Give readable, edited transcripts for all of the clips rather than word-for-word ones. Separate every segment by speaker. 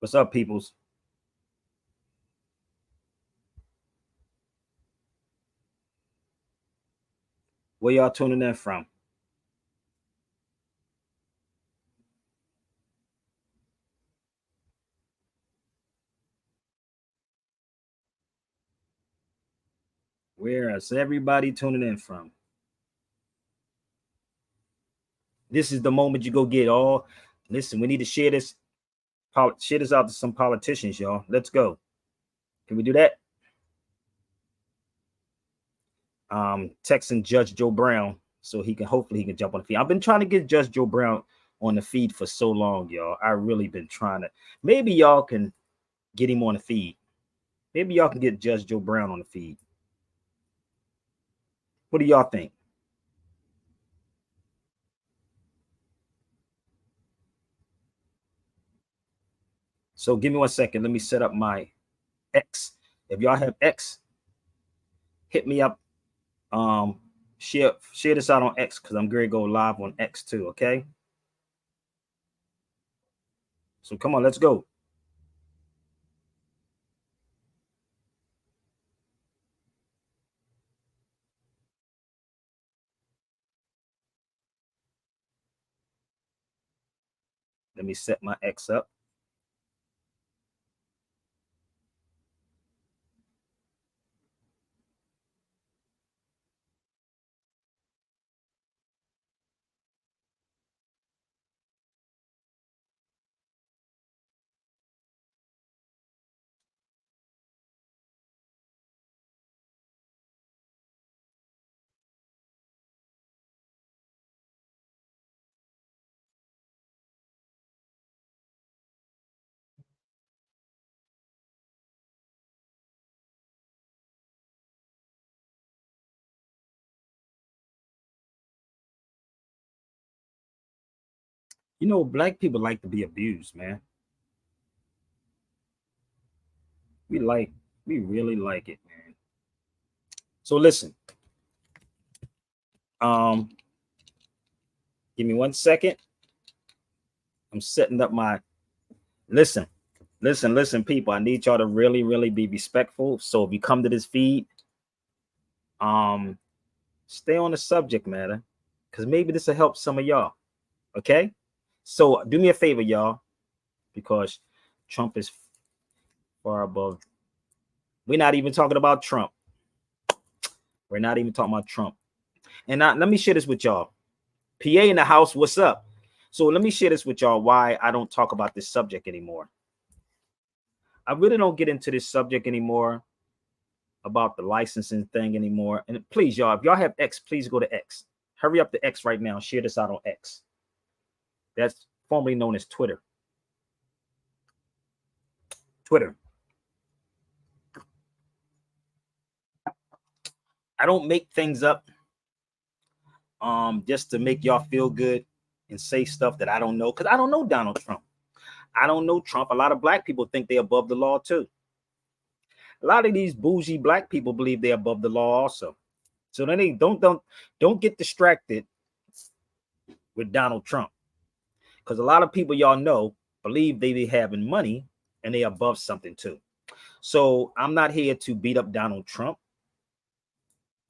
Speaker 1: What's up, peoples? Where y'all tuning in from? Where is everybody tuning in from? This is the moment you go get all. Listen, we need to share this. Share this out to some politicians, y'all. Let's go. Can we do that? Texting Judge Joe Brown so he can hopefully he can jump on the feed. I've been trying to get Judge Joe Brown on the feed for so long, y'all. I really been trying to. Maybe y'all can get him on the feed. Maybe y'all can get Judge Joe Brown on the feed. What do y'all think? So give me 1 second. Let me set up my X. If y'all have X, hit me up. Share this out on X because I'm going to go live on X too. Okay. So come on, let's go. Let me set my X up. You know, black people like to be abused, man. We like, we really like it, man. So listen, um, give me 1 second. I'm setting up my listen, listen, people. I need y'all to really, really be respectful. So if you come to this feed, um, stay on the subject matter, because maybe this will help some of y'all. Okay. So do me a favor, y'all, because Trump is far above. We're not even talking about Trump. We're not even talking about Trump. And now, let me share this with y'all. PA in the house, what's up? So let me share this with y'all why I don't talk about this subject anymore. I really don't get into this subject anymore about the licensing thing anymore. And please, y'all, if y'all have X, please go to X. Hurry up to X right now. Share this out on X. That's formerly known as Twitter. Twitter. I don't make things up just to make y'all feel good and say stuff that I don't know, because I don't know Donald Trump. I don't know Trump. A lot of black people think they're above the law too. A lot of these bougie black people believe they're above the law also. So then they don't get distracted with Donald Trump, because a lot of people y'all know believe they be having money and they above something too. So I'm not here to beat up Donald Trump.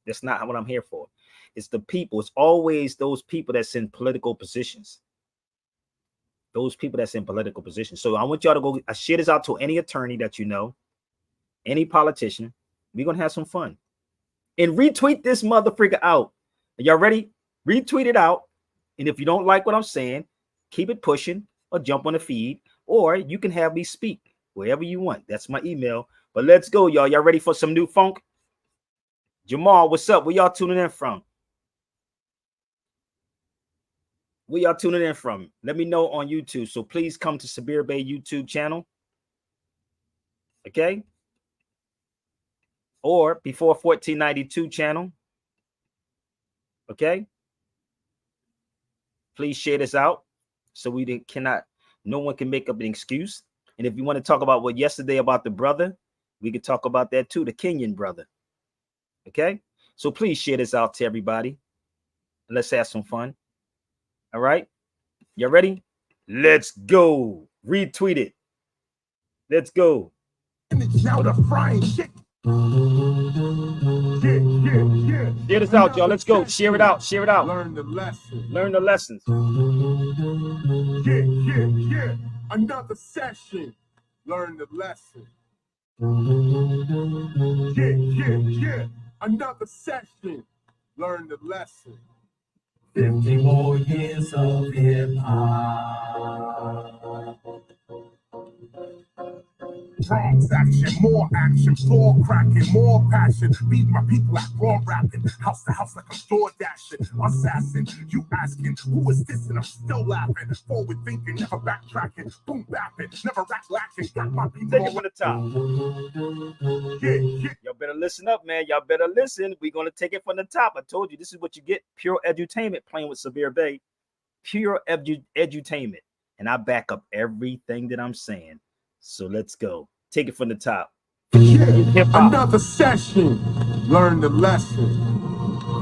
Speaker 1: That's not what I'm here for. It's the people. It's always those people that's in political positions. Those people that's in political positions. So I want y'all to go share this out to any attorney that you know, any politician. We're going to have some fun. And retweet this motherfucker out. Are y'all ready? Retweet it out. And if you don't like what I'm saying, keep it pushing or jump on the feed. Or you can have me speak wherever you want. That's my email. But let's go, y'all. Y'all ready for some new funk? Jamal, what's up? Where y'all tuning in from? Where y'all tuning in from? Let me know on YouTube. So please come to Sabir Bey YouTube channel. Okay? Or before 1492 channel. Okay? Please share this out so no one can make up an excuse. And if you want to talk about what yesterday about the brother, we could talk about that too, the Kenyan brother. Okay? So please share this out to everybody. And let's have some fun. All right? You ready? Let's go. Retweet it. Let's go. Now the frying shit. Share this out, y'all. Let's go. Share it out. Share it out.
Speaker 2: Learn the lesson.
Speaker 1: Learn the lessons.
Speaker 2: Yeah. Another session. Learn the lesson. Yeah. Another session. Learn the lesson. 50 more years of hip hop. Transaction, more action, floor cracking, more passion. Beat my people like raw rapping, house to house like I'm door dashing. Assassin, you asking, who is this? And I'm still laughing. Forward thinking, never backtracking. Boom bapping, never rack lacking. Got my people
Speaker 1: take it from the top.
Speaker 2: Yeah.
Speaker 1: Y'all better listen up, man. Y'all better listen. We're gonna take it from the top. I told you this is what you get. Pure edutainment playing with Sabir Bey. Pure edutainment. And I back up everything that I'm saying. So let's go. Take it from the top.
Speaker 2: Another session. Learn the lesson.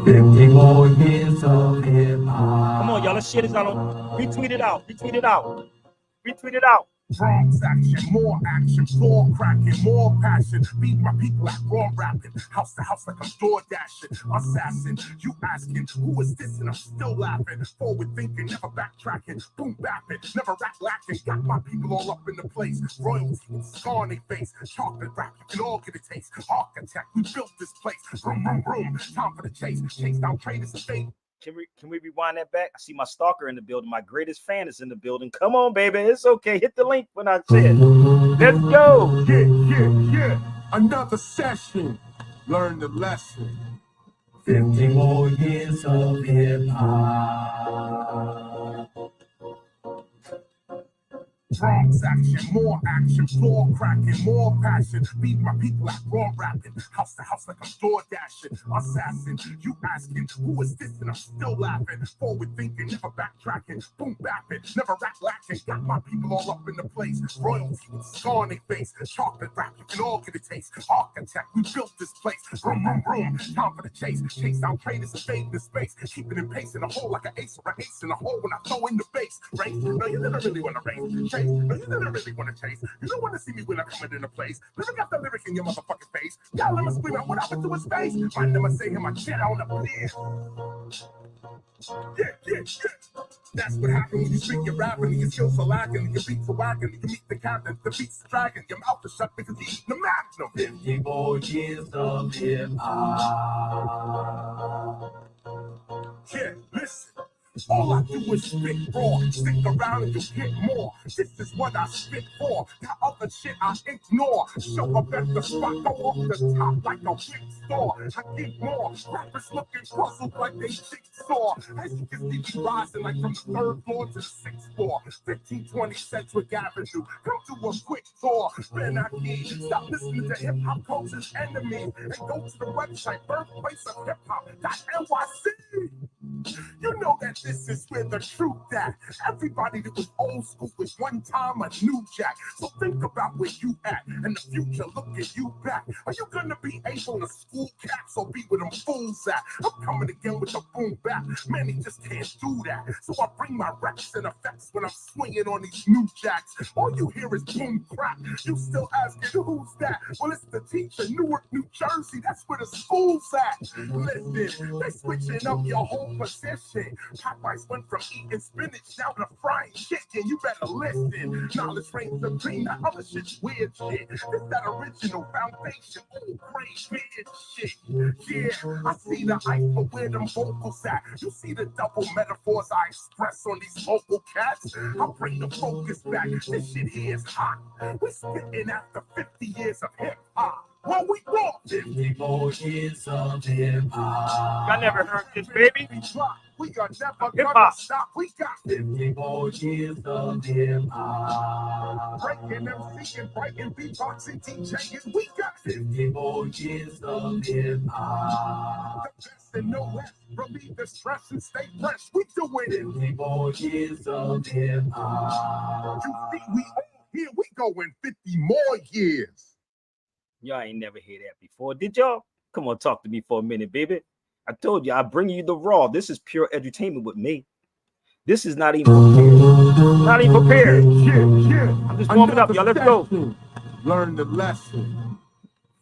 Speaker 2: 50 more years of hip hop.
Speaker 1: Come on, y'all. Let's share this out. Retweet it out. Retweet it out. Retweet it out.
Speaker 2: Transaction, more action, floor cracking, more passion. Beat my people like raw rapping, house to house like I'm door dashing. Assassin, you asking, who is this? And I'm still laughing. Forward thinking, never backtracking. Boom bapping, never rack lacking. Got my people all up in the place. Royalty, scar on their face. Chocolate rap, you can all get a taste. Architect, we built this place. Vroom, vroom, vroom. Time for the chase. Chase down traitors and fame.
Speaker 1: Can we rewind that back? I see my stalker in the building. My greatest fan is in the building. Come on, baby. It's okay. Hit the link when I said. Let's go.
Speaker 2: Yeah. Another session. Learn the lesson. 50 more years of hip hop. Transaction, more action, floor cracking, more passion. Beat my people like raw rapping, house to house like I'm door dashing. Assassin, you asking, who is this? And I'm still laughing. Forward thinking, never backtracking. Boom bapping, never rack lacking. Got my people all up in the place. Royalty, scar on their face. Chocolate rap, you can all get a taste. Architect, we built this place. Vroom, vroom, vroom. Time for the chase. Chase down traitors and fade in space. Keep it in pace in a hole like an ace or an ace in a hole when I throw in the base. Race? No, you never really want to race. Chase? No, you never really want to chase. You don't want to see me when I come into place. Never got the lyric in your motherfucking face. Y'all let me scream out what happened to his face. My name say him, I jet on the plane. Yeah. That's what happened when you speak your rapping and your skills are lacking and your beats are whacking and you meet the captain, the beats dragging, your mouth is shut because you eat the magnum. 50 more years of hip hop. Yeah, listen. All I do is spit raw. Stick around and you'll get more. This is what I spit for. That other shit I ignore. Show up at the spot, go off the top like a big store. I get more. Rappers looking puzzled like they jigsaw. As you can see me rising like from the 3rd floor to the 6th floor. 1520 Sedgwick Avenue. Come do a quick tour. Ben Aki, stop listening to hip hop culture's enemies and go to the website birthplaceofhiphop.nyc. You know that this is where the truth at. Everybody that was old school was one time a new jack. So think about where you at and the future look at you back. Are you gonna be able to school cats or be with them fools at? I'm coming again with the boom back. Man, he just can't do that. So I bring my reps and effects when I'm swinging on these new jacks. All you hear is boom crap. You still asking who's that? Well, it's the teacher, Newark, New Jersey. That's where the school's at. Listen, they switching up your whole perception. position. Popeyes went from eating spinach now to frying chicken. You better listen. Knowledge reigns supreme. That other shit's weird shit. This that original foundation. Old great weird shit. Yeah, I see the ice, but where them vocals at? You see the double metaphors I express on these vocal cats? I bring the focus back. This shit here is hot. We spitting after 50 years of hip hop. Well, we brought 50 more years of hip hop.
Speaker 1: I never heard this, baby.
Speaker 2: We are never
Speaker 1: Hip-hop.
Speaker 2: gonna stop. We got 50 more years of hip hop. Breaking MC and breaking beatboxing, DJing. We got 50 more years of hip hop. The best and no less. Relieve the stress and stay fresh. We doing it. 50 more years of hip hop. You see, we all here. We going 50 more years.
Speaker 1: Y'all ain't never heard that before, did y'all? Come on, talk to me for a minute, baby. I told you, I bring you the raw. This is pure edutainment with me. This is not even prepared. Not even prepared. I'm just warming up, y'all. Let's go.
Speaker 2: Learn the lesson.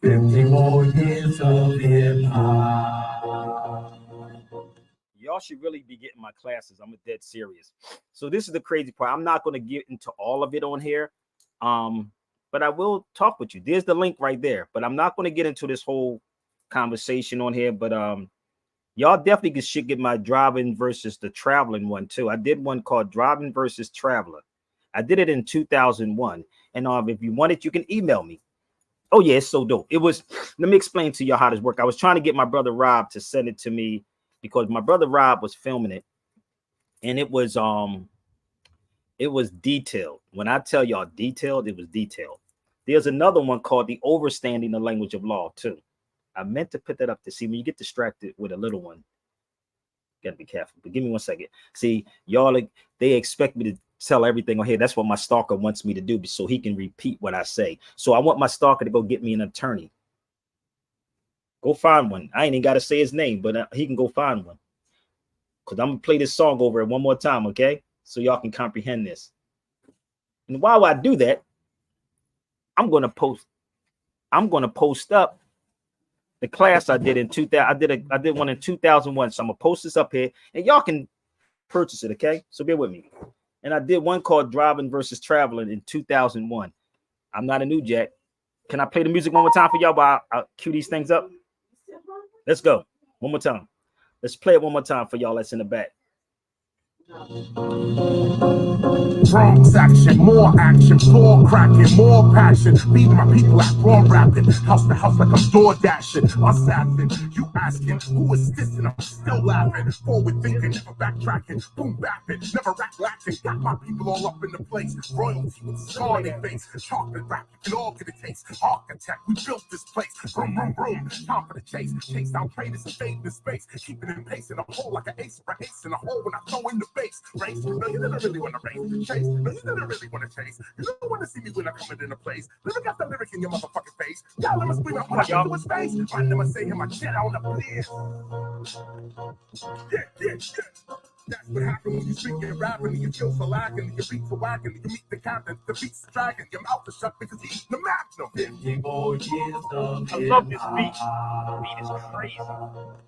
Speaker 2: 50 more years of hip hop.
Speaker 1: Y'all should really be getting my classes. I'm dead serious. So this is the crazy part. I'm not going to get into all of it on here. But I will talk with you. There's the link right there. But I'm not going to get into this whole conversation on here. But y'all definitely should get my driving versus the traveling one too. I did one called Driving versus Traveler. I did it in 2001. And if you want it, you can email me. Oh yeah, it's so dope. It was. Let me explain to y'all how this worked. I was trying to get my brother Rob to send it to me because my brother Rob was filming it, and it was detailed. When I tell y'all detailed, it was detailed. There's another one called The Overstanding the Language of Law too. I meant to put that up to see when you get distracted with a little one. Gotta be careful. But give me 1 second. See, y'all, they expect me to tell everything on here. That's what my stalker wants me to do, so he can repeat what I say. So I want my stalker to go get me an attorney. Go find one. I ain't even got to say his name, but he can go find one. Because I'm going to play this song over it one more time, okay? So y'all can comprehend this. And while I do that, I'm going to post up the class I did in 2000. I did one in 2001. So I'm going to post this up here and y'all can purchase it, okay? So bear with me. And I did one called Driving versus Traveling in 2001. I'm not a new jack. Can I play the music one more time for y'all while I'll cue these things up? Let's go. One more time. Let's play it one more time for y'all that's in the back.
Speaker 2: Bronx action, more action, floor cracking, more passion. Feeding my people at raw rapping, house to house like I'm door dashing. Assassin, you asking who is this, and I'm still laughing. Forward thinking, never backtracking, boom bapping, never rack lacking. Got my people all up in the place. Royalty with scar on their face. Chocolate rap, you can all get a taste. Architect, we built this place. Vroom, vroom, vroom. Time for the chase. Chase down traders and fade in space. Keeping in pace in a hole like an ace for ace in a hole when I throw in the base. Race, no, you didn't really want to race. Chase, no, you didn't really want to chase. You don't want to see me when I come in a place. Never got the lyric in your motherfucking face. Y'all let me scream out when I get to his face. I never say him, I shit on the place. Yeah. That's what happens when you speak and rapping and your skills are lacking and your beats are whacking and you meet the captain, the beats are dragging, your mouth is shut because he's the magnum. 50 more years of
Speaker 1: I love this beat. The beat is crazy.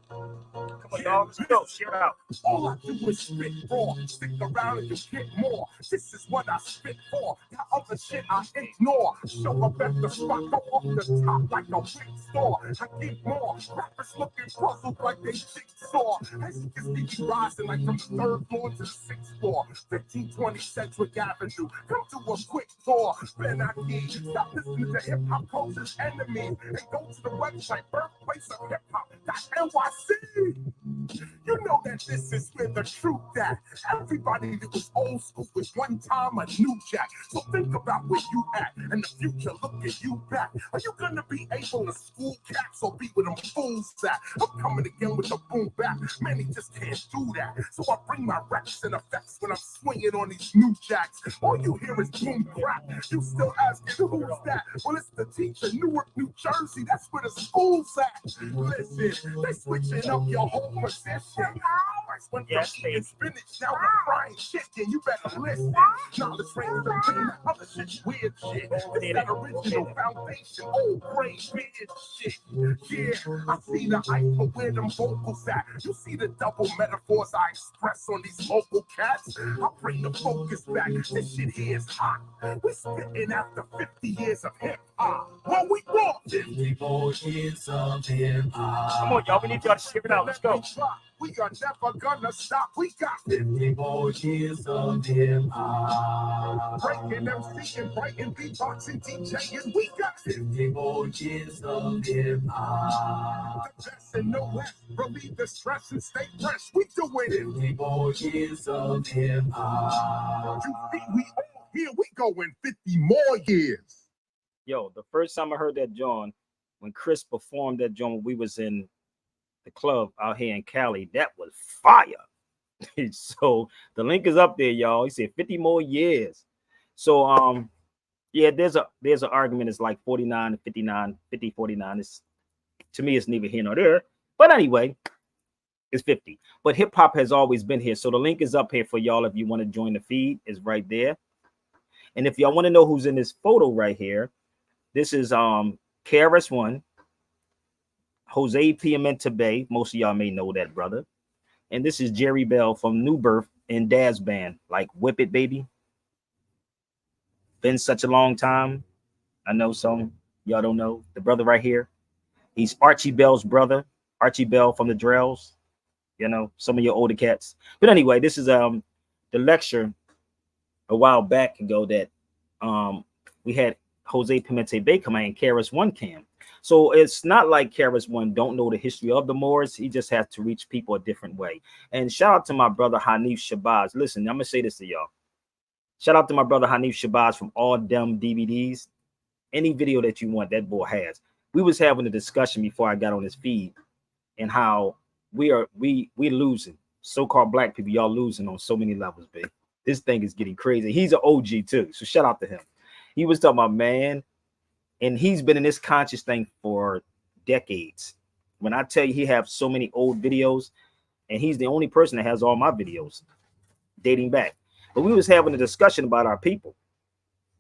Speaker 1: Come on, y'all. Let's go. Share out.
Speaker 2: All I do is spit raw. Stick around and you get more. This is what I spit for. That other shit I ignore. Show up at the spot, go off the top like a big store. I get more. Rappers looking puzzled like they jigsaw. As you can see me rising like from the 3rd floor to the 6th floor. 1520 Sedgwick Avenue. Come do a quick tour. Ben Aki. Stop listening to hip hop culture's enemies and go to the website birthplace of hip hop.nyc. You know that this is where the truth at. Everybody that was old school was one time a new jack. So think about where you at and the future look at you back. Are you gonna be able to school cats or be with them fools at? I'm coming again with the boom back. Many just can't do that. So I bring my reps and effects when I'm swinging on these new jacks. All you hear is boom crap. You still asking who's that? Well, it's the teacher, Newark, New Jersey. That's where the school's at. Listen, they switching up your whole position. rice went from eating spinach, now I'm frying chicken. You better listen. Knowledge reigns supreme. Other shit's weird shit. It's that original foundation, old gray beard shit. Yeah, I see the hype for where them vocals at. You see the double metaphors I express on these local cats. I bring the focus back. This shit here is hot. We spitting after 50 years of hip hop. Well, we brought 50 more years of hip hop.
Speaker 1: Come on, y'all. We need y'all to share it out. Let's go.
Speaker 2: We are never gonna stop. We got 50 more years of hip hop. Breaking MC and breaking beatboxing, DJing. We got 50 more years of hip hop. The best and no less. Relieve the stress and stay fresh. We doing it. 50 more years of hip hop. You see, we all here. We going 50 more years.
Speaker 1: Yo, the first time I heard that John, when Chris performed that John, we was in the club out here in Cali, that was fire. So the link is up there, y'all. He said 50 more years. So yeah, there's an argument. It's like 49 to 59, 50, 49. It's, to me, it's neither here nor there. But anyway, it's 50. But hip hop has always been here. So the link is up here for y'all. If you want to join the feed, it's right there. And if y'all want to know who's in this photo right here, this is KRS-One, Jose Pimenta Bay. Most of y'all may know that brother. And this is Jerry Bell from New Birth and Dad's band, like Whip It Baby. Been such a long time. I know some y'all don't know. The brother right here, he's Archie Bell's brother. Archie Bell from the Drells. You know, some of your older cats. But anyway, this is the lecture a while back ago that we had Jose Pimenta Bay come out and KRS-One came. So it's not like KRS-One don't know the history of the Moors. He just has to reach people a different way. And shout out to my brother Hanif Shabazz. Listen, I'm gonna say this to y'all. Shout out to my brother Hanif Shabazz from All Dem DVDs. Any video that you want, that boy has. We was having a discussion before I got on his feed and how we're losing. So-called black people, y'all losing on so many levels, babe. This thing is getting crazy. He's an OG too. So shout out to him. He was talking about, man, and he's been in this conscious thing for decades. When I tell you he have so many old videos, and he's the only person that has all my videos dating back. But we was having a discussion about our people.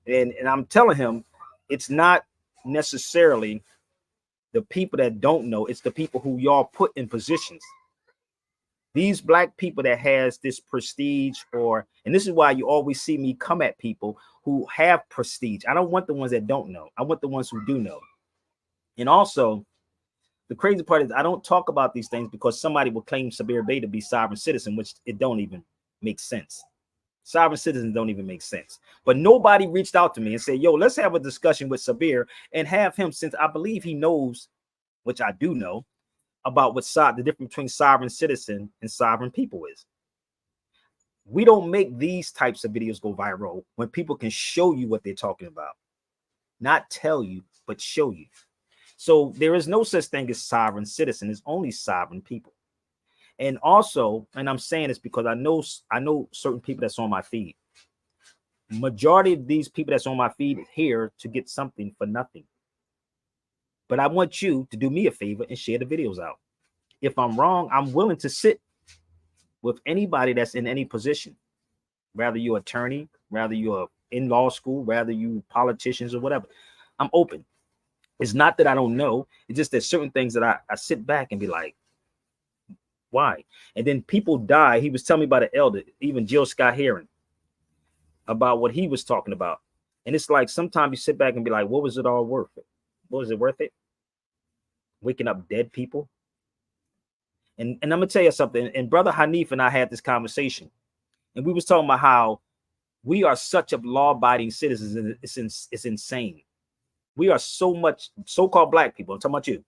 Speaker 1: And I'm telling him it's not necessarily the people that don't know, it's the people who y'all put in positions. These black people that has this prestige, and this is why you always see me come at people who have prestige. I don't want the ones that don't know. I want the ones who do know. And also, the crazy part is I don't talk about these things because somebody will claim Sabir Bey to be sovereign citizen, which it don't even make sense. Sovereign citizens don't even make sense. But nobody reached out to me and said, yo, let's have a discussion with Sabir and have him, since I believe he knows, which I do know, about what the difference between sovereign citizen and sovereign people is. We don't make these types of videos go viral when people can show you what they're talking about. Not tell you, but show you. So there is no such thing as sovereign citizen. There's only sovereign people. And also, and I'm saying this because I know certain people that's on my feed. Majority of these people that's on my feed here to get something for nothing. But I want you to do me a favor and share the videos out. If I'm wrong, I'm willing to sit with anybody that's in any position, rather you're an attorney, rather you're in law school, rather you politicians or whatever. I'm open. It's not that I don't know. It's just that certain things that I sit back and be like, why? And then people die. He was telling me about an elder, even Jill Scott Heron, about what he was talking about. And it's like sometimes you sit back and be like, what was it all worth it? What was it worth it? Waking up dead people. And I'm gonna tell you something. And Brother Hanif and I had this conversation, and we was talking about how we are such a law-abiding citizens, and it's insane. We are so much so-called black people. I'm talking about you.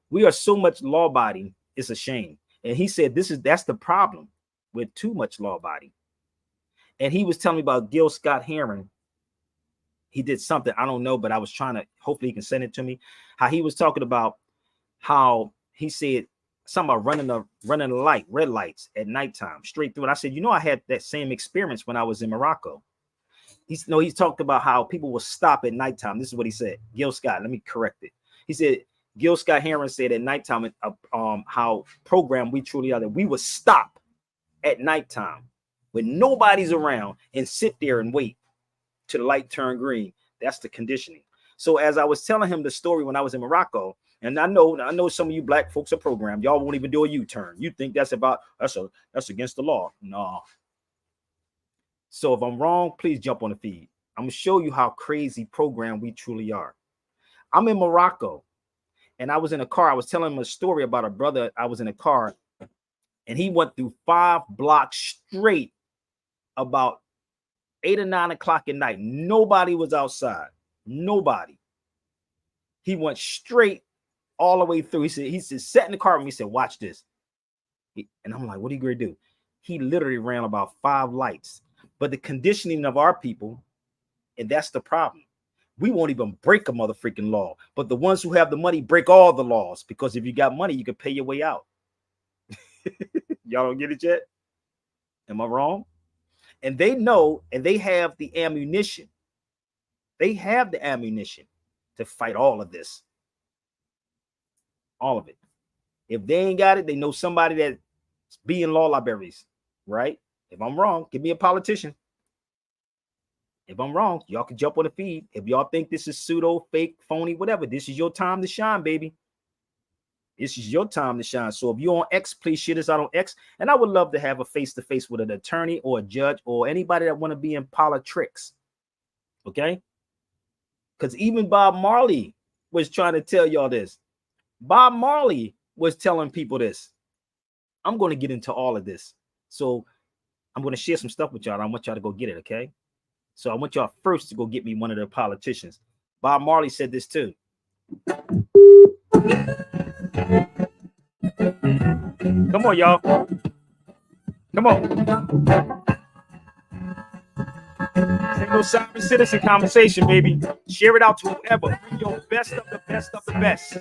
Speaker 1: We are so much law-abiding. It's a shame. And he said that's the problem with too much law-abiding. And he was telling me about Gil Scott Heron. He did something, I don't know, but I was trying to, hopefully he can send it to me, how he was talking about how he said something about running the light, red lights at nighttime, straight through. And I said, I had that same experience when I was in Morocco. He talked about how people will stop at nighttime. This is what he said. Gil Scott, let me correct it. He said, Gil Scott Heron said at nighttime, how programmed we truly are, that we would stop at nighttime when nobody's around and sit there and wait till the light turn green. That's the conditioning. So as I was telling him the story when I was in Morocco, and I know some of you black folks are programmed. Y'all won't even do a U-turn. You think that's against the law. No. So if I'm wrong, please jump on the feed. I'm gonna show you how crazy programmed we truly are. I'm in Morocco and I was in a car. I was telling him a story about a brother. I was in a car and he went through 5 blocks straight about 8 or 9 o'clock at night. Nobody was outside. Nobody. He went straight all the way through. He said, sat in the car with me. He said, watch this. And I'm like, what are you going to do? He literally ran about 5 lights. But the conditioning of our people, and that's the problem. We won't even break a motherfucking law. But the ones who have the money break all the laws, because if you got money, you can pay your way out. Y'all don't get it yet? Am I wrong? And they know, and they have the ammunition. They have the ammunition to fight all of this. All of it. If they ain't got it, they know somebody that's being law libraries, right? If I'm wrong, give me a politician. If I'm wrong, y'all can jump on the feed. If y'all think this is pseudo, fake, phony, whatever, this is your time to shine, baby. This is your time to shine. So if you're on X, please share this out on X. And I would love to have a face-to-face with an attorney or a judge or anybody that want to be in politics. Okay? Because even Bob Marley was trying to tell y'all this. Bob Marley was telling people this. I'm going to get into all of this. So I'm going to share some stuff with y'all. I want y'all to go get it, okay? So I want y'all first to go get me one of the politicians. Bob Marley said this too. Come on, y'all. Come on. This ain't no sovereign citizen conversation, baby. Share it out to whoever. Bring your best of the best of the best.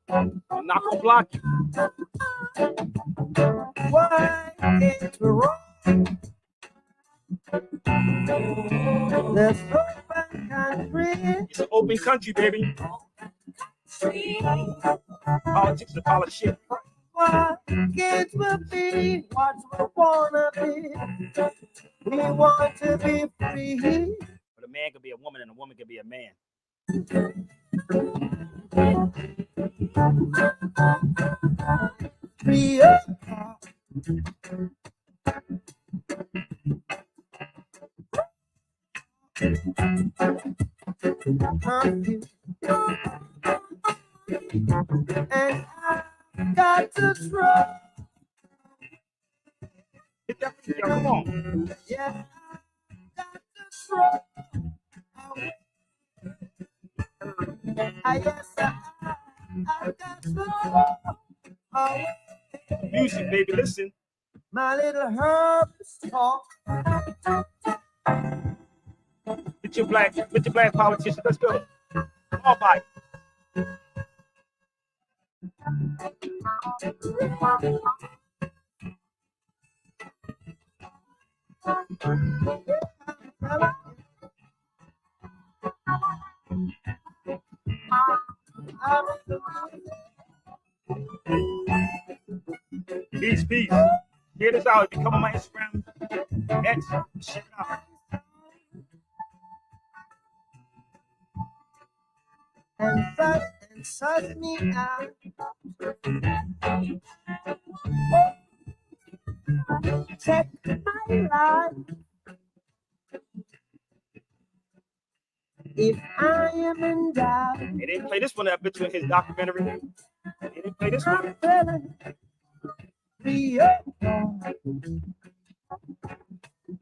Speaker 1: I'm not gonna block you.
Speaker 3: Why it's wrong? There's open country.
Speaker 1: It's an open country, baby. Politics is a politician.
Speaker 3: What kids will be, what we wanna be. We want to be free.
Speaker 1: But a man could be a woman and a woman could be a man.
Speaker 3: Free. And I got to try.
Speaker 1: Hit that for y'all. Come on.
Speaker 3: Yeah, I got to try. Yes, I got to try.
Speaker 1: Music, baby. Listen.
Speaker 3: My little herbs talk.
Speaker 1: Get your black politician. Let's go. All by. Peace. Hear this out. If you come on my Instagram, X, share it out.
Speaker 3: And suss me out. Check my life. If I am in doubt,
Speaker 1: They didn't play this one up between his documentary. They didn't play this one.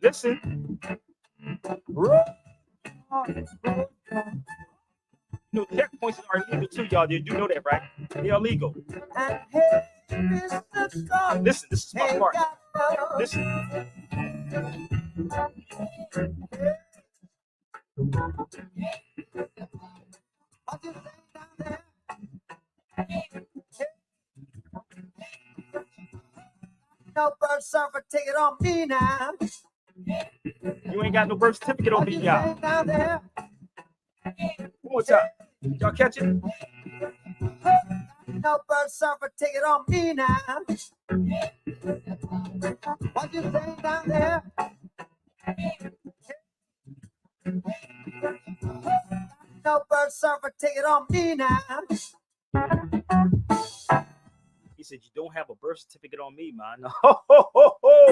Speaker 1: Listen. You know, checkpoints are illegal too, y'all. You do know that, right? They're illegal. Listen, this is my part. Listen.
Speaker 3: No birth certificate ticket on me now.
Speaker 1: You ain't got no birth certificate on me, y'all. One more time. Y'all catch it?
Speaker 3: No birth certificate ticket on me now. What you say down there? No bird surfer, take it on me now.
Speaker 1: He said, "You don't have a birth certificate on me, man." Ho, ho, ho, ho.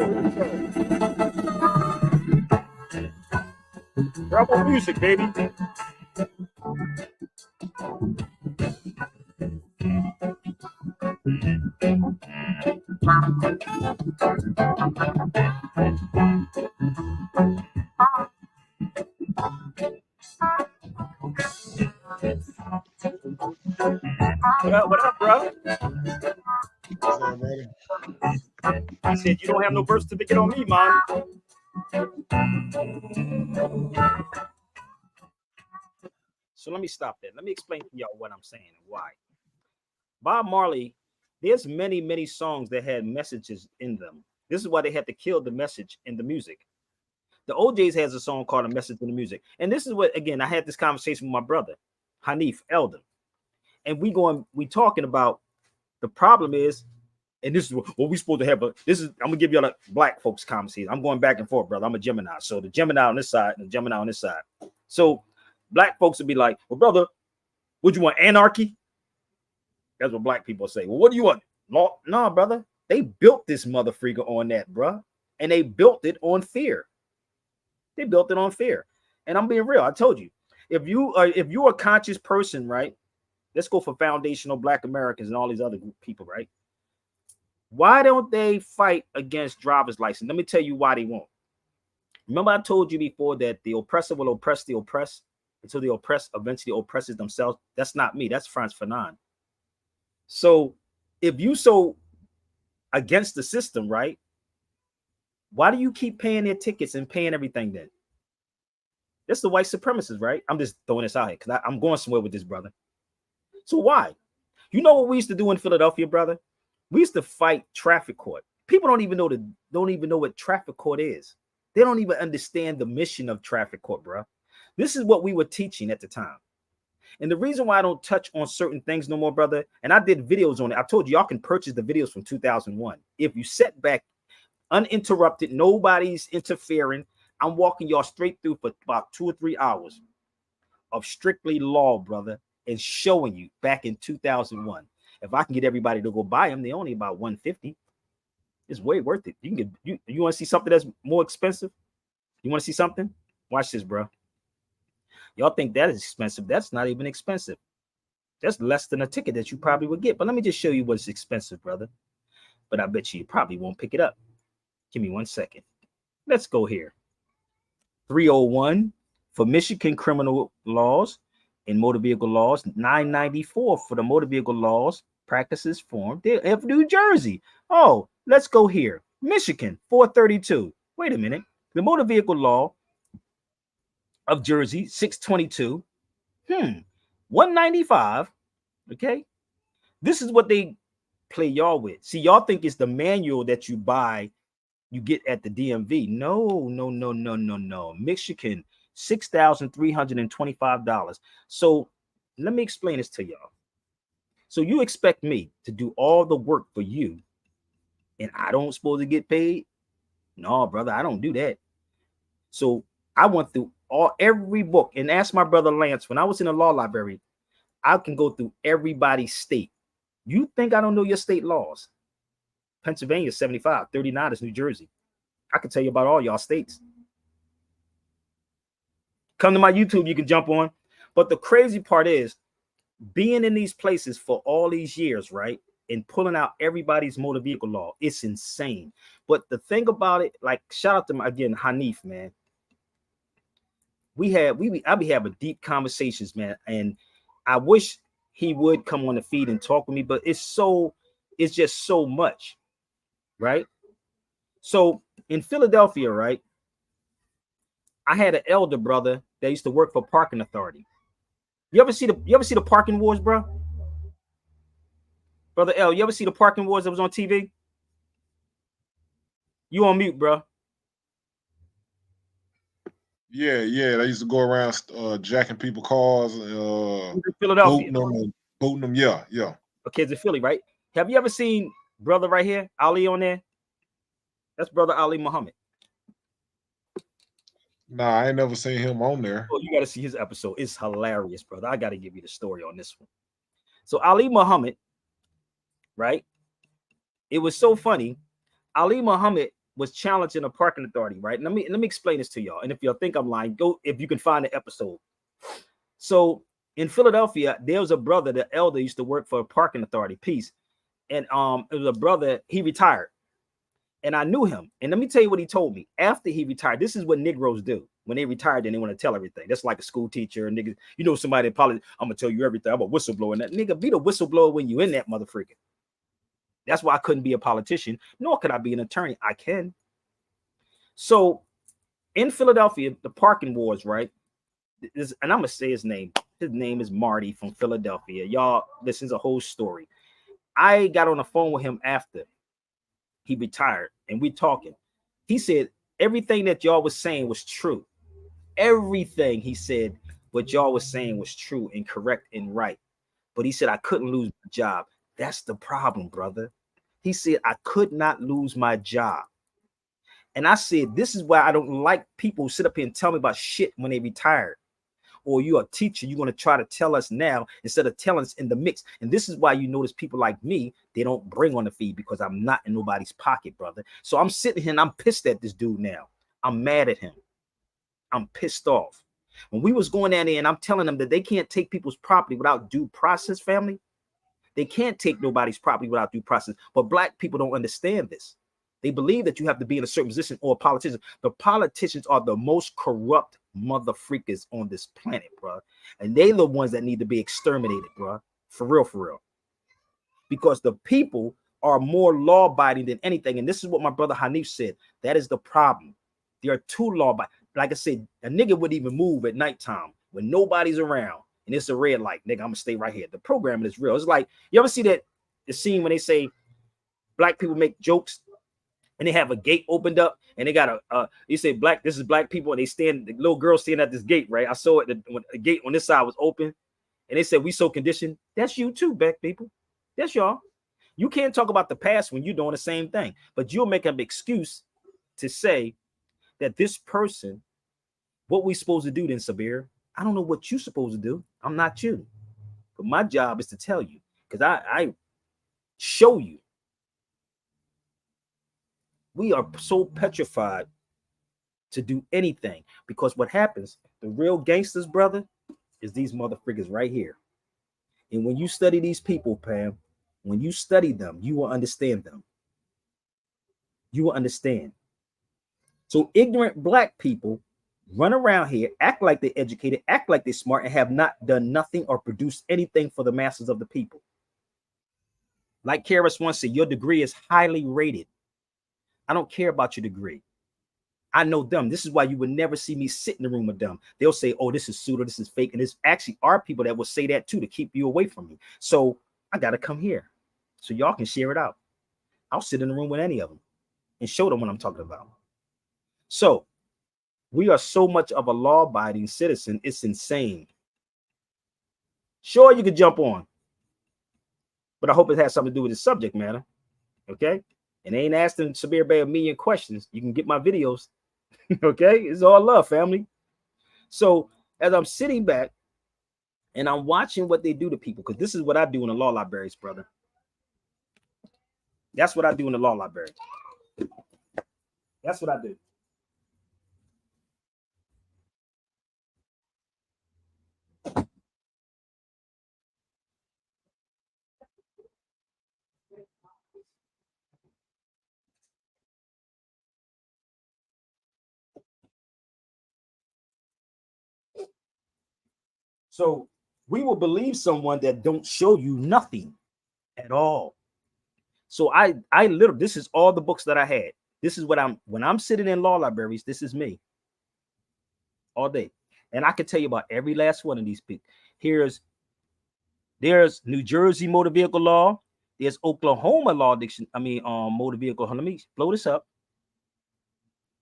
Speaker 1: Rebel music, baby. What up, bro? I said, "You don't have no birth certificate on me, man." So let me stop there. Let me explain to y'all what I'm saying and why. Bob Marley, there's many songs that had messages in them. This is why they had to kill the message in the music. The OJs has a song called "A Message in the Music," and this is what, again, I had this conversation with my brother Hanif Elder, and we talking about the problem is, and this is what we supposed to have. I'm gonna give y'all a black folks conversation. I'm going back and forth, brother. I'm a Gemini, so the Gemini on this side and the Gemini on this side. So black folks would be like, "Well, brother, would you want anarchy?" That's what black people say. "Well, what do you want? Law?" No, brother. They built this mother freaker on that, bro, and they built it on fear. They built it on fear. And I'm being real. I told you, if you're a conscious person, right? Let's go for foundational Black Americans and all these other people, right? Why don't they fight against driver's license? Let me tell you why they won't. Remember, I told you before that the oppressor will oppress the oppressed until the oppressed eventually oppresses themselves. That's not me. That's Frantz Fanon. So if you so against the system, right? Why do you keep paying their tickets and paying everything then? That's the white supremacists, right? I'm just throwing this out here because I'm going somewhere with this, brother. So why? You know what we used to do in Philadelphia, brother? We used to fight traffic court. People don't even know what traffic court is. They don't even understand the mission of traffic court, bro. This is what we were teaching at the time. And the reason why I don't touch on certain things no more, brother, and I did videos on it. I told you, y'all can purchase the videos from 2001. If you sit back uninterrupted, nobody's interfering, I'm walking y'all straight through for about 2 or 3 hours of strictly law, brother, and showing you back in 2001. If I can get everybody to go buy them, they're only about $150. It's way worth it. You can get you want to see something that's more expensive? You want to see something? Watch this, bro. Y'all think that is expensive. That's not even expensive. That's less than a ticket that you probably would get. But let me just show you what's expensive, brother. But I bet you probably won't pick it up. Give me 1 second. Let's go here. 301 for Michigan criminal laws and motor vehicle laws. 994 for the motor vehicle laws practices form. They have New Jersey. Oh, let's go here. Michigan, 432. Wait a minute. The motor vehicle law of Jersey, 622. 195. Okay. This is what they play y'all with. See, y'all think it's the manual that you buy, you get at the DMV. No. Michigan, $6,325. So let me explain this to y'all. So you expect me to do all the work for you and I don't supposed to get paid? No, brother, I don't do that. So I went through every book and asked my brother Lance, when I was in the law library, I can go through everybody's state. You think I don't know your state laws? Pennsylvania is 75, 39 is New Jersey. I can tell you about all y'all states. Come to my YouTube, you can jump on. But the crazy part is being in these places for all these years, right? And pulling out everybody's motor vehicle law. It's insane. But the thing about it, like, shout out to my, again, Hanif, man. I be having deep conversations, man. And I wish he would come on the feed and talk with me, but it's just so much, right? So in Philadelphia, right, I had an elder brother that used to work for parking authority. You ever see the parking wars, bro? Brother L, you ever see the parking wars that was on TV? You on mute, bro.
Speaker 4: Yeah. They used to go around jacking people's cars,
Speaker 1: Philadelphia.
Speaker 4: Booting them. Yeah.
Speaker 1: Okay, it's in Philly, right? Have you ever seen brother right here, Ali on there? That's brother Ali Muhammad.
Speaker 4: Nah, I ain't never seen him on there.
Speaker 1: Oh, you got to see his episode. It's hilarious, brother. I got to give you the story on this one. So Ali Muhammad, right? It was so funny. Ali Muhammad was challenging a parking authority, right? Let me explain this to y'all. And if y'all think I'm lying, go if you can find the episode. So in Philadelphia, there was a brother, the elder used to work for a parking authority, peace. And it was a brother, he retired. And I knew him. And let me tell you what he told me. After he retired, this is what Negroes do. When they retire, then they want to tell everything. That's like a school teacher. Nigga, you know, somebody probably, I'm going to tell you everything. I'm a whistleblower. And that nigga, be the whistleblower when you in that motherfucker. That's why I couldn't be a politician, nor could I be an attorney. I can. So in Philadelphia, the parking wars, right? And I'm going to say his name. His name is Marty from Philadelphia. Y'all, this is a whole story. I got on the phone with him after he retired, and we talking. He said everything that y'all was saying was true. Everything he said, what y'all was saying was true and correct and right. But he said I couldn't lose my job. That's the problem, brother. He said I could not lose my job. And I said, this is why I don't like people who sit up here and tell me about shit when they retired. Or you're a teacher, you're going to try to tell us now instead of telling us in the mix. And this is why you notice people like me, they don't bring on the feed because I'm not in nobody's pocket, brother. So I'm sitting here and I'm pissed at this dude now. I'm mad at him. I'm pissed off. When we was going down there and I'm telling them that they can't take people's property without due process, family. They can't take nobody's property without due process. But black people don't understand this. They believe that you have to be in a certain position or a politician. The politicians are the most corrupt motherfreakers on this planet, bro. And they're the ones that need to be exterminated, bro. For real, for real. Because the people are more law-abiding than anything. And this is what my brother Hanif said. That is the problem. There are too law-abiding. Like I said, a nigga wouldn't even move at nighttime when nobody's around. And it's a red light. Nigga, I'm going to stay right here. The programming is real. It's like, you ever see that the scene when they say black people make jokes and they have a gate opened up and they got you say black, this is black people, and they stand, the little girl standing at this gate, right? I saw it when the gate on this side was open and they said, we so conditioned. That's you too, black people. That's y'all. You can't talk about the past when you're doing the same thing, but you'll make an excuse to say that this person, what we supposed to do then, Sabir? I don't know what you're supposed to do. I'm not you. But my job is to tell you, because I show you. We are so petrified to do anything because what happens, the real gangsters, brother, is these motherfuckers right here. And when you study these people, Pam, when you study them, you will understand them. You will understand. So ignorant black people run around here, act like they're educated, act like they're smart, and have not done nothing or produced anything for the masses of the people. Like Karis once said, your degree is highly rated. I don't care about your degree. I know them. This is why you would never see me sit in the room with them. They'll say, oh, this is pseudo, this is fake. And there's actually are people that will say that too to keep you away from me. So I got to come here so y'all can share it out. I'll sit in the room with any of them and show them what I'm talking about. So we are so much of a law-abiding citizen. It's insane. Sure, you could jump on, but I hope it has something to do with the subject matter. Okay? And they ain't asking Sabir Bey a million questions. You can get my videos. Okay? It's all love, family. So as I'm sitting back and I'm watching what they do to people, because this is what I do in the law libraries, brother. That's what I do in the law library. That's what I do. So we will believe someone that don't show you nothing at all. So I literally, this is all the books that I had. This is what when I'm sitting in law libraries, this is me all day. And I can tell you about every last one of these people. There's New Jersey motor vehicle law. There's Oklahoma law diction. Motor vehicle. Let me blow this up.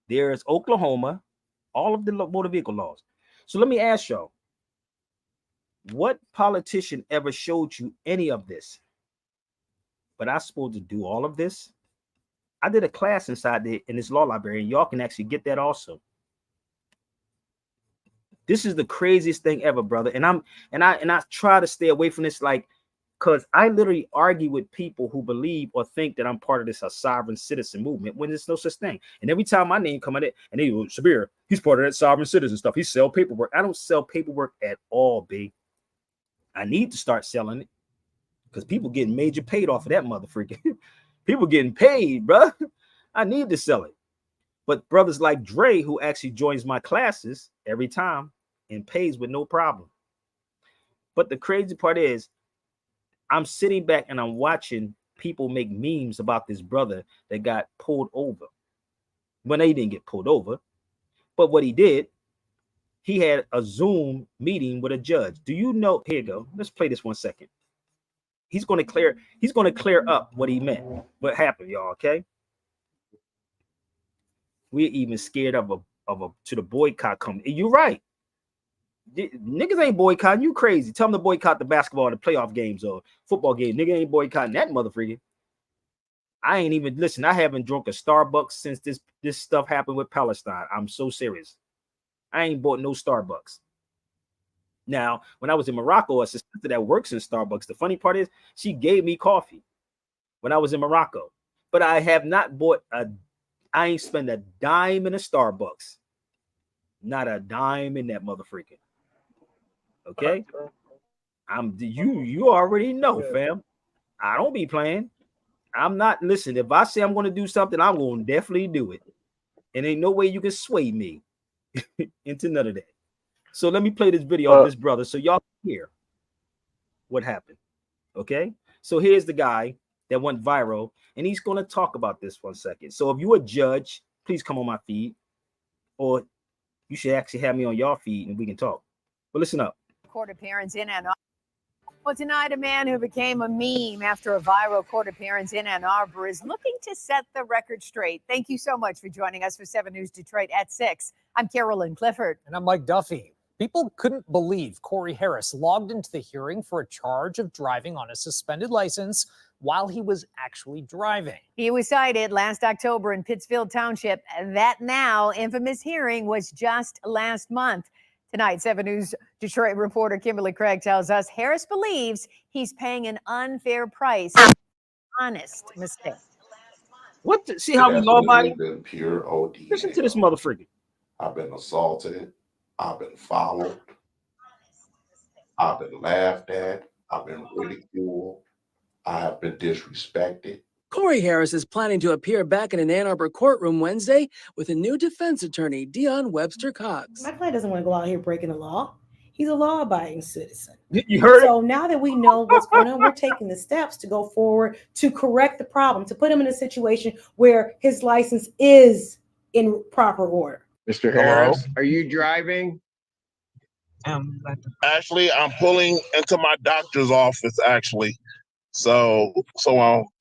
Speaker 1: There's Oklahoma, all of the motor vehicle laws. So let me ask y'all, what politician ever showed you any of this? But I'm supposed to do all of this? I did a class inside there in this law library, and y'all can actually get that also. This is the craziest thing ever, brother. And I try to stay away from this, like, because I literally argue with people who believe or think that I'm part of this sovereign citizen movement when there's no such thing. And every time my name come out it, and they go, Shabir, he's part of that sovereign citizen stuff. He sell paperwork. I don't sell paperwork at all, B. I need to start selling it because people getting major paid off of that motherfucker. People getting paid, bro. I need to sell it. But brothers like Dre, who actually joins my classes every time and pays with no problem. But the crazy part is, I'm sitting back and I'm watching people make memes about this brother that got pulled over. When they didn't get pulled over, but what he did, he had a Zoom meeting with a judge. Do you know? Here you go. Let's play this 1 second. He's going to clear up what he meant. What happened, y'all? Okay. We're even scared of to the boycott coming. You're right. Niggas ain't boycotting. You crazy. Tell them to boycott the basketball or the playoff games or football game. Nigga ain't boycotting that motherfucker. I ain't even listen. I haven't drunk a Starbucks since this stuff happened with Palestine. I'm so serious. I ain't bought no Starbucks. Now, when I was in Morocco, a sister that works in Starbucks, the funny part is she gave me coffee when I was in Morocco. But I have not bought I ain't spent a dime in a Starbucks. Not a dime in that motherfucker. Okay? You already know, fam. I don't be playing. I'm not, listen, if I say I'm going to do something, I'm going to definitely do it. And ain't no way you can sway me into none of that. So let me play this video of this brother so y'all can hear what happened. Okay? So here's the guy that went viral, and he's going to talk about this 1 second. So if you're a judge, please come on my feed, or you should actually have me on your feed and we can talk. But listen up.
Speaker 5: Court appearance in Ann Arbor. Well, tonight, a man who became a meme after a viral court appearance in Ann Arbor is looking to set the record straight. Thank you so much for joining us for 7 News Detroit at 6. I'm Carolyn Clifford.
Speaker 6: And I'm Mike Duffy. People couldn't believe Corey Harris logged into the hearing for a charge of driving on a suspended license while he was actually driving.
Speaker 5: He was cited last October in Pittsfield Township. That now infamous hearing was just last month. Tonight, 7 News Detroit reporter Kimberly Craig tells us Harris believes he's paying an unfair price. Honest mistake.
Speaker 1: What? See how we law body?
Speaker 7: Been pure OD.
Speaker 1: Listen to this motherfucker.
Speaker 7: I've been assaulted. I've been followed. I've been laughed at. I've been ridiculed. I have been disrespected.
Speaker 8: Corey Harris is planning to appear back in an Ann Arbor courtroom Wednesday with a new defense attorney, Dion Webster Cox.
Speaker 9: My client doesn't want to go out here breaking the law. He's a law-abiding citizen.
Speaker 1: You heard
Speaker 9: So now that we know what's going on, we're taking the steps to go forward to correct the problem, to put him in a situation where his license is in proper order.
Speaker 10: Mr. Harris, are you driving?
Speaker 2: Actually, I'm pulling into my doctor's office, actually. So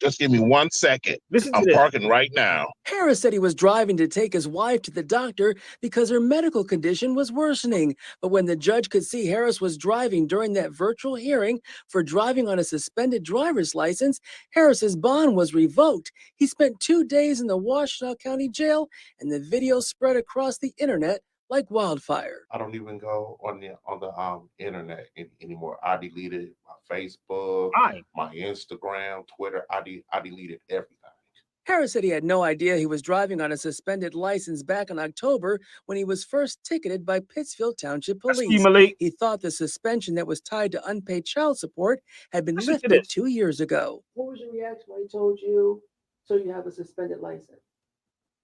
Speaker 2: just give me 1 second.
Speaker 1: Listen to
Speaker 2: I'm
Speaker 1: this.
Speaker 2: parking right now.
Speaker 8: Harris said he was driving to take his wife to the doctor because her medical condition was worsening. But when the judge could see Harris was driving during that virtual hearing for driving on a suspended driver's license, Harris's bond was revoked. He spent 2 days in the Washtenaw County Jail, and the video spread across the internet like wildfire.
Speaker 7: I don't even go on the internet anymore. I deleted my Facebook, my Instagram, Twitter. I deleted everything.
Speaker 8: Harris said he had no idea he was driving on a suspended license back in October when he was first ticketed by Pittsfield Township Police. He thought the suspension that was tied to unpaid child support had been lifted 2 years ago.
Speaker 11: What was your reaction when he told you, so you have a suspended license?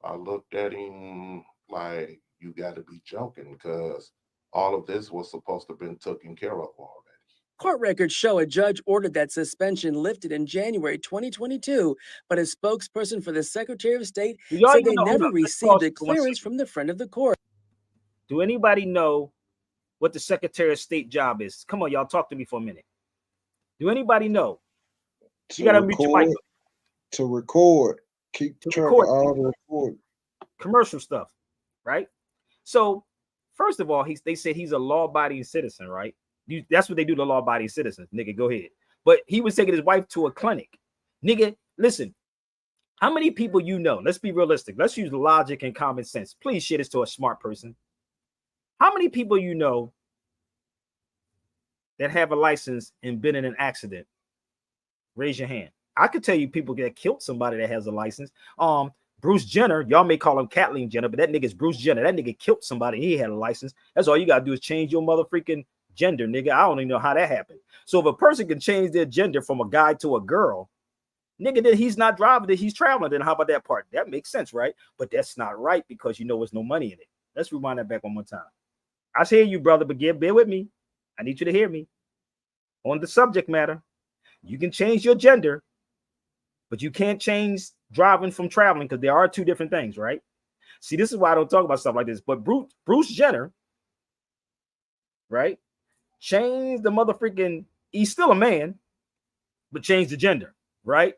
Speaker 7: I looked at him like, you got to be joking, because all of this was supposed to have been taken care of already.
Speaker 8: Court records show a judge ordered that suspension lifted in January 2022, but a spokesperson for the Secretary of State said they never received a clearance from the friend of the court.
Speaker 1: Do anybody know what the Secretary of State job is? Come on, y'all, talk to me for a minute. Do anybody know? You gotta mute your mic.
Speaker 12: To record, keep track of all the record.
Speaker 1: Commercial stuff, right? So, first of all, they said he's a law-abiding citizen, right? That's what they do to law-abiding citizens. Nigga, go ahead. But he was taking his wife to a clinic. Nigga, listen. How many people you know? Let's be realistic. Let's use logic and common sense. Please share this to a smart person. How many people you know that have a license and been in an accident? Raise your hand. I could tell you people that killed somebody that has a license. Bruce Jenner, y'all may call him Kathleen Jenner, but that nigga's Bruce Jenner. That nigga killed somebody. He had a license. That's all you gotta do is change your mother freaking gender, nigga. I don't even know how that happened. So if a person can change their gender from a guy to a girl, nigga, then he's not driving, then he's traveling. Then how about that part? That makes sense, right? But that's not right because you know there's no money in it. Let's rewind that back one more time. I hear you, brother, but bear with me. I need you to hear me. On the subject matter, you can change your gender, but you can't change driving from traveling because there are two different things, right? See, this is why I don't talk about stuff like this. But Bruce Jenner, right, changed the mother freaking, he's still a man, but changed the gender, right?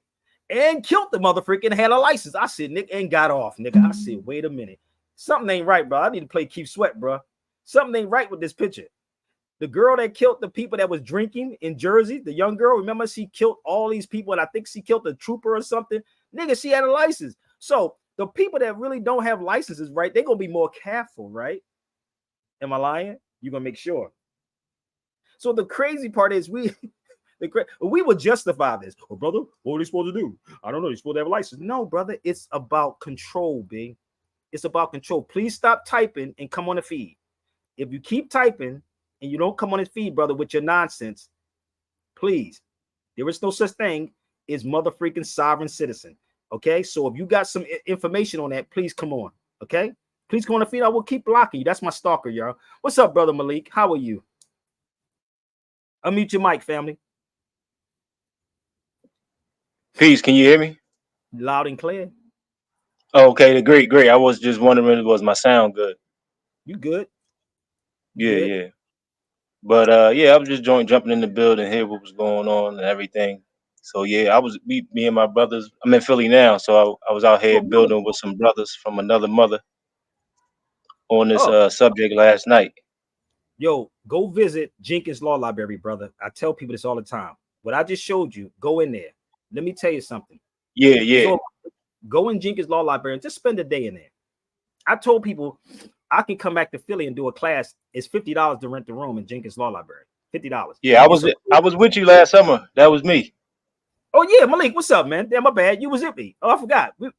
Speaker 1: And killed the mother freaking, had a license. I said, Nick, and got off, nigga. I said, wait a minute. Something ain't right, bro. I need to play Keep Sweat, bro. Something ain't right with this picture. The girl that killed the people that was drinking in Jersey, the young girl, remember she killed all these people, and I think she killed a trooper or something. Nigga, she had a license. So the people that really don't have licenses, right, they're going to be more careful, right? Am I lying? You're going to make sure. So the crazy part is we would justify this. Oh, brother, what are they supposed to do? I don't know. You're supposed to have a license. No, brother, it's about control, B. It's about control. Please stop typing and come on the feed. If you keep typing and you don't come on his feed, brother, with your nonsense, please, there is no such thing as mother freaking sovereign citizen. Okay, so if you got some information on that, please come on. Okay, please come on the feed. I will keep blocking you. That's my stalker, y'all. What's up, brother Malik? How are you? Unmute your mic, family.
Speaker 13: Peace. Can you hear me?
Speaker 1: Loud and clear.
Speaker 13: Okay, great. I was just wondering, was my sound good?
Speaker 1: You good?
Speaker 13: Yeah. But yeah, I was just jumping in the building, hear what was going on and everything. So yeah, I was me and my brothers. I'm in Philly now, so I was out here building with some brothers from another mother on this subject last night.
Speaker 1: Yo, go visit Jenkins Law Library, brother. I tell people this all the time. What I just showed you, go in there. Let me tell you something.
Speaker 13: Yeah.
Speaker 1: Go in Jenkins Law Library and just spend a day in there. I told people I can come back to Philly and do a class. It's $50 to rent the room in Jenkins Law Library. $50.
Speaker 13: Yeah, I was with you last summer. That was me.
Speaker 1: Oh yeah, Malik, what's up, man? Damn, my bad. You was with me. Oh, I forgot. We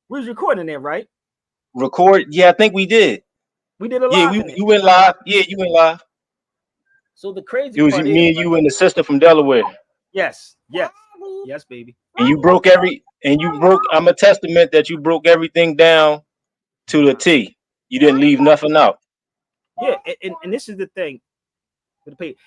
Speaker 1: was recording there, right?
Speaker 13: Record? Yeah, I think we did.
Speaker 1: We did a live.
Speaker 13: Yeah, you went live. Yeah, you went live.
Speaker 1: So the crazy
Speaker 13: it was
Speaker 1: part
Speaker 13: me
Speaker 1: is,
Speaker 13: and you and the sister from Delaware.
Speaker 1: Yes, baby.
Speaker 13: And you broke I'm a testament that you broke everything down to the T. You didn't leave nothing out.
Speaker 1: Yeah, and this is the thing.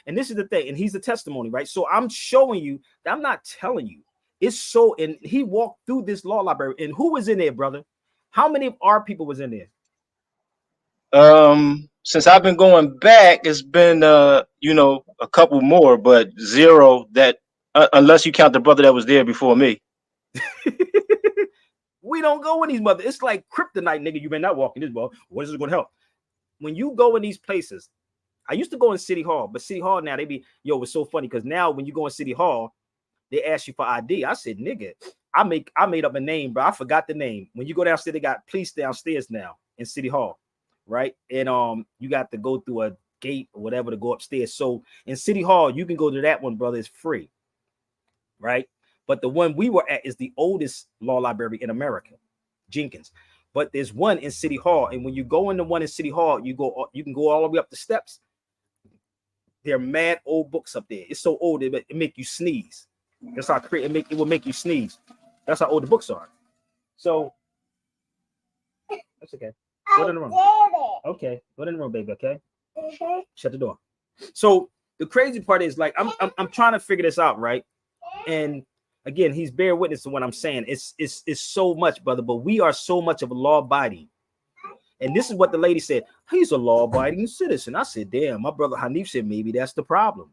Speaker 1: And this is the thing, and he's the testimony, right? So I'm showing you that I'm not telling you. It's so, and he walked through this law library, and who was in there, brother? How many of our people was in there?
Speaker 13: Since I've been going back, it's been a couple more, but zero that unless you count the brother that was there before me.
Speaker 1: We don't go in these mother. It's like kryptonite, nigga. You been not walking this ball. What is it going to help? When you go in these places, I used to go in City Hall, but City Hall now it's so funny because now when you go in City Hall, they ask you for ID. I said, nigga, I made up a name, bro. I forgot the name. When you go downstairs, they got police downstairs now in City Hall, right? And you got to go through a gate or whatever to go upstairs. So in City Hall, you can go to that one, brother. It's free, right? But the one we were at is the oldest law library in America, Jenkins. But there's one in City Hall, and when you go in the one in City Hall, you can go all the way up the steps. They're mad old books up there. It's so old it make you sneeze. That's how it will make you sneeze. That's how old the books are. So that's okay. Go in the room. Okay, go in the room, baby. Okay. Shut the door. So the crazy part is, like, I'm trying to figure this out, right? And again, he's bear witness to what I'm saying. It's so much, brother, but we are so much of a law-abiding. And this is what the lady said. He's a law-abiding citizen. I said, damn, my brother Hanif said, maybe that's the problem.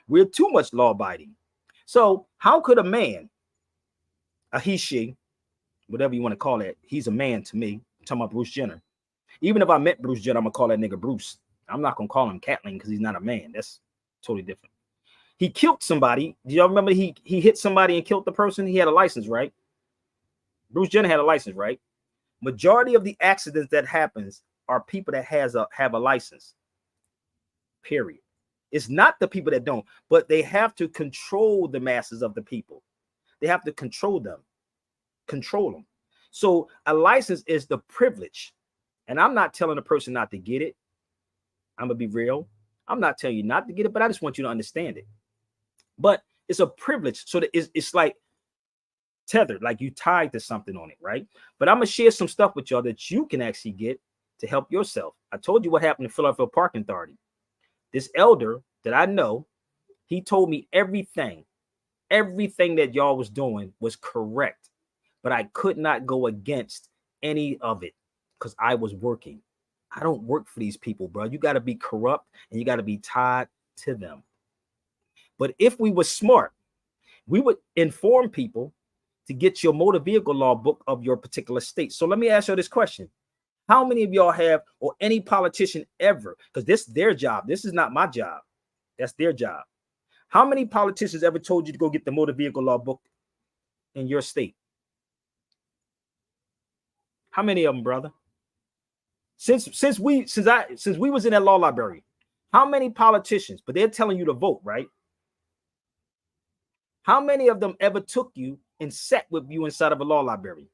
Speaker 1: We're too much law-abiding. So how could a man, a he, she, whatever you want to call it, he's a man to me. I'm talking about Bruce Jenner. Even if I met Bruce Jenner, I'm going to call that nigga Bruce. I'm not going to call him Kathleen because he's not a man. That's totally different. He killed somebody. Do y'all remember he hit somebody and killed the person? He had a license, right? Bruce Jenner had a license, right? Majority of the accidents that happens are people that have a license. Period. It's not the people that don't, but they have to control the masses of the people. They have to control them. So a license is the privilege. And I'm not telling a person not to get it. I'm gonna be real. I'm not telling you not to get it, but I just want you to understand it. But it's a privilege. So that it's like tethered, like you tied to something on it, right? But I'm gonna share some stuff with y'all that you can actually get to help yourself. I told you what happened in Philadelphia Parking Authority. This elder that I know, he told me everything that y'all was doing was correct, but I could not go against any of it because I was working. I don't work for these people, bro. You got to be corrupt and you got to be tied to them. But if we were smart, we would inform people to get your motor vehicle law book of your particular state. So let me ask you this question. How many of y'all have, or any politician ever, because this is their job. This is not my job. That's their job. How many politicians ever told you to go get the motor vehicle law book in your state? How many of them, brother? Since we was in that law library, how many politicians, but they're telling you to vote, right? How many of them ever took you and sat with you inside of a law library?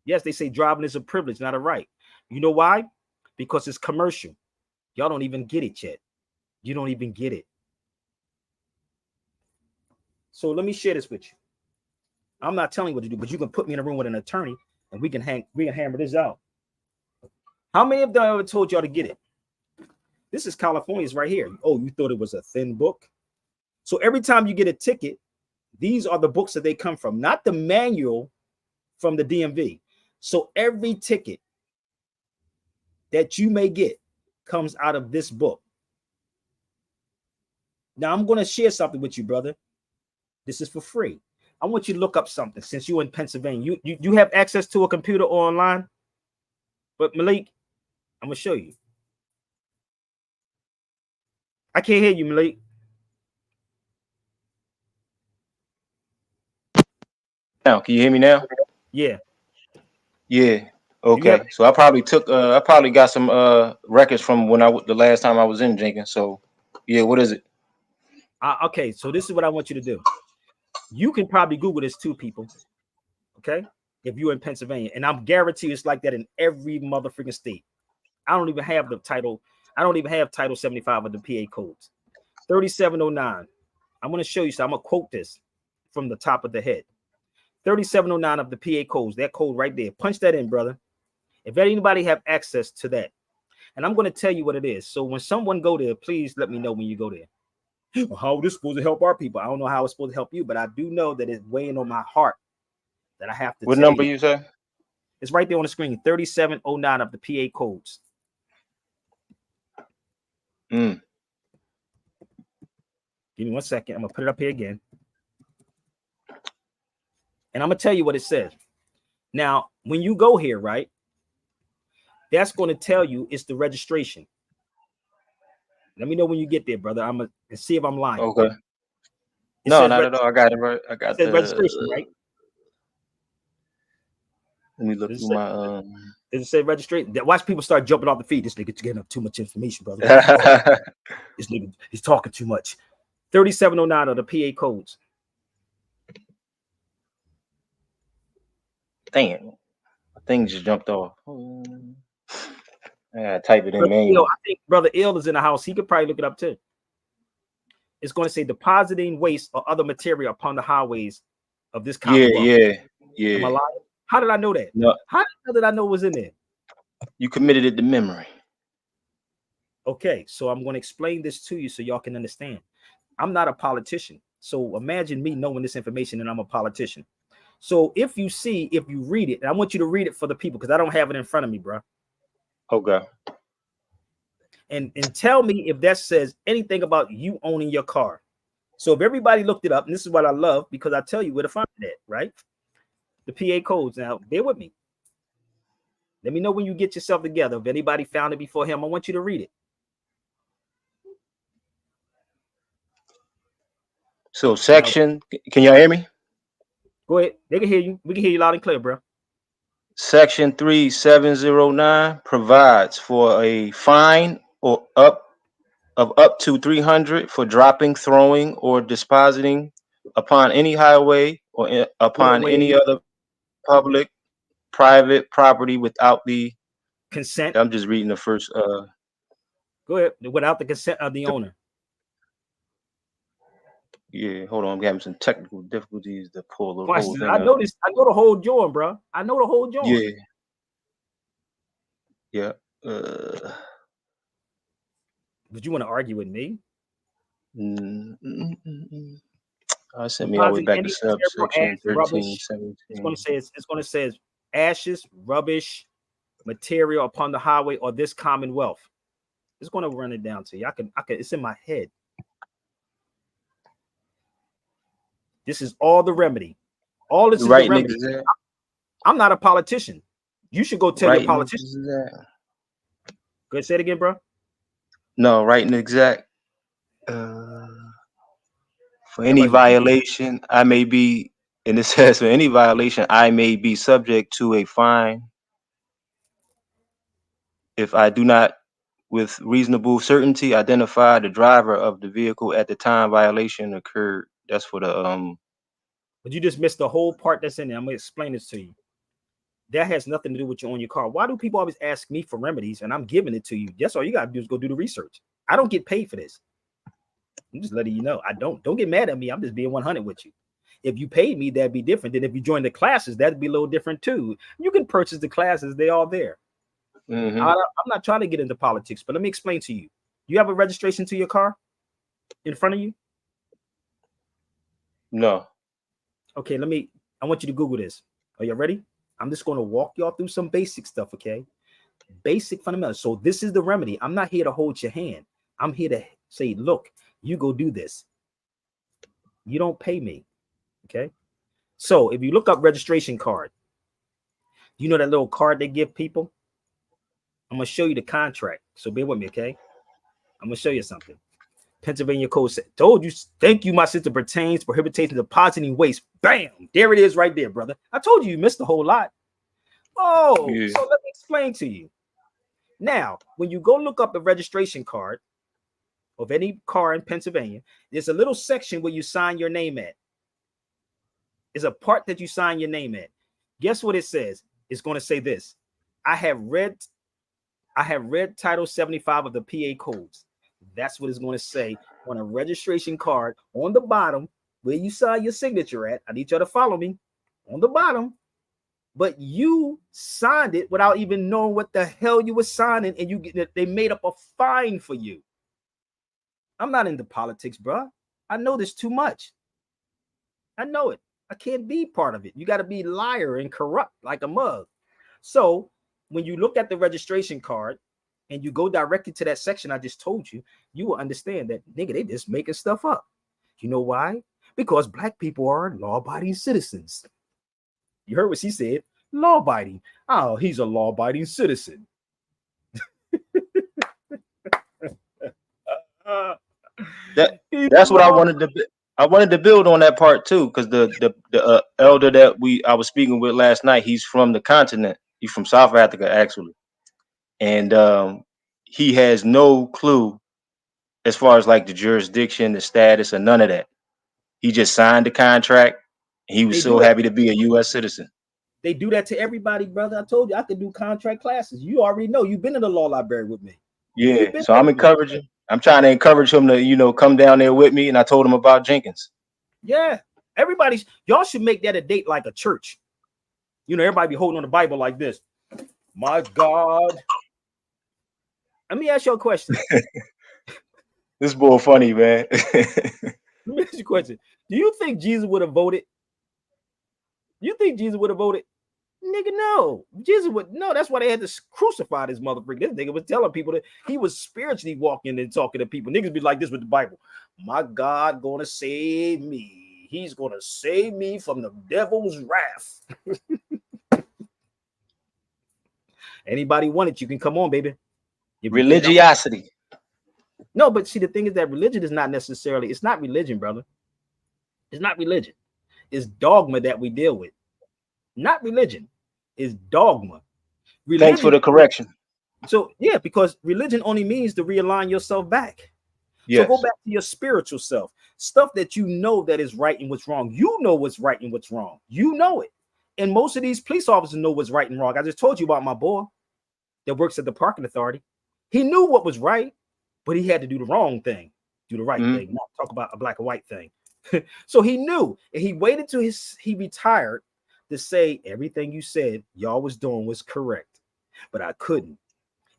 Speaker 1: Yes, they say driving is a privilege, not a right. You know why? Because it's commercial. Y'all don't even get it yet. You don't even get it. So let me share this with you. I'm not telling you what to do, but you can put me in a room with an attorney and we can hammer this out. How many of them ever told y'all to get it? This is California's right here. Oh, you thought it was a thin book? So every time you get a ticket, these are the books that they come from, not the manual from the DMV. So every ticket that you may get comes out of this book. Now I'm going to share something with you, brother. This is for free. I want you to look up something since you're in Pennsylvania. You have access to a computer or online. But Malik, I'm going to show you. I can't hear you, Malik.
Speaker 13: Now, can you hear me now?
Speaker 1: Yeah.
Speaker 13: Yeah. Okay. So I probably got some records from when the last time I was in Jenkins. So yeah, what is it?
Speaker 1: Okay, so this is what I want you to do. You can probably Google this too, people. Okay, if you're in Pennsylvania, and I'm guarantee it's like that in every motherfucking state. I don't even have the title. I don't even have Title 75 of the PA codes. 3709. I'm going to show you. So I'm going to quote this from the top of the head. 3709 of the PA codes. That code right there. Punch that in, brother. If anybody have access to that, and I'm going to tell you what it is. So when someone go there, please let me know when you go there. How is this supposed to help our people? I don't know how it's supposed to help you, but I do know that it's weighing on my heart that I have to.
Speaker 13: What number you say?
Speaker 1: It's right there on the screen. 3709 of the PA codes. Give me 1 second. I'm gonna put it up here again, and I'm gonna tell you what it says. Now, when you go here, right, that's going to tell you it's the registration. Let me know when you get there, brother. I'm gonna see if I'm lying.
Speaker 13: Okay. No, not at all. I got it right. I got the
Speaker 1: registration, right?
Speaker 13: Let me look through my
Speaker 1: Does it say registration? Watch people start jumping off the feet. This nigga's getting up too much information, brother. This nigga, he's talking too much. 3709 of the PA codes.
Speaker 13: Damn, my thing just jumped off. I gotta type it in manual.
Speaker 1: I think Brother Ill is in the house. He could probably look it up too. It's going to say depositing waste or other material upon the highways of this Commonwealth.
Speaker 13: Yeah.
Speaker 1: Am I lying? How did I know that?
Speaker 13: No.
Speaker 1: How did I know it was in there?
Speaker 13: You committed it to memory.
Speaker 1: Okay, so I'm going to explain this to you so y'all can understand. I'm not a politician. So imagine me knowing this information and I'm a politician. So if you read it, and I want you to read it for the people because I don't have it in front of me, bro.
Speaker 13: Okay.
Speaker 1: And tell me if that says anything about you owning your car. So if everybody looked it up, and this is what I love because I tell you where to find it, right? The PA codes. Now, bear with me. Let me know when you get yourself together. If anybody found it before him, I want you to read it.
Speaker 13: So section, can y'all hear me?
Speaker 1: Go ahead. They can hear you. We can hear you loud and clear, bro.
Speaker 13: Section 3709 provides for a fine or up to 300 for dropping, throwing, or dispositing upon any highway or upon any other public, private property without the
Speaker 1: consent.
Speaker 13: I'm just reading the first.
Speaker 1: Go ahead. Without the consent of the owner.
Speaker 13: Yeah, hold on. I'm having some technical difficulties to pull the whole thing
Speaker 1: I
Speaker 13: up.
Speaker 1: know this. I know the whole joint, bro. I know the whole joint.
Speaker 13: Yeah. Yeah.
Speaker 1: But you want to argue with me?
Speaker 13: I sent me all the way back to subsection 13, 17.
Speaker 1: It's going to say ashes, rubbish, material upon the highway or this commonwealth. It's going to run it down to you. I can. It's in my head. This is all the remedy. All this is the remedy. I'm not a politician. You should go tell your politicians. Go ahead, say it again, bro.
Speaker 13: No, right and exact. For any violation, I may be, and it says for any violation, I may be subject to a fine if I do not, with reasonable certainty, identify the driver of the vehicle at the time violation occurred. That's for the
Speaker 1: But you just missed the whole part that's in there. I'm gonna explain this to you. That has nothing to do with you on your car. Why do people always ask me for remedies and I'm giving it to you? That's all you gotta do is go do the research. I don't get paid for this. I'm just letting you know. I don't get mad at me. I'm just being 100 with you. If you paid me, that'd be different. Then if you join the classes, that'd be a little different too. You can purchase the classes, they all there. I'm not trying to get into politics, but let me explain to you. You have a registration to your car in front of you?
Speaker 13: No.
Speaker 1: Okay, I want you to Google this. Are you ready? I'm just going to walk y'all through some basic stuff, okay? Basic fundamentals. So this is the remedy. I'm not here to hold your hand. I'm here to say, look, you go do this. You don't pay me, okay? So if you look up registration card, you know that little card they give people? I'm going to show you the contract. So bear with me, okay? I'm going to show you something. Pennsylvania Code said, told you, thank you, my sister, pertains prohibition depositing waste. Bam! There it is right there, brother. I told you missed a whole lot. Oh, yeah. So let me explain to you. Now, when you go look up the registration card of any car in Pennsylvania, there's a little section where you sign your name at. There's a part that you sign your name at. Guess what it says? It's going to say this. I have read Title 75 of the PA codes. That's what it's going to say on a registration card on the bottom where you sign your signature at. I need y'all to follow me on the bottom. But you signed it without even knowing what the hell you were signing, and they made up a fine for you. I'm not into politics, bro. I know this too much. I know it. I can't be part of it. You got to be liar and corrupt like a mug. So when you look at the registration card and you go directly to that section I just told you, you will understand that, nigga, they just making stuff up. You know why? Because black people are law-abiding citizens. You heard what she said, law-abiding. Oh, he's a law-abiding citizen.
Speaker 13: That's what I wanted to build on that part too, because the elder that I was speaking with last night, he's from the continent. He's from South Africa, actually. And he has no clue as far as like the jurisdiction, the status, or none of that. He just signed the contract. He was so happy to be a U.S. citizen.
Speaker 1: They do that to everybody, brother. I told you I could do contract classes. You already know. You've been in the law library with me.
Speaker 13: Yeah, so I'm encouraging. I'm trying to encourage him to, come down there with me. And I told him about Jenkins.
Speaker 1: Yeah, y'all should make that a date like a church. Everybody be holding on the Bible like this. My God. Let me ask you a question.
Speaker 13: This boy funny, man.
Speaker 1: Let me ask you a question. Do you think Jesus would have voted? You think Jesus would have voted? Nigga, no. Jesus would no. That's why they had to crucify this motherfucker. This nigga was telling people that he was spiritually walking and talking to people. Niggas be like this with the Bible. My God gonna save me. He's gonna save me from the devil's wrath. Anybody want it? You can come on, baby.
Speaker 13: Religiosity.
Speaker 1: No, but see, the thing is that religion is not necessarily, it's not religion, brother. It's not religion. It's dogma that we deal with, not religion. It's dogma.
Speaker 13: Thanks for the correction.
Speaker 1: So yeah, because religion only means to realign yourself back.
Speaker 13: Yes.
Speaker 1: So go back to your spiritual self, stuff that you know that is right and what's wrong. You know what's right and what's wrong. You know it. And most of these police officers know what's right and wrong. I just told you about my boy that works at the parking authority. He knew what was right, but he had to do the wrong thing, do the right thing, not talk about a black and white thing. So he knew, and he waited till he retired to say everything you said y'all was doing was correct, but I couldn't.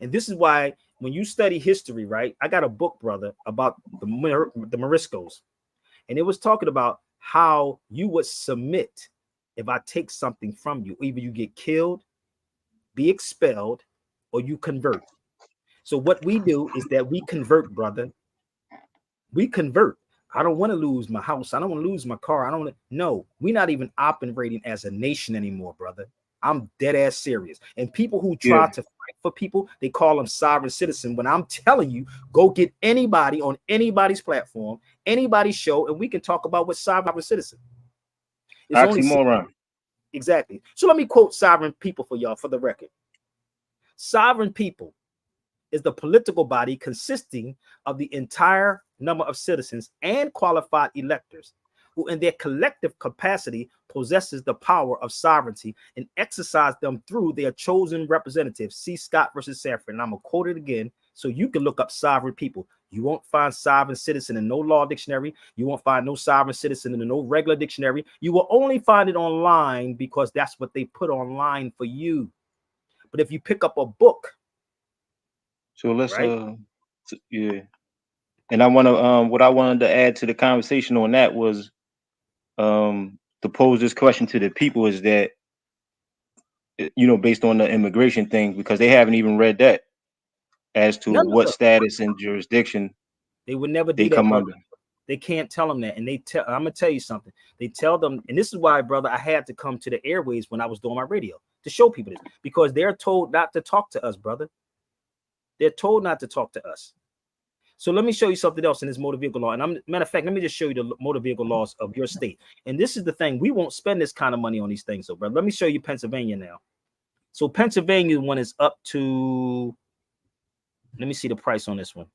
Speaker 1: And this is why when you study history, right? I got a book, brother, about the Moriscos, and it was talking about how you would submit if I take something from you. Either you get killed, be expelled, or you convert. So what we do is that we convert, brother. We convert. I don't want to lose my house. I don't want to lose my car. I don't want to. No, we're not even operating as a nation anymore, brother. I'm dead ass serious. And people who try to fight for people, they call them sovereign citizen. When I'm telling you, go get anybody on anybody's platform, anybody's show, and we can talk about what sovereign citizen. It's
Speaker 13: oxymoron.
Speaker 1: Exactly. So let me quote sovereign people for y'all for the record. Sovereign people is the political body consisting of the entire number of citizens and qualified electors who in their collective capacity possesses the power of sovereignty and exercise them through their chosen representatives. See Scott versus Sanford. And I'm going to quote it again so you can look up sovereign people. You won't find sovereign citizen in no law dictionary. You won't find no sovereign citizen in no regular dictionary. You will only find it online because that's what they put online for you. But if you pick up a book,
Speaker 13: so let's yeah. And I want to what I wanted to add to the conversation on that was to pose this question to the people is that, you know, based on the immigration thing, because they haven't even read that as to what status and jurisdiction
Speaker 1: they would never do
Speaker 13: they
Speaker 1: that,
Speaker 13: come
Speaker 1: brother.
Speaker 13: under.
Speaker 1: They can't tell them that. And I'm gonna tell you something. They tell them, and this is why, brother, I had to come to the airways when I was doing my radio to show people this, because they're told not to talk to us, brother. They're told not to talk to us. So let me show you something else in this motor vehicle law. And matter of fact, let me just show you the motor vehicle laws of your state. And this is the thing. We won't spend this kind of money on these things. So, brother, let me show you Pennsylvania now. So Pennsylvania one is up to, let me see the price on this one.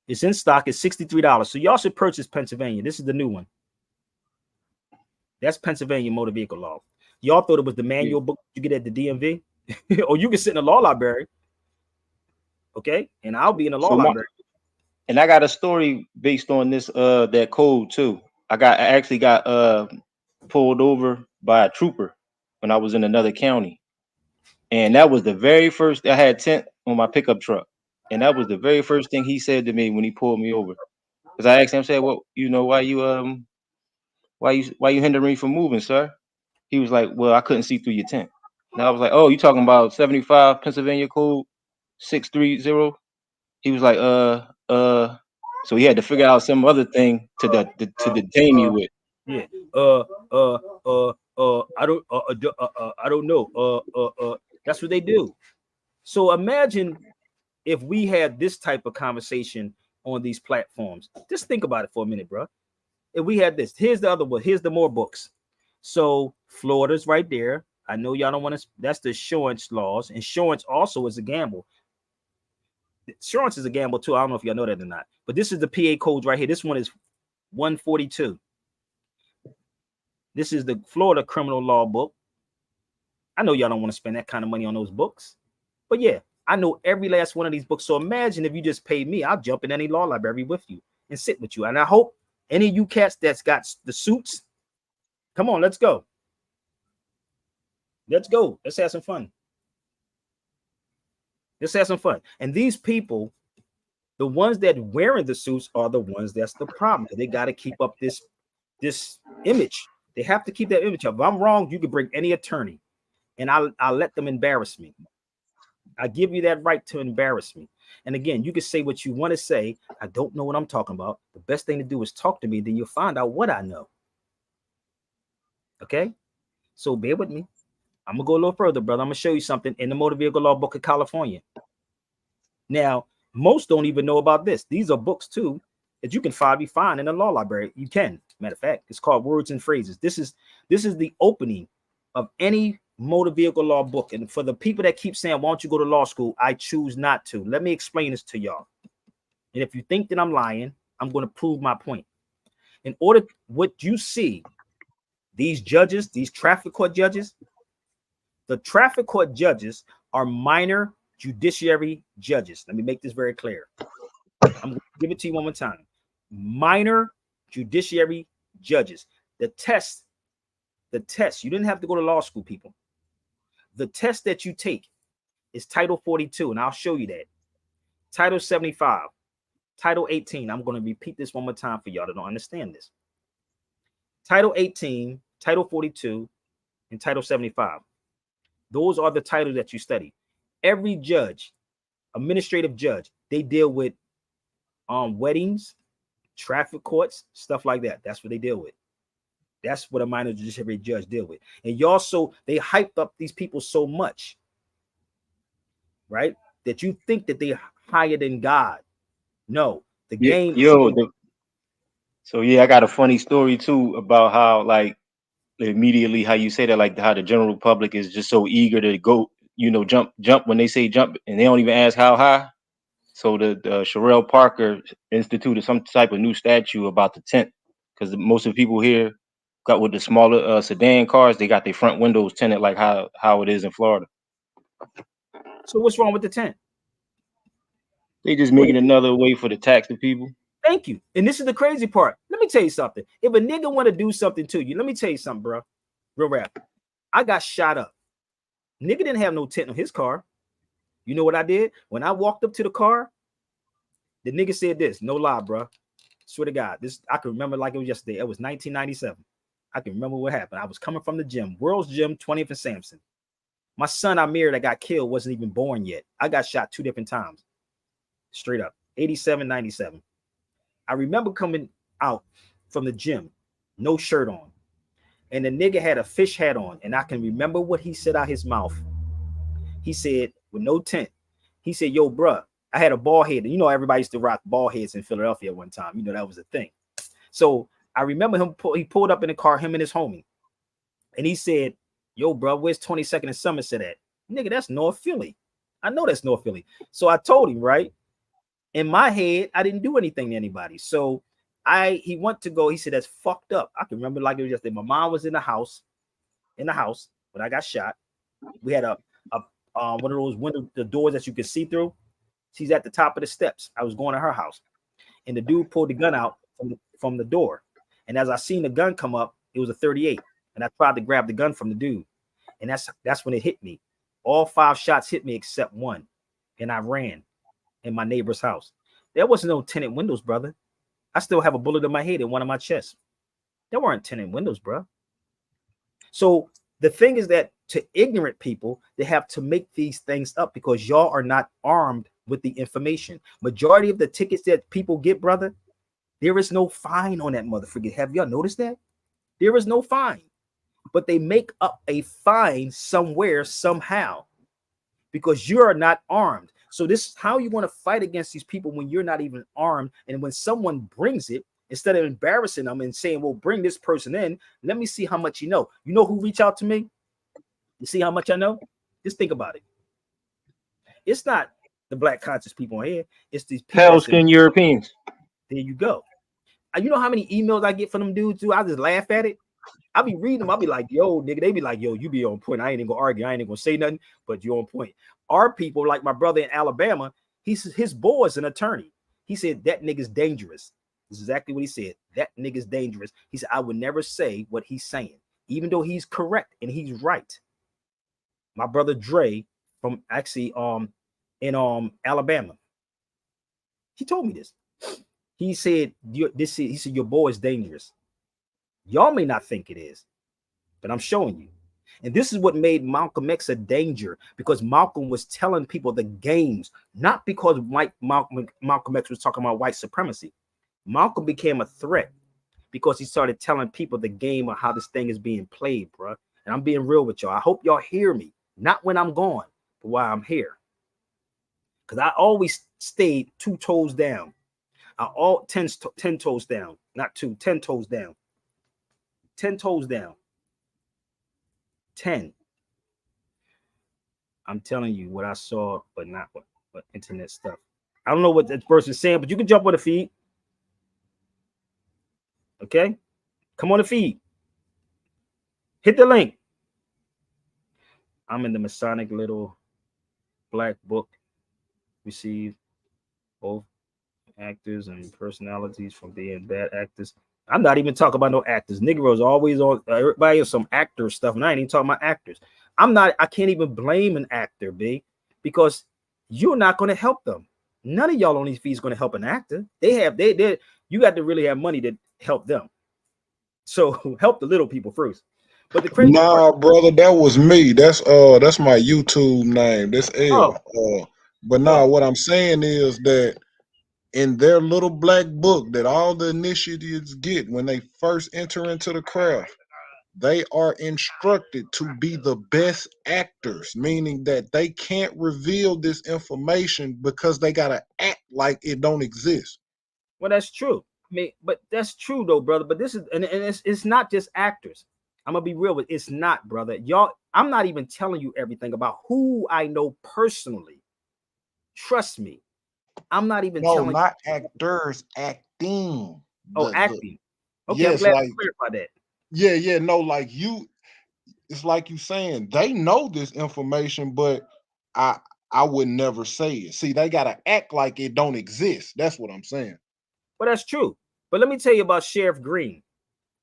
Speaker 1: It's in stock. It's $63. So y'all should purchase Pennsylvania. This is the new one. That's Pennsylvania motor vehicle law. Y'all thought it was the manual book you get at the DMV, or you can sit in the law library. Okay, and I'll be in the law library.
Speaker 13: And I got a story based on this that code too. I actually got pulled over by a trooper when I was in another county, and that was the very first. I had tent on my pickup truck, and that was the very first thing he said to me when he pulled me over. Because I asked him, I said, "Well, you know, why you hindering me from moving, sir?" He was like, "Well, I couldn't see through your tent." And I was like, "Oh, you talking about 75 Pennsylvania code 630?" He was like, so he had to figure out some other thing to detain me with.
Speaker 1: Yeah. I don't know. That's what they do. So imagine if we had this type of conversation on these platforms. Just think about it for a minute, bro. If we had this, here's the other one. Here's the more books. So Florida's right there. I know y'all don't want to. That's the insurance laws. Insurance also is a gamble. Insurance is a gamble too. I don't know if y'all know that or not. But this is the PA codes right here. This one is 142. This is the Florida criminal law book. I know y'all don't want to spend that kind of money on those books. But yeah, I know every last one of these books. So imagine if you just paid me, I'll jump in any law library with you and sit with you. And I hope any of you cats that's got the suits, come on, let's go. Let's go. Let's have some fun. Let's have some fun. And these people, the ones that wearing the suits are the ones that's the problem. They got to keep up this image. They have to keep that image up. If I'm wrong, you can bring any attorney and I'll let them embarrass me. I give you that right to embarrass me. And again, you can say what you want to say. I don't know what I'm talking about. The best thing to do is talk to me. Then you'll find out what I know. Okay? So bear with me. I'm going to go a little further, brother. I'm going to show you something in the Motor Vehicle Law Book of California. Now, most don't even know about this. These are books, too. that you can be found in the law library. You can. Matter of fact, it's called Words and Phrases. This is the opening of any motor vehicle law book. And for the people that keep saying, why don't you go to law school? I choose not to. Let me explain this to y'all. And if you think that I'm lying, I'm going to prove my point. In order, what you see, these judges, these traffic court judges, the traffic court judges are minor judiciary judges. Let me make this very clear. I'm going to give it to you one more time. Minor judiciary judges. The test, you didn't have to go to law school, people. The test that you take is Title 42, and I'll show you that. Title 75, Title 18. I'm going to repeat this one more time for y'all that don't understand this. Title 18, Title 42, and Title 75. Those are the titles that you study. Every judge, administrative judge, they deal with weddings, traffic courts, stuff like that. That's what they deal with. That's what a minor judiciary judge deal with. And y'all, so they hyped up these people so much, right, that you think that they're higher than God. No, the game.
Speaker 13: So yeah, I got a funny story too about how, like, immediately how you say that, like how the general public is just so eager to go, jump when they say jump, and they don't even ask how high. So the Sherelle Parker instituted some type of new statute about the tent, because most of the people here got with the smaller sedan cars, they got their front windows tinted like how it is in Florida.
Speaker 1: So what's wrong with the tent?
Speaker 13: They just making another way for the tax the people.
Speaker 1: Thank you. And this is the crazy part. Let me tell you something. If a nigga want to do something to you, let me tell you something, bro. Real rap. I got shot up. Nigga didn't have no tent on his car. You know what I did? When I walked up to the car, the nigga said this. No lie, bro. Swear to God. This I can remember like it was yesterday. It was 1997. I can remember what happened. I was coming from the gym, World's Gym, 20th and Sampson. My son Amir that got killed wasn't even born yet. I got shot 2 different times. Straight up. 87, 97. I remember coming out from the gym, no shirt on. And the nigga had a fish hat on. And I can remember what he said out his mouth. He said, with no tent, he said, yo, bruh, I had a bald head. You know, everybody used to rock bald heads in Philadelphia one time. You know, that was a thing. So I remember him, he pulled up in the car, him and his homie. And he said, yo, bro, where's 22nd and Somerset at? Nigga, that's North Philly. I know that's North Philly. So I told him, right? In my head, I didn't do anything to anybody. So he went to go. He said, that's fucked up. I can remember like it was yesterday. My mom was in the house when I got shot. We had a one of those window, the doors that you could see through. She's at the top of the steps. I was going to her house, and the dude pulled the gun out from the door. And as I seen the gun come up, it was a 38. And I tried to grab the gun from the dude. And that's when it hit me. All 5 shots hit me except one. And I ran in my neighbor's house. There wasn't no tinted windows, brother. I still have a bullet in my head and one in my chest. There weren't tinted windows, bro. So the thing is that to ignorant people, they have to make these things up because y'all are not armed with the information. Majority of the tickets that people get, brother, there is no fine on that motherfucker. Have y'all noticed that? There is no fine. But they make up a fine somewhere, somehow, because you are not armed. So this is how you want to fight against these people when you're not even armed. And when someone brings it, instead of embarrassing them and saying, well, bring this person in, let me see how much you know. You know who reached out to me? You see how much I know? Just think about it. It's not the black conscious people on here. It's these people.
Speaker 13: Pale-skinned Europeans.
Speaker 1: There you go. You know how many emails I get from them dudes, too? I just laugh at it. I'll be reading them. I'll be like, yo, nigga. They be like, yo, you be on point. I ain't even gonna argue. I ain't even gonna say nothing, but you're on point. Our people, like my brother in Alabama, his boy is an attorney. He said that nigga's dangerous. This is exactly what he said. That nigga's dangerous. He said, I would never say what he's saying, even though he's correct and he's right. My brother Dre from actually in Alabama. He told me this. He said, he said, your boy is dangerous. Y'all may not think it is, but I'm showing you. And this is what made Malcolm X a danger, because Malcolm was telling people the games, not because Malcolm X was talking about white supremacy. Malcolm became a threat because he started telling people the game of how this thing is being played, bro. And I'm being real with y'all. I hope y'all hear me, not when I'm gone, but while I'm here. Because I always stayed 2 toes down. are all 10 toes down, not 2, 10 toes down. 10 toes down. 10. I'm telling you what I saw, but not what internet stuff. I don't know what that person's saying, but you can jump on the feed. Okay? Come on the feed. Hit the link. I'm in the Masonic little black book. Received both actors and personalities from being bad actors. I'm not even talking about no actors. Negroes always on everybody is some actor stuff, and I ain't even talking about actors. I can't even blame an actor, B, because you're not going to help them. None of y'all on these feeds going to help an actor. You got to really have money to help them. So help the little people first. But the crazy part,
Speaker 4: brother, that was me. That's my YouTube name. That's L. But what I'm saying is that in their little black book that all the initiates get when they first enter into the craft, they are instructed to be the best actors, meaning that they can't reveal this information because they gotta act like it don't exist.
Speaker 1: Well, that's true. I mean, but that's true though, brother. But this is and it's not just actors. I'm gonna be real with it's not, brother. Y'all, I'm not even telling you everything about who I know personally. Trust me. I'm not even telling you.
Speaker 4: Not actors, acting.
Speaker 1: Acting. Okay,
Speaker 4: yes,
Speaker 1: I'm glad to clarify that.
Speaker 4: Yeah, no, like you, it's like you saying they know this information, but I would never say it. See, they gotta act like it don't exist. That's what I'm saying.
Speaker 1: Well, that's true. But let me tell you about Sheriff Green.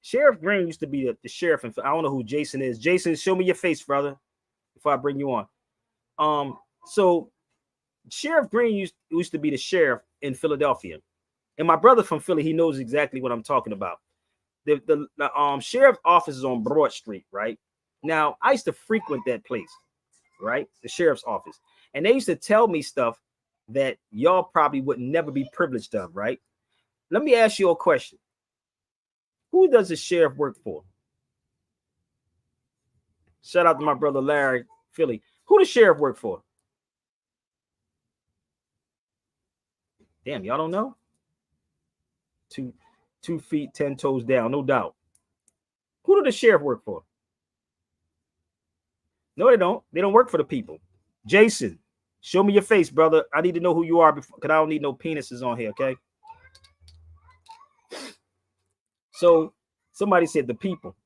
Speaker 1: Sheriff Green used to be the sheriff, and I don't know who Jason is. Jason, show me your face, brother, before I bring you on. So Sheriff Green used to be the sheriff in Philadelphia, and my brother from Philly, he knows exactly what I'm talking about. The sheriff's office is on Broad Street, right? Now, I used to frequent that place, right? The sheriff's office, and they used to tell me stuff that y'all probably would never be privileged of, right? Let me ask you a question. Who does the sheriff work for? Shout out to my brother Larry, Philly. Who does sheriff work for? Damn, y'all don't know? 2 feet, 10 toes down, no doubt. Who does the sheriff work for? No, they don't. They don't work for the people. Jason, show me your face, brother. I need to know who you are because I don't need no penises on here, okay? So somebody said the people.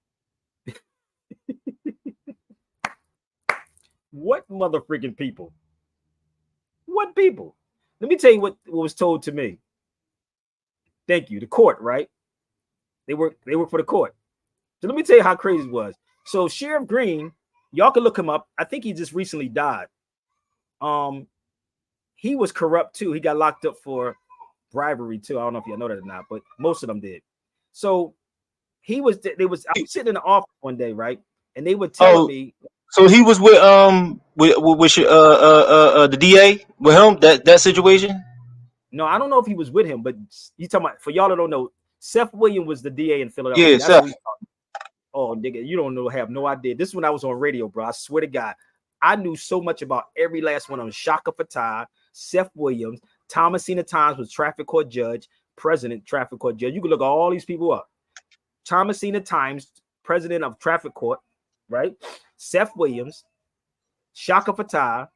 Speaker 1: What mother freaking people? What people? Let me tell you what was told to me. Thank you. The court, right? They work for the court. So let me tell you how crazy it was. So Sheriff Green, y'all can look him up. I think he just recently died. He was corrupt too. He got locked up for bribery too. I don't know if y'all know that or not, but most of them did. So I was sitting in the office one day, right? And they were telling me.
Speaker 13: So he was with the DA with him, that situation?
Speaker 1: No, I don't know if he was with him, but you talking about, for y'all that don't know, Seth Williams was the DA in Philadelphia.
Speaker 13: Yeah, Seth.
Speaker 1: Oh, nigga, you don't know, have no idea. This is when I was on radio, bro. I swear to God, I knew so much about every last one of them. Shaka Fattah, Seth Williams, Thomasina Times was traffic court judge, president traffic court judge. You can look all these people up. Thomasina Times, president of traffic court, right? Seth Williams, Shaka Fattah,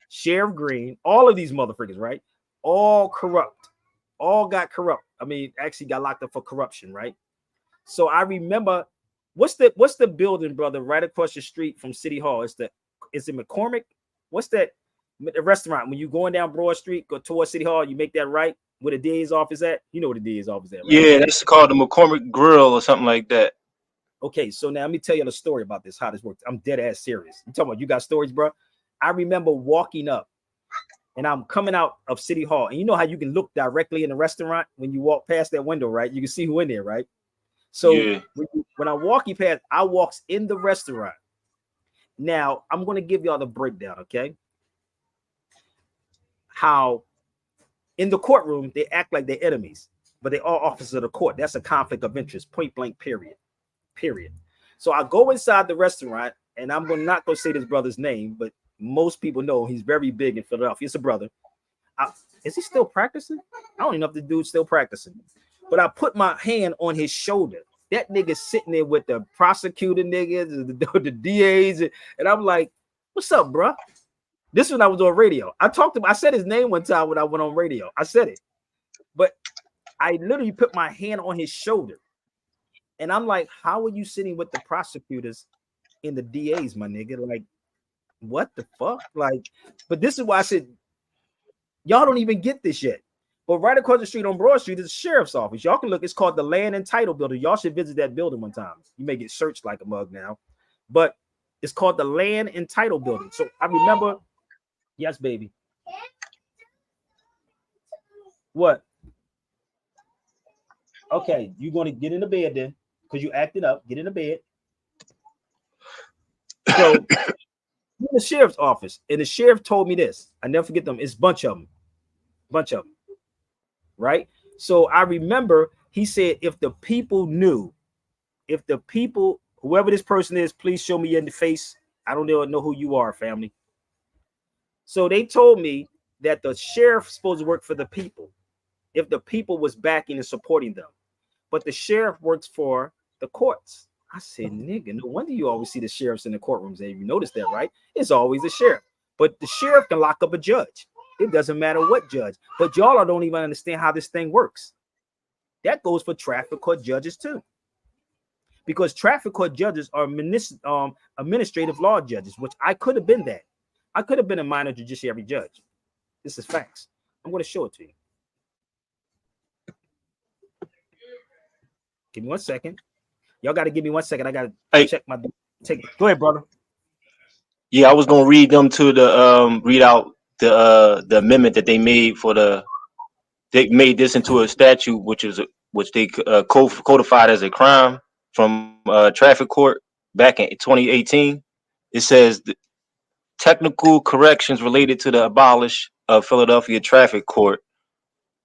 Speaker 1: Sheriff Green, all of these motherfuckers, right? All corrupt, all got corrupt. I mean, actually got locked up for corruption, right? So I remember, what's the building, brother, right across the street from City Hall? Is it McCormick? What's that? The restaurant when you going down Broad Street, go towards City Hall, you make that right where the DA's office at. You know where the DA's office at, right?
Speaker 13: Yeah, that's called the McCormick Grill or something like that.
Speaker 1: Okay, so now let me tell you the story about this, how this works. I'm dead ass serious. You talking about you got stories, bro? I remember walking up and I'm coming out of City Hall. And you know how you can look directly in the restaurant when you walk past that window, right? You can see who in there, right? So yeah. When I walk past, I walks in the restaurant. Now, I'm going to give y'all the breakdown, okay? How in the courtroom, they act like they're enemies, but they are officers of the court. That's a conflict of interest, point blank, period. So I go inside the restaurant, and I'm not going to say this brother's name, but most people know he's very big in Philadelphia. It's a brother. is he still practicing? I don't even know if the dude's still practicing. But I put my hand on his shoulder. That nigga sitting there with the prosecutor niggas, the DAs, and I'm like, what's up, bro? This when I was on radio. I said his name one time when I went on radio. I said it. But I literally put my hand on his shoulder. And I'm like, how are you sitting with the prosecutors and the DAs, my nigga? Like, what the fuck? Like, but this is why I said, y'all don't even get this yet. But right across the street on Broad Street is the sheriff's office. Y'all can look. It's called the Land and Title Building. Y'all should visit that building one time. You may get searched like a mug now, but it's called the Land and Title Building. So I remember, yes, baby. What? Okay, you're going to get in the bed then, because you acted up. Get in the bed. So in the sheriff's office, and the sheriff told me this. I never forget them. It's a bunch of them. Right? So I remember he said, if the people knew, whoever this person is, please show me in the face. I don't know who you are, family. So they told me that the sheriff's supposed to work for the people if the people was backing and supporting them. But the sheriff works for the courts. I said, nigga, no wonder you always see the sheriffs in the courtrooms. And you notice that, right? It's always a sheriff. But the sheriff can lock up a judge. It doesn't matter what judge. But y'all don't even understand how this thing works. That goes for traffic court judges too. Because traffic court judges are administrative law judges, which I could have been that. I could have been a minor judiciary judge. This is facts. I'm going to show it to you. Give me 1 second. Y'all got to give me 1 second. I got to check my take. Go ahead, brother.
Speaker 13: Yeah, I was gonna read them to the read out the amendment that they made they made this into a statute, which they codified as a crime from traffic court back in 2018. It says the technical corrections related to the abolish of Philadelphia Traffic Court,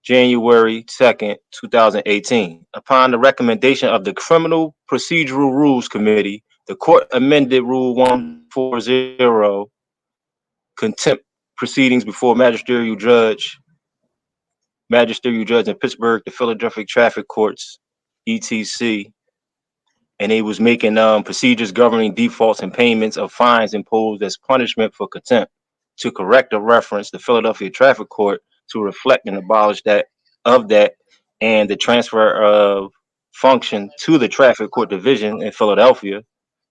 Speaker 13: January 2nd, 2018. Upon the recommendation of the Criminal Procedural Rules Committee, the court amended Rule 140, contempt proceedings before magisterial judge in Pittsburgh, the Philadelphia Traffic Courts, ETC, and they was making procedures governing defaults and payments of fines imposed as punishment for contempt to correct a reference the Philadelphia Traffic Court to reflect and abolish that and the transfer of function to the Traffic Court Division in Philadelphia.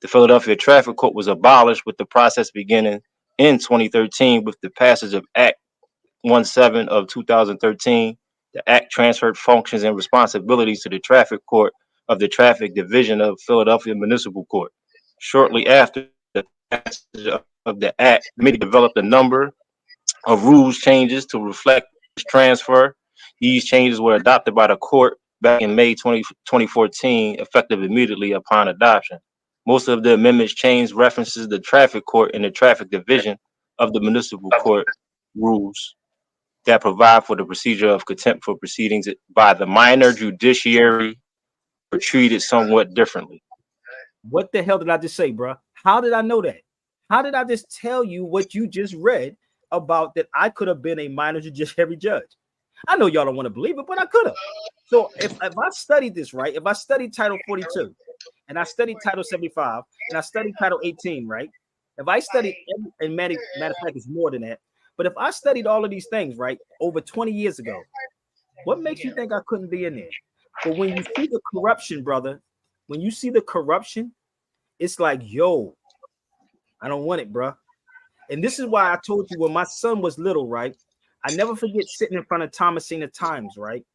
Speaker 13: The Philadelphia Traffic Court was abolished with the process beginning in 2013 with the passage of Act 17 of 2013. The Act transferred functions and responsibilities to the Traffic Court of the Traffic Division of Philadelphia Municipal Court. Shortly after the passage of the Act, the committee developed a number of rules changes to reflect this transfer. These changes were adopted by the court back in May 2014, effective immediately upon adoption. Most of the amendments changed references the traffic court and the traffic division of the municipal court rules that provide for the procedure of contempt for proceedings by the minor judiciary were treated somewhat differently.
Speaker 1: What the hell did I just say, bro? How did I know that? How did I just tell you what you just read about that I could have been a minor judiciary judge? I know y'all don't want to believe it, but I could have. So if I studied this right, if I studied Title 42 and I studied Title 75 and I studied Title 18, right? If I studied, and matter of fact, it's more than that. But if I studied all of these things, right, over 20 years ago, what makes you think I couldn't be in there? But when you see the corruption, brother, when you see the corruption, it's like, yo, I don't want it, bro. And this is why I told you when my son was little, right? I never forget sitting in front of Thomasina Times, right?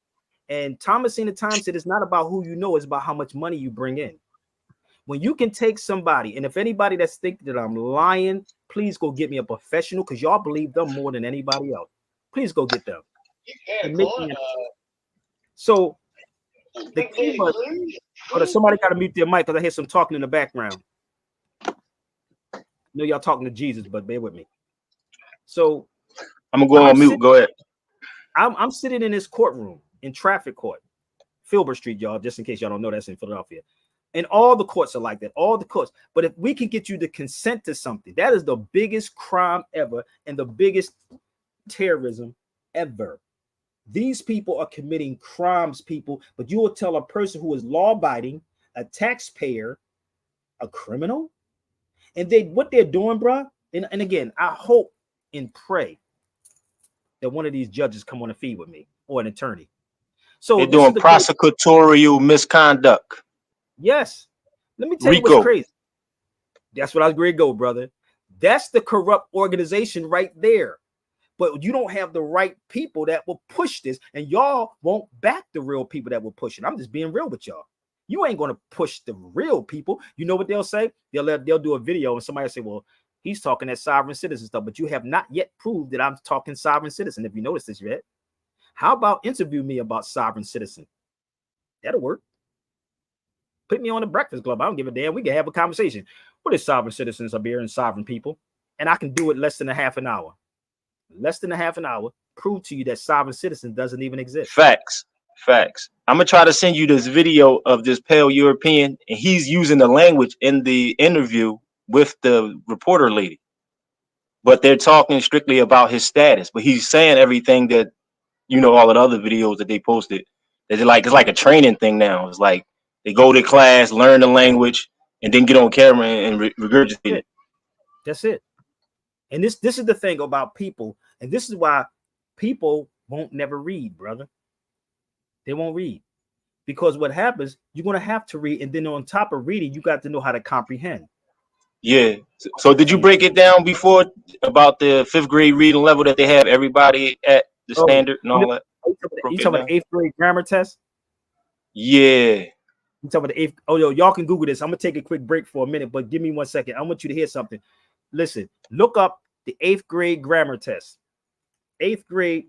Speaker 1: And Thomasina Times said it's not about who you know, it's about how much money you bring in. When you can take somebody, and if anybody that's thinking that I'm lying, please go get me a professional because y'all believe them more than anybody else. Please go get them. So the key was, somebody got to mute their mic because I hear some talking in the background. I know y'all talking to Jesus, but bear with me. So
Speaker 13: I'm gonna go on mute. Go ahead.
Speaker 1: I'm sitting in this courtroom in traffic court, Filbert Street, y'all, just in case y'all don't know, that's in Philadelphia. And all the courts are like that, all the courts. But if we can get you to consent to something, that is the biggest crime ever and the biggest terrorism ever. These people are committing crimes, people, but you will tell a person who is law-abiding, a taxpayer, a criminal? And what they're doing, bro, and again, I hope and pray that one of these judges come on the feed with me, or an attorney. So
Speaker 13: they're doing prosecutorial misconduct.
Speaker 1: Yes. Let me tell you what's crazy. That's what I was going to go, brother. That's the corrupt organization right there. But you don't have the right people that will push this, and y'all won't back the real people that will push it. I'm just being real with y'all. You ain't going to push the real people. You know what they'll say? They'll do a video, and somebody will say, well, he's talking that sovereign citizen stuff, but you have not yet proved that I'm talking sovereign citizen. If you notice this yet, how about interview me about sovereign citizen? That'll work. Put me on the Breakfast Club. I don't give a damn. We can have a conversation. What is sovereign citizens up here and sovereign people? And I can do it less than a half an hour. Less than a half an hour. Prove to you that sovereign citizen doesn't even exist.
Speaker 13: Facts. I'm gonna try to send you this video of this pale European, and he's using the language in the interview with the reporter lady. But they're talking strictly about his status. But he's saying everything that, you know, all of the other videos that they posted. That it's like a training thing now. It's like they go to class, learn the language, and then get on camera and regurgitate it.
Speaker 1: That's it. And this is the thing about people, and this is why people won't never read, brother. They won't read. Because what happens, you're going to have to read, and then on top of reading, you got to know how to comprehend.
Speaker 13: Yeah. So did you break it down before about the 5th grade reading level that they have everybody at the standard and all that?
Speaker 1: You talking about the 8th grade grammar test?
Speaker 13: Yeah.
Speaker 1: You talking about the 8th? Oh, yo, y'all can Google this. I'm going to take a quick break for a minute, but give me 1 second. I want you to hear something. Listen, look up the 8th grade grammar test. 8th grade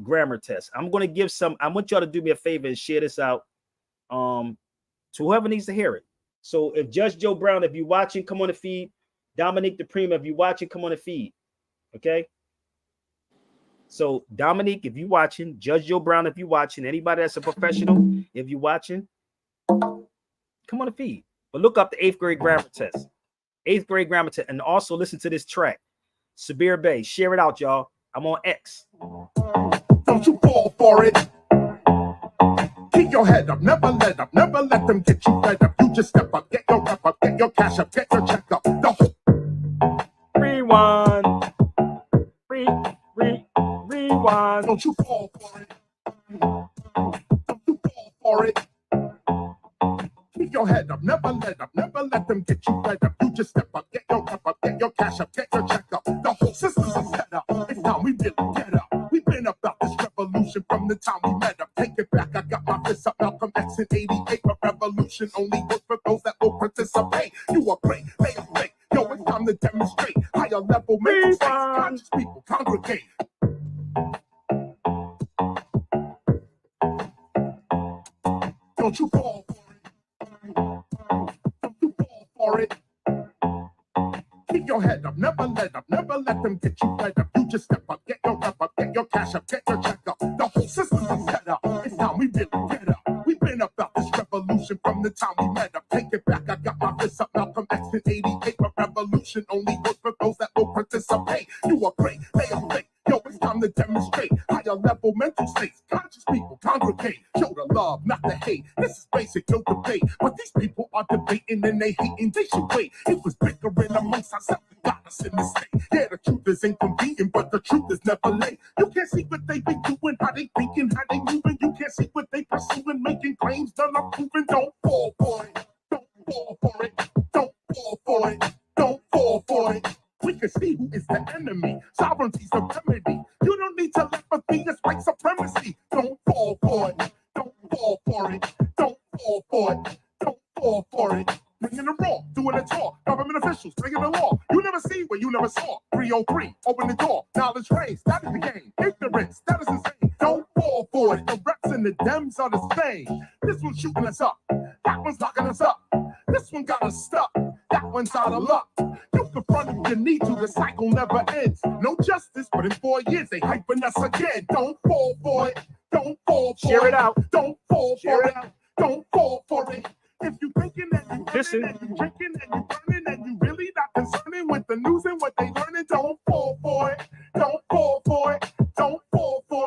Speaker 1: grammar test. I'm going to give some. I want y'all to do me a favor and share this out to whoever needs to hear it. So if Judge Joe Brown, if you're watching, come on the feed. Dominique DePrima, if you're watching, come on the feed. Okay. So Dominique, if you're watching, Judge Joe Brown, if you're watching, anybody that's a professional, if you're watching, come on the feed. But look up the 8th grade grammar test. 8th grade grammar test, and also listen to this track. Sabir Bey, share it out, y'all. I'm on X.
Speaker 2: Don't you fall for it. Keep your head up, never let up, never let them get you fed up. You just step up, get your rep up, get your cash up, get your check up. The
Speaker 1: rewind. Rewind.
Speaker 2: Don't you fall for it. Don't you fall for it. Keep your head up, never let them get you fed up. You just step up, get your rep up, get your cash up, get your check up. The whole system is set up. It's time we really get up. We've been about this revolution from the time we met up. Take it back, I got my fist up. Malcolm X in '88. A revolution only works for those that will participate. You are great, they are great. Yo, it's time to demonstrate higher level mental states. Conscious people congregate. Don't you fall for it. Don't you fall for it. Keep your head up, never let them get you fed up. You just step up, get your rep up, get your cash up, get your check up. The whole system is set up. It's time we really get up. We've been about this revolution from the time we met up. Take it back, I got my fist up. Malcolm X in '88. A revolution only works for those that will participate. You are great, they are great. Yo, it's time to demonstrate higher level mental states. Conscious people congregate. Show the love, not the hate. This is basic, no debate. But these people are debating and they hating. They should wait. It was bickering amongst ourselves and got us in this state. Yeah, the truth is inconvenient, but the truth is never late. You can't see what they be doing, how they thinking, how they moving. You can't see what they pursuing, making claims done are proven. Don't fall for it. Don't fall for it. Don't fall for it. Don't fall for it. We can see who is the enemy. Sovereignty's the remedy. You don't need telepathy, it's white supremacy. Don't fall for it. Don't fall for it. Don't fall for it. Don't fall for it. Bringing the raw, doing a talk. Government officials bringing the law. You never see what you never saw. 303, open the door. Knowledge raised, that is the game. Ignorance, that is insane. Don't fall for it. The reps and the Dems are the same. This one's shooting us up. That one's locking us up. This one got us stuck. That one's out of luck. You can front if you need to. The cycle never ends. No justice, but in 4 years they hyping us again. Don't fall for it. Don't fall for it.
Speaker 1: Share it out.
Speaker 2: Don't fall for it. Don't fall for it. If you thinking that you running and you drinking and you burning and you really not concerning with the news and what they learning, don't fall for it. Don't fall for it. Don't fall for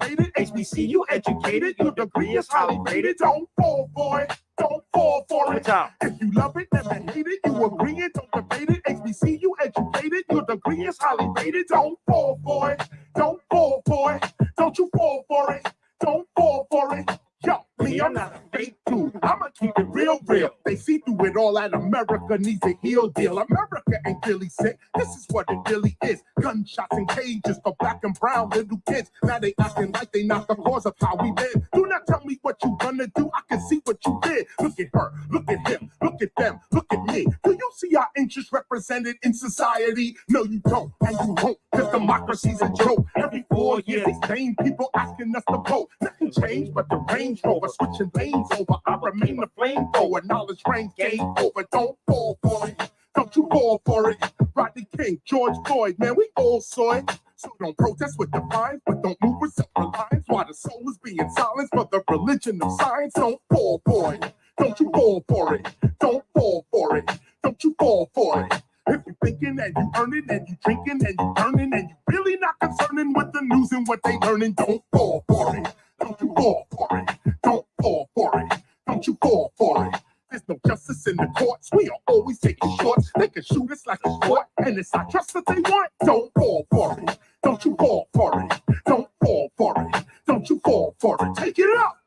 Speaker 2: debated. HBCU educated, your degree is highly rated. Don't fall for it. Don't fall for it. If you love it, never hate it. You agree it, don't debate it. HBCU educated, your degree is highly rated. Don't fall for it. Don't fall for it. Don't you fall for it. Don't fall for it. Yo, me, I'm not a fake dude. I'ma keep it real. They see through it all that America needs a heel deal. America ain't really sick. This is what it really is. Gunshots and cages for black and brown little kids. Now they acting like they not the cause of how we live. Do not tell me what you gonna do. I can see what you did. Look at her. Look at him. Look at them. Look at me. Do you see our interests represented in society? No, you don't. And you won't. Cause democracy's a joke. Every 4 years, these same people asking us to vote. Nothing changed but the Range Rover switching lanes over. I remain the flamethrower. Knowledge reigns, game over. Don't fall for it. Don't you fall for it. Rodney King, George Floyd, man, we all saw it. So don't protest with defiance, but don't move with self-reliance. While the soul is being silenced for the religion of science. Don't fall for it. Don't you fall for it. Don't fall for it. Don't you fall for it. If you thinking and you earning and you drinking and you earning and you really not concerning with the news and what they learning, don't fall for it. Don't you fall for it. Don't fall for it. Don't you fall for it. There's no justice in the courts. We are always taking shorts. They can shoot us like a sport, and it's not trust that they want. Don't fall for it. Don't you fall for it. Don't fall for it. Don't you fall for it. Take it up.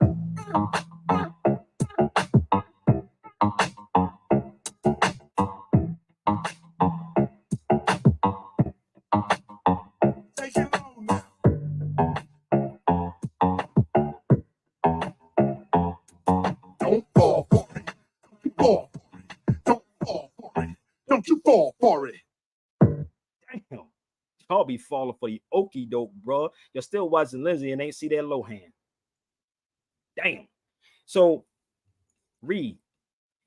Speaker 2: Take it on now. Don't fall for it. Don't you fall for it. Don't fall for it. Don't you fall for it.
Speaker 1: Damn. Y'all be falling for the okie doke, bro. You're still watching Lindsay and ain't see that low hand. Damn. So read.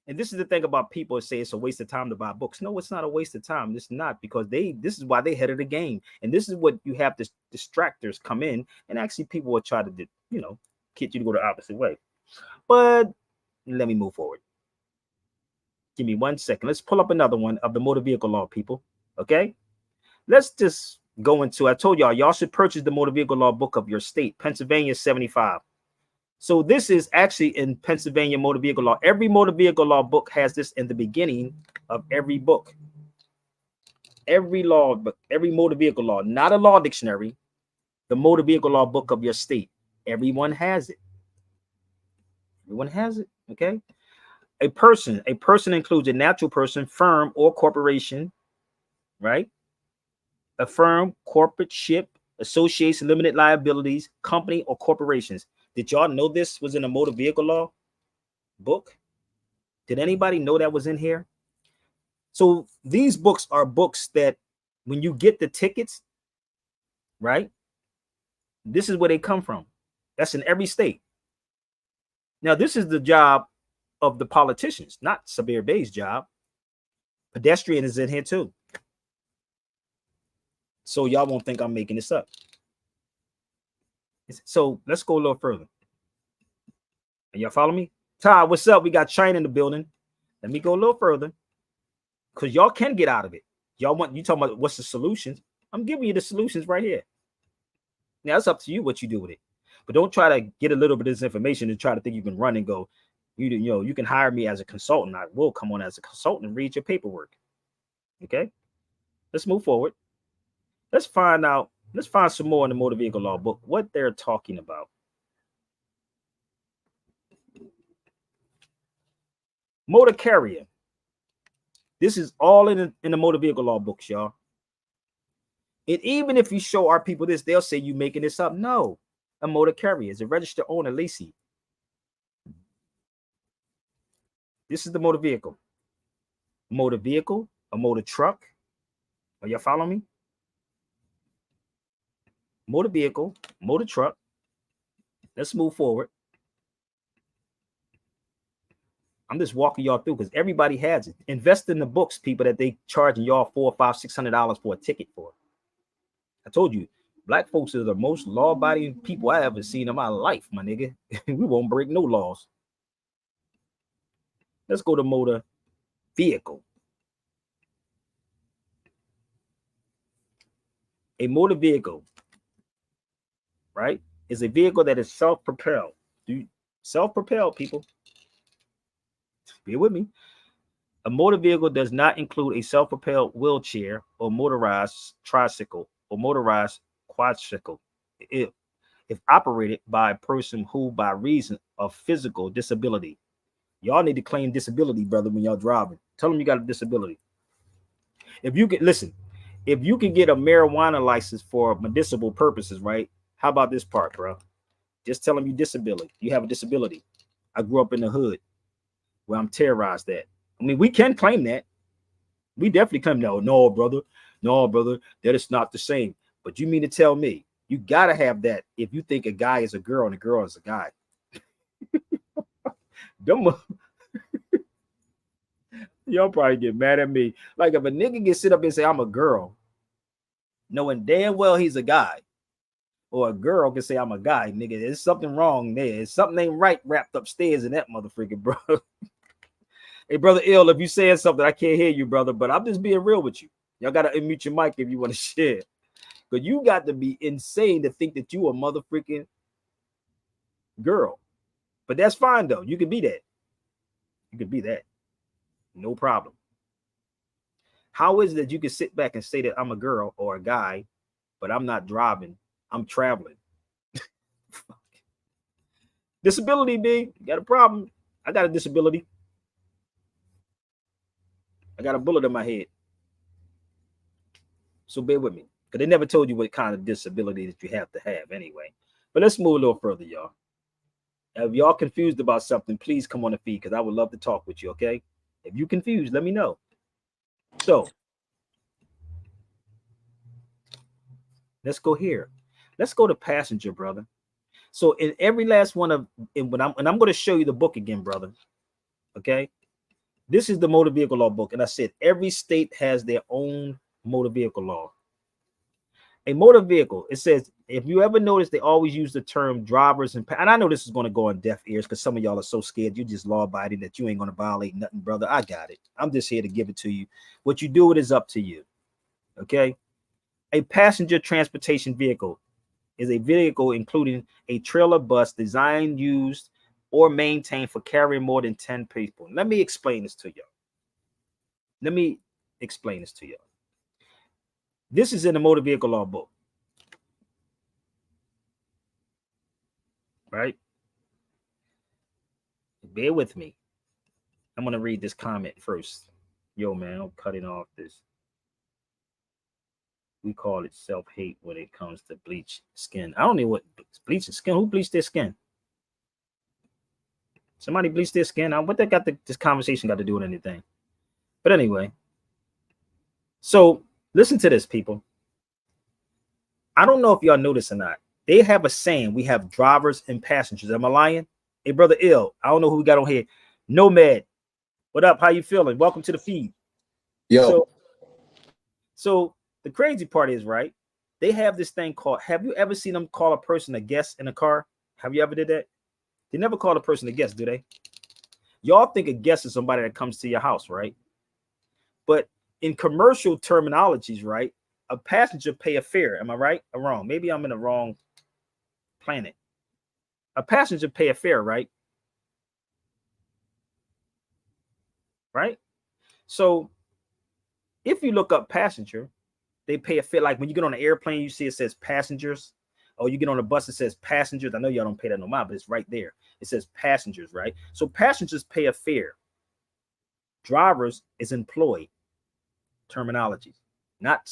Speaker 1: And this is the thing about people that say it's a waste of time to buy books. No, it's not a waste of time. It's not, because this is why they head of the game. And this is what you have, this distractors come in, and actually people will try to, get you to go the opposite way. But let me move forward. Give me 1 second. Let's pull up another one of the motor vehicle law, people. Okay. Let's just go into, I told y'all should purchase the motor vehicle law book of your state. Pennsylvania 75. So this is actually in Pennsylvania motor vehicle law. Every motor vehicle law book has this in the beginning of every book. Every law, but every motor vehicle law, not a law dictionary, the motor vehicle law book of your state. Everyone has it. Everyone has it. Okay. A person includes a natural person, firm, or corporation, right? A firm, corporate ship, association, limited liabilities, company, or corporations. Did y'all know this was in a motor vehicle law book? Did anybody know that was in here? So these books are books that when you get the tickets, right? This is where they come from. That's in every state. Now, this is the job of the politicians, not Sabir Bey's job. Pedestrian is in here too. So y'all won't think I'm making this up. So let's go a little further. Y'all follow me? Todd, what's up? We got China in the building. Let me go a little further, because y'all can get out of it. You talking about what's the solutions? I'm giving you the solutions right here. Now it's up to you what you do with it. But don't try to get a little bit of this information and try to think you can run and go. You can hire me as a consultant. I will come on as a consultant and read your paperwork. Okay, let's move forward. Let's find some more in the motor vehicle law book, what they're talking about. Motor carrier. This is all in the motor vehicle law books, y'all. And even if you show our people this, they'll say you making this up. No, a motor carrier is a registered owner, lessee. This is the motor vehicle. Motor vehicle, a motor truck. Are y'all following me? Motor vehicle, motor truck. Let's move forward. I'm just walking y'all through because everybody has it. Invest in the books, people, that they charging y'all $400, $500, $600 for a ticket for. I told you, black folks are the most law-abiding people I ever seen in my life, my nigga. We won't break no laws. Let's go to motor vehicle. A motor vehicle, right? is a vehicle that is self-propelled. Self-propelled, people. Bear with me. A motor vehicle does not include a self-propelled wheelchair or motorized tricycle or motorized quadricycle. If operated by a person who, by reason of physical disability, y'all need to claim disability, brother, when y'all driving. Tell them you got a disability. If you can listen, if you can get a marijuana license for medicinal purposes, right? How about this part, bro? Just tell them you disability. You have a disability. I grew up in the hood where I'm terrorized at. I mean, we can claim that. We definitely claim no, brother, that is not the same. But you mean to tell me you gotta have that if you think a guy is a girl and a girl is a guy? Y'all probably get mad at me. Like if a nigga can sit up and say I'm a girl, knowing damn well he's a guy, or a girl can say I'm a guy, nigga, there's something wrong there. There's something ain't right wrapped upstairs in that motherfucker, bro. Hey, brother Ill, if you saying something, I can't hear you, brother, but I'm just being real with you. Y'all gotta unmute your mic if you want to share. But you got to be insane to think that you a motherfucking girl. But that's fine though. You can be that. You can be that. No problem. How is it that you can sit back and say that I'm a girl or a guy, but I'm not driving? I'm traveling. Disability, B. You got a problem. I got a disability. I got a bullet in my head. So bear with me. Because they never told you what kind of disability that you have to have anyway. But let's move a little further, y'all. If y'all confused about something, please come on the feed because I would love to talk with you, okay? If you're confused, let me know. So let's go here. Let's go to passenger, brother. So in every last one of, and I'm going to show you the book again, brother. Okay. This is the motor vehicle law book. And I said, every state has their own motor vehicle law. A motor vehicle, it says, if you ever notice, they always use the term drivers and I know this is going to go on deaf ears because some of y'all are so scared. You just law abiding that you ain't going to violate nothing, brother. I got it. I'm just here to give it to you. What you do, it is up to you. Okay. A passenger transportation vehicle is a vehicle including a trailer bus designed, used, or maintained for carrying more than 10 people. Let me explain this to y'all. This is in the motor vehicle law book. Right? Bear with me. I'm going to read this comment first. Yo, man, I'm cutting off this. We call it self-hate when it comes to bleach skin. I don't know what bleaching skin. Who bleached their skin? Somebody bleached their skin. What that got this conversation got to do with anything? But anyway, so listen to this, people. I don't know if y'all know this or not. They have a saying, we have drivers and passengers. Am I lying? Hey, brother Ill, I don't know who we got on here. Nomad, what up? How you feeling? Welcome to the feed.
Speaker 12: Yo.
Speaker 1: So the crazy part is, right, they have this thing called, have you ever seen them call a person a guest in a car? Have you ever did that? They never call a person a guest, do they? Y'all think a guest is somebody that comes to your house, right? But in commercial terminologies, right, a passenger pay a fare. Am I right or wrong? Maybe I'm in the wrong planet. A passenger pay a fare, right? Right? So if you look up passenger, they pay a fare. Like when you get on an airplane, you see it says passengers. Or you get on a bus, it says passengers. I know y'all don't pay that no mind, but it's right there. It says passengers, right? So passengers pay a fare. Drivers is employed. Terminologies, not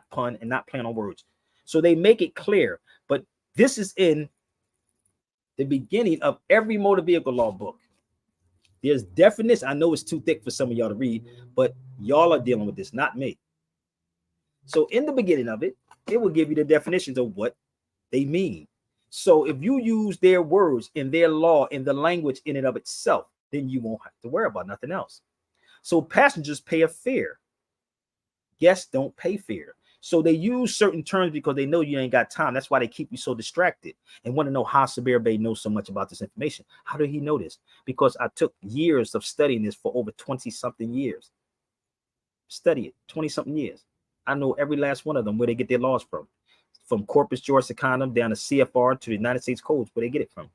Speaker 1: pun and not playing on words. So they make it clear. But this is in the beginning of every motor vehicle law book. There's definition. I know it's too thick for some of y'all to read, but y'all are dealing with this, not me. So in the beginning of it, it will give you the definitions of what they mean. So if you use their words in their law, in the language in and of itself, then you won't have to worry about nothing else. So passengers pay a fare. Guests don't pay fare. So they use certain terms because they know you ain't got time. That's why they keep you so distracted and want to know how Sabir Bey knows so much about this information. How did he know this? Because I took years of studying this for over 20-something years. Study it, 20-something years. I know every last one of them, where they get their laws from. from Corpus Juris Secundum down to CFR to the United States codes, where they get it from.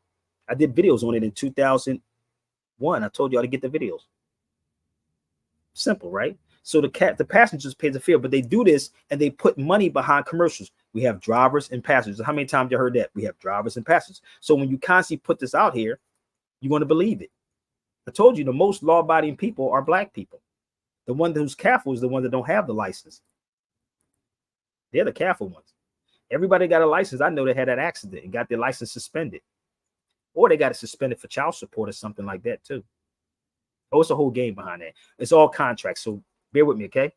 Speaker 1: I did videos on it in 2001. I told y'all to get the videos. Simple, right? So the passengers pay the fare, but they do this and they put money behind commercials. We have drivers and passengers. How many times you heard that? We have drivers and passengers. So when you constantly put this out here, you're going to believe it. I told you the most law-abiding people are black people. The one who's careful is the one that don't have the license. They're the careful ones. Everybody got a license. I know they had that accident and got their license suspended. Or they got it suspended for child support or something like that too. Oh, it's a whole game behind that. It's all contracts. So bear with me, okay?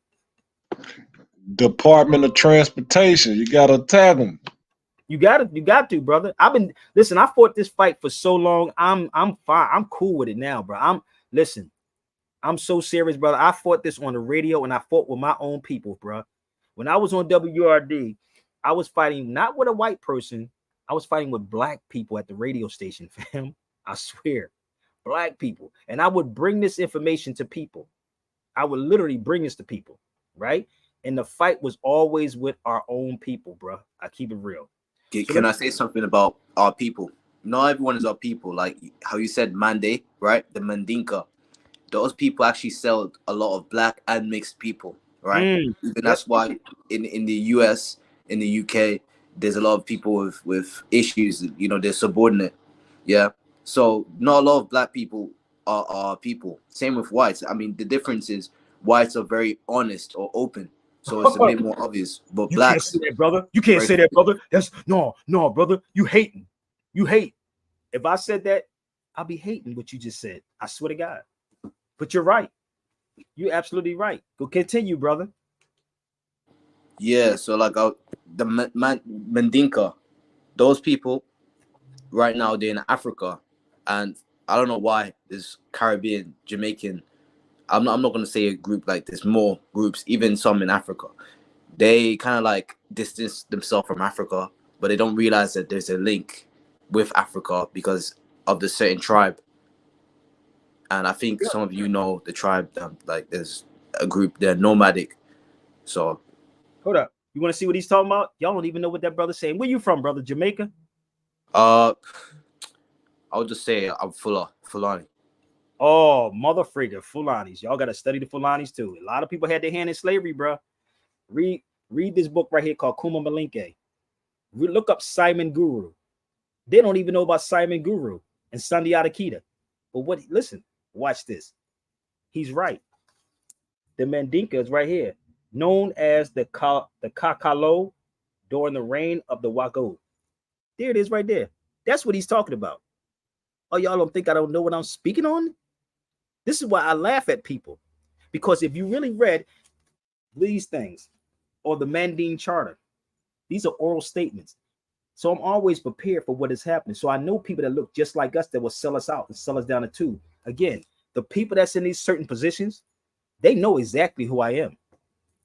Speaker 4: Department of Transportation. You gotta tag them.
Speaker 1: You got to, brother. Listen, I fought this fight for so long. I'm fine. I'm cool with it now, bro. I'm so serious, brother. I fought this on the radio and I fought with my own people, bro. When I was on WRD, I was fighting not with a white person. I was fighting with black people at the radio station, fam. I swear, black people. And I would bring this information to people. I would literally bring this to people, right? And the fight was always with our own people, bro. I keep it real.
Speaker 14: Can I say something about our people? Not everyone is our people. Like how you said Mande, right? The Mandinka. Those people actually sell a lot of black and mixed people, right? Even that's why in the US, in the UK, there's a lot of people with issues, you know, they're subordinate. Yeah. So not a lot of black people are people. Same with whites. I mean, the difference is whites are very honest or open. So it's a bit more obvious. But
Speaker 1: you
Speaker 14: blacks,
Speaker 1: can't say that, brother. You can't say that, brother. That's no, brother. You hating. You hate. If I said that, I'll be hating what you just said. I swear to God. But you're right. You're absolutely right. Go continue, brother.
Speaker 14: yeah. So like the Mandinka, those people right now they're in Africa, and I don't know why there's Caribbean, Jamaican. I'm not going to say a group, like there's more groups, even some in Africa. They kind of like distance themselves from Africa, but they don't realize that there's a link with Africa because of the certain tribe. And I think some of you know the tribe, like there's a group, they're nomadic. So.
Speaker 1: Hold up. You want to see what he's talking about? Y'all don't even know what that brother's saying. Where you from, brother? Jamaica?
Speaker 14: I would just say I'm Fulani.
Speaker 1: Oh, mother frigga, Fulanis. Y'all got to study the Fulanis too. A lot of people had their hand in slavery, bro. Read this book right here called Kuma Malinke. Look up Simon Guru. They don't even know about Simon Guru and Sundiata Keita. But listen, watch this. He's right. The Mandinka is right here, known as the Kakalo during the reign of the Wago. There it is right there. That's what he's talking about. Oh, y'all don't think I don't know what I'm speaking on? This is why I laugh at people. Because if you really read these things or the Mandine Charter, these are oral statements. So I'm always prepared for what is happening. So I know people that look just like us that will sell us out and sell us down to two. Again, the people that's in these certain positions, they know exactly who I am.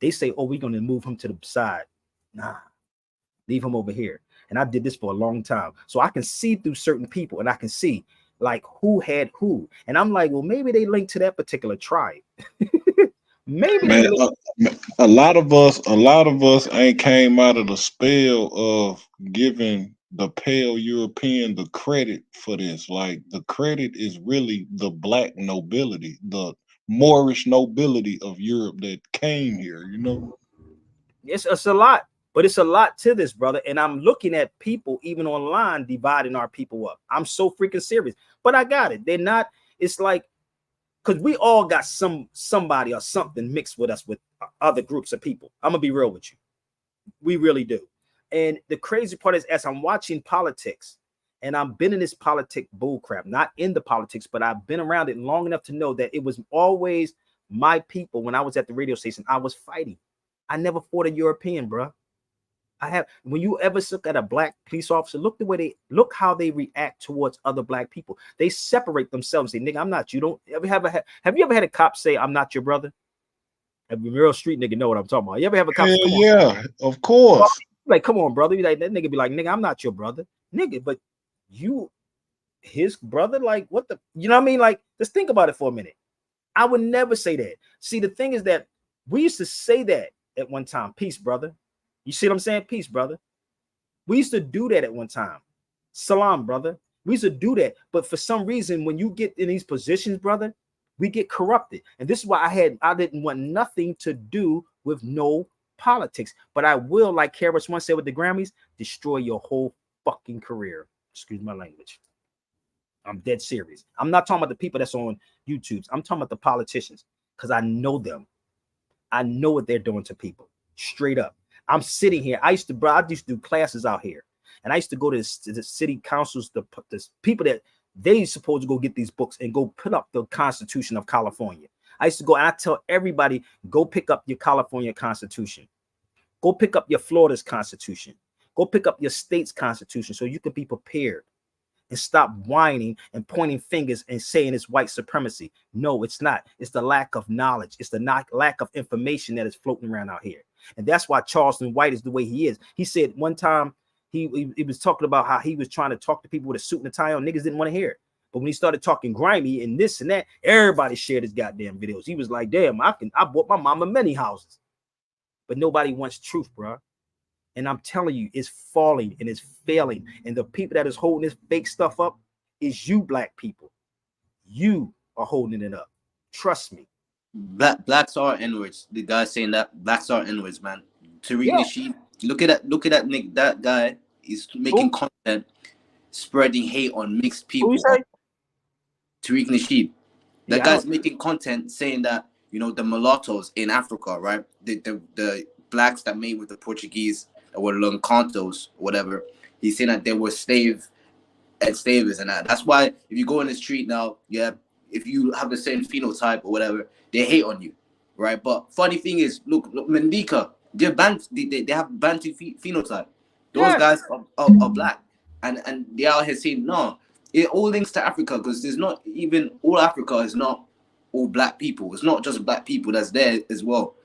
Speaker 1: They say, oh, we're going to move him to the side. Nah, leave him over here. And I did this for a long time. So I can see through certain people and I can see like who had who. And I'm like, well, maybe they linked to that particular tribe. Maybe.
Speaker 4: Man, a lot of us ain't came out of the spell of giving the pale European the credit for this. Like the credit is really the black nobility, the Moorish nobility of Europe that came here, you know.
Speaker 1: It's a lot. But it's a lot to this, brother. And I'm looking at people, even online, dividing our people up. I'm so freaking serious. But I got it. They're not, it's like, because we all got somebody or something mixed with us with other groups of people. I'm going to be real with you. We really do. And the crazy part is, as I'm watching politics, and I've been in this politic bullcrap, not in the politics, but I've been around it long enough to know that it was always my people. When I was at the radio station, I was fighting. I never fought a European, bro. When you ever look at a black police officer, look how they react towards other black people. They separate themselves. Say, nigga, I'm not you. Have you ever had a cop say, I'm not your brother? A real street nigga know what I'm talking about. You ever have a cop say,
Speaker 4: yeah, of course.
Speaker 1: Like, come on, brother. Like that nigga be like, nigga, I'm not your brother. Nigga, but you his brother, like what the, you know what I mean? Like, just think about it for a minute. I would never say that. See, the thing is that we used to say that at one time. Peace, brother. You see what I'm saying? Peace, brother. We used to do that at one time. Salam, brother. We used to do that. But for some reason, when you get in these positions, brother, we get corrupted. And this is why I didn't want nothing to do with no politics. But I will, like Karis once said with the Grammys, destroy your whole fucking career. Excuse my language. I'm dead serious. I'm not talking about the people that's on YouTube. I'm talking about the politicians, because I know them. I know what they're doing to people. Straight up. I'm sitting here. I used to do classes out here, and I used to go to the city councils, the people that they supposed to go get these books and go put up the Constitution of California. I used to go and I tell everybody, go pick up your California Constitution. Go pick up your Florida's Constitution. Go pick up your state's Constitution so you can be prepared and stop whining and pointing fingers and saying it's white supremacy. No, it's not. It's the lack of knowledge. It's the lack of information that is floating around out here. And that's why Charleston White is the way he is. He said one time he was talking about how he was trying to talk to people with a suit and a tie on. Niggas didn't want to hear it. But when he started talking grimy and this and that, everybody shared his goddamn videos. He was like, damn, I bought my mama many houses. But nobody wants truth, bro. And I'm telling you, it's falling and it's failing. And the people that is holding this fake stuff up is you, black people. You are holding it up. Trust me.
Speaker 14: Blacks are N-words. The guy saying that blacks are N-words, man. Tariq Nasheed, look at that Nick. That guy is making content, spreading hate on mixed people. Tariq Nasheed. That guy's making content saying that, you know, the mulattoes in Africa, right? The blacks that made with the Portuguese or Lancantos, whatever. He's saying that they were slavers and that. That's why if you go in the street now, if you have the same phenotype or whatever, they hate on you, right? But funny thing is, look Mandinka, they have Bantu phenotype. Those guys are black, and they out here saying no. It all links to Africa, because there's not even all Africa is not all black people. It's not just black people that's there as well.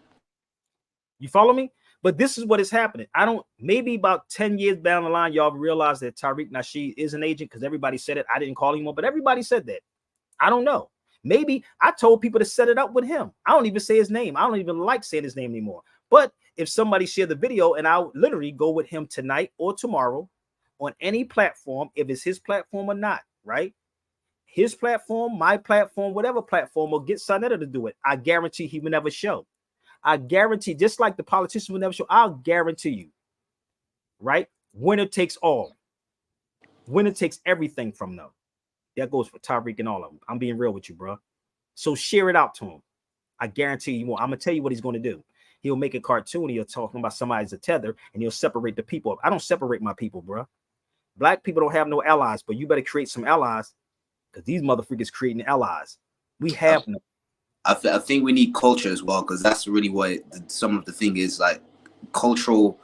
Speaker 1: You follow me? But this is what is happening. Maybe about 10 years down the line, y'all realize that Tariq Nasheed is an agent, because everybody said it. I didn't call him one, but everybody said that. I don't know. Maybe I told people to set it up with him. I don't even say his name. I don't even like saying his name anymore. But if somebody shared the video, and I'll literally go with him tonight or tomorrow on any platform, if it's his platform or not, right? His platform, my platform, whatever platform, will get Sonetta to do it. I guarantee he will never show. I guarantee, just like the politicians will never show, I'll guarantee you, right? Winner takes all. Winner takes everything from them. That goes for Tariq and all of them. I'm being real with you, bro. So share it out to him. I guarantee you won't. I'm going to tell you what he's going to do. He'll make a cartoon. He'll talk about somebody's a tether, and he'll separate the people. I don't separate my people, bro. Black people don't have no allies, but you better create some allies, because these motherfuckers creating allies. We have no.
Speaker 14: I think we need culture as well, because that's really what some of the thing is, like cultural.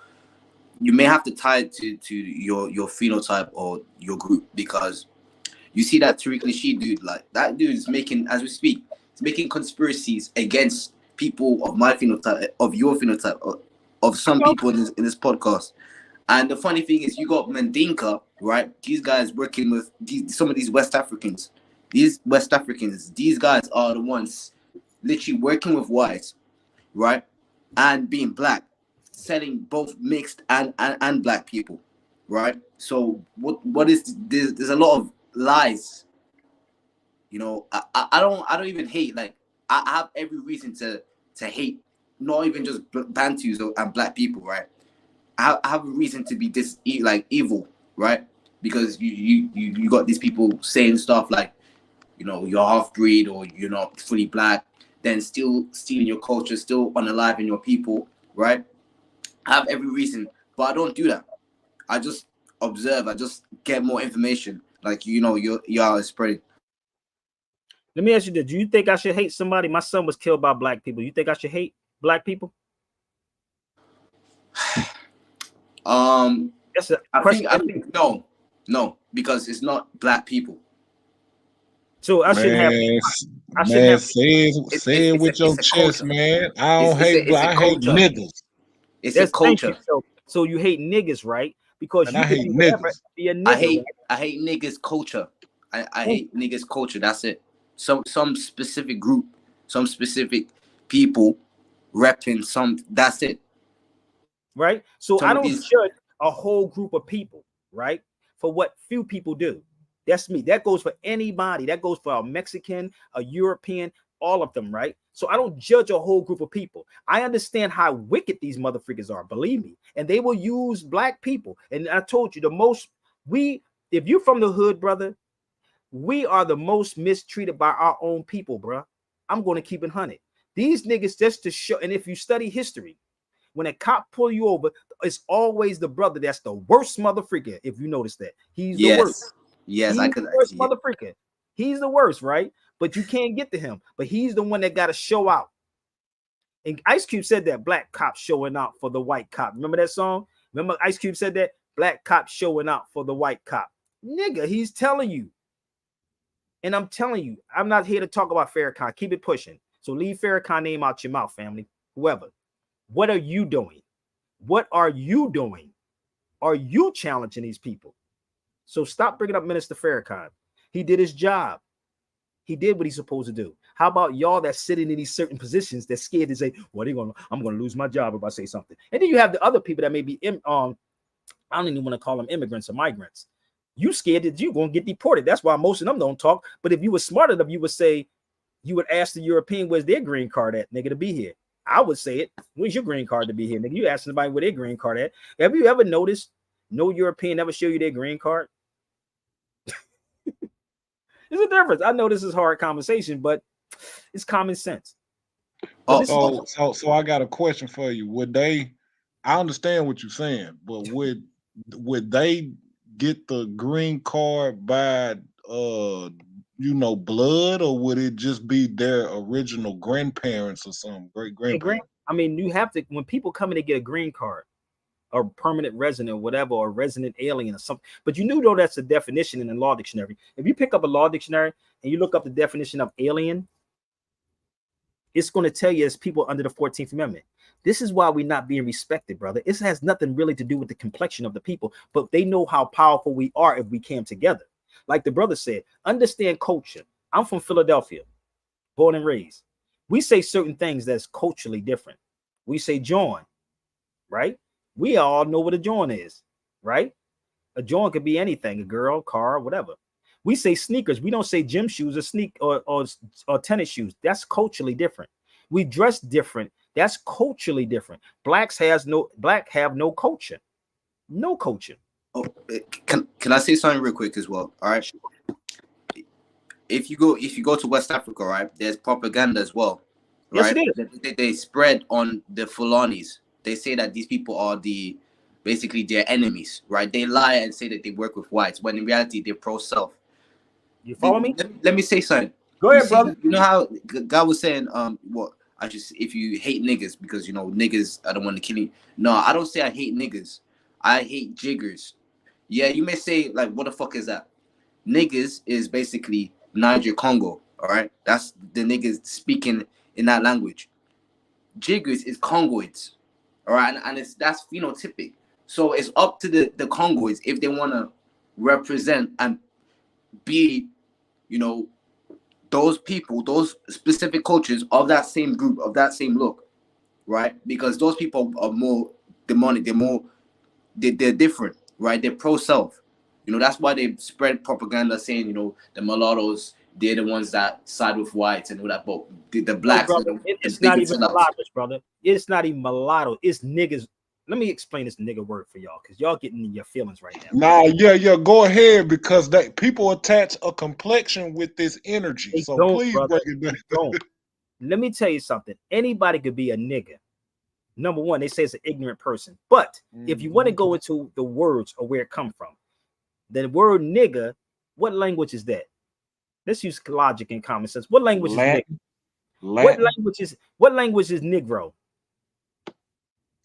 Speaker 14: You may have to tie it to your phenotype or your group, because you see that Tariq Nasheed dude, like that dude is making, as we speak, he's making conspiracies against people of my phenotype, of your phenotype, of some people in this podcast. And the funny thing is, you got Mandinka, right? These guys working with some of these West Africans. These West Africans, these guys are the ones literally working with whites, right? And being black, selling both mixed and black people, right? So what is there's a lot of lies. You know, I don't even hate. Like, I have every reason to hate, not even just Bantus and black people, right? I have a reason to be evil, right? Because you got these people saying stuff like, you know, you're half breed or you're not fully black, then still stealing your culture, still unaliving your people, right? I have every reason, but I don't do that. I just observe. I just get more information. Like, you know, y'all is spreading.
Speaker 1: Let me ask you this: do you think I should hate somebody? My son was killed by black people. You think I should hate black people?
Speaker 14: That's I think no, because it's not black people.
Speaker 1: So I shouldn't have. I shouldn't have.
Speaker 4: Say it with your chest, man. I don't hate black. I hate niggas.
Speaker 14: It's a culture.
Speaker 1: So you hate niggas, right? Because
Speaker 4: I hate niggas.
Speaker 14: I hate niggas culture. I hate niggas culture. That's it. Some specific group, some specific people repping some. That's it.
Speaker 1: Right. So I don't judge. a whole group of people, right? For what few people do. That's me. That goes for anybody. That goes for a Mexican, a European, all of them, right? So I don't judge a whole group of people. I understand how wicked these motherfuckers are, believe me. And they will use black people. And I told you, if you're from the hood, brother, we are the most mistreated by our own people, bro. I'm going to keep it 100. These niggas, just to show, and if you study history, when a cop pull you over, it's always the brother that's the worst motherfucker. If you notice that, he's the worst.
Speaker 14: Yes,
Speaker 1: he's the worst motherfucker. He's the worst, right? But you can't get to him. But he's the one that got to show out. And Ice Cube said that black cop showing out for the white cop. Remember that song? Remember Ice Cube said that black cop showing out for the white cop. Nigga, he's telling you. And I'm telling you, I'm not here to talk about Farrakhan. Keep it pushing. So leave Farrakhan name out your mouth, family. Whoever. What are you doing? What are you doing? Are you challenging these people? So stop bringing up Minister Farrakhan. He did his job. He did what he's supposed to do. How about y'all that sitting in these certain positions that's scared to say, "What are you going? I'm going to lose my job if I say something." And then you have the other people that may be, I don't even want to call them immigrants or migrants. You scared that you're going to get deported. That's why most of them don't talk. But if you were smart enough, you would say, you would ask the European, "Where's their green card at, nigga, to be here?" I would say it. "Where's your green card to be here, nigga?" You ask somebody where their green card at. Have you ever noticed no European ever show you their green card? There's a difference. I know this is hard conversation, but it's common sense.
Speaker 4: So I got a question for you. Would they? I understand what you're saying, but would they get the green card by blood, or would it just be their original grandparents or some great grandparents?
Speaker 1: I mean, you have to, when people come in to get a green card or permanent resident, whatever, or resident alien or something, but you know that's a definition in the law dictionary. If you pick up a law dictionary and you look up the definition of alien, it's going to tell you it's people under the 14th Amendment. This is why we're not being respected, brother. It has nothing really to do with the complexion of the people, but they know how powerful we are if we came together. Like the brother said, understand culture. I'm from Philadelphia, born and raised. We say certain things that's culturally different. We say joint, right? We all know what a joint is, right? A joint could be anything, a girl, car, whatever. We say sneakers. We don't say gym shoes or tennis shoes. That's culturally different. We dress different. That's culturally different. Black have no culture. No culture.
Speaker 14: Oh, can I say something real quick as well? All right. If you go to West Africa, right, there's propaganda as well. Right?
Speaker 1: Yes, it is.
Speaker 14: They spread on the Fulanis. They say that these people are basically their enemies, right? They lie and say that they work with whites, when in reality they're pro-self.
Speaker 1: You follow me?
Speaker 14: Let me say something.
Speaker 1: Go ahead, brother.
Speaker 14: You know how God was saying, if you hate niggas because niggas are the one to kill you. No, I don't say I hate niggas. I hate jiggers. Yeah, you may say, like, what the fuck is that? Niggas is basically Niger Congo, all right? That's the niggas speaking in that language. Jiggers is Congoids, all right? And that's phenotypic. So it's up to the Congoids if they want to represent and be, those people, those specific cultures of that same group, of that same look, right? Because those people are more demonic. They're different, right? They're pro-self. That's why they spread propaganda saying, the mulattoes, they're the ones that side with whites and all that. But the blacks,
Speaker 1: brother, it's not even mulattoes, brother. It's not even mulatto. It's niggas. Let me explain this nigga word for y'all, because y'all getting in your feelings right now.
Speaker 4: Yeah, go ahead, because people attach a complexion with this energy.
Speaker 1: They
Speaker 4: so
Speaker 1: don't,
Speaker 4: please
Speaker 1: brother.
Speaker 4: break it
Speaker 1: They
Speaker 4: down.
Speaker 1: don't. Let me tell you something. Anybody could be a nigga. Number one, they say it's an ignorant person. But if you want to go into the words or where it come from, the word nigga, what language is that? Let's use logic and common sense. What language is nigga? What language is Negro?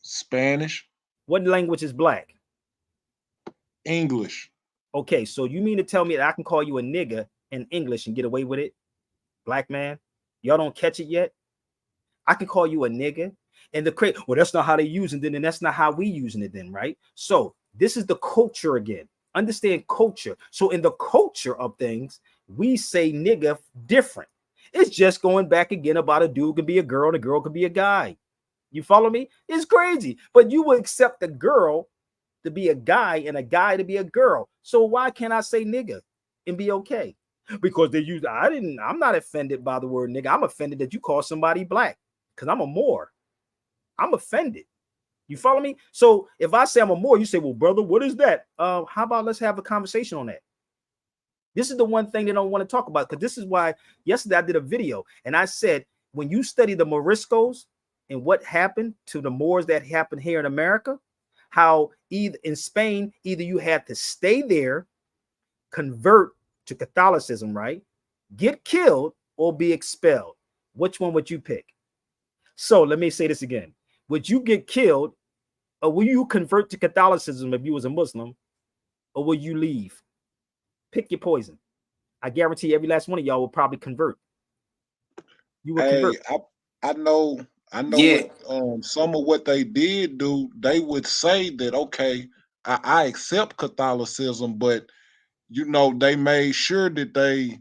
Speaker 4: Spanish.
Speaker 1: What language is black?
Speaker 4: English.
Speaker 1: Okay, so you mean to tell me that I can call you a nigga in English and get away with it? Black man, y'all don't catch it yet? I can call you a nigga. And well, that's not how they using it, and that's not how we using it then, right? So this is the culture again. Understand culture. So in the culture of things, we say nigga different. It's just going back again about a dude could be a girl and a girl could be a guy. You follow me? It's crazy. But you will accept the girl to be a guy and a guy to be a girl. So why can't I say nigga and be okay? Because they use, I'm not offended by the word nigga. I'm offended that you call somebody black because I'm a Moor. I'm offended. You follow me? So if I say I'm a Moor, you say, well, brother, what is that? How about let's have a conversation on that? This is the one thing they don't want to talk about, because this is why yesterday I did a video and I said, when you study the Moriscos and what happened to the Moors that happened here in America, how either in Spain, either you had to stay there, convert to Catholicism, right? Get killed or be expelled. Which one would you pick? So let me say this again. Would you get killed, or will you convert to Catholicism if you was a Muslim, or will you leave? Pick your poison. I guarantee every last one of y'all will probably convert. You will convert.
Speaker 4: I know
Speaker 14: Yeah.
Speaker 4: what, some of what they did do, they would say that, okay, I accept Catholicism, but you know, they made sure that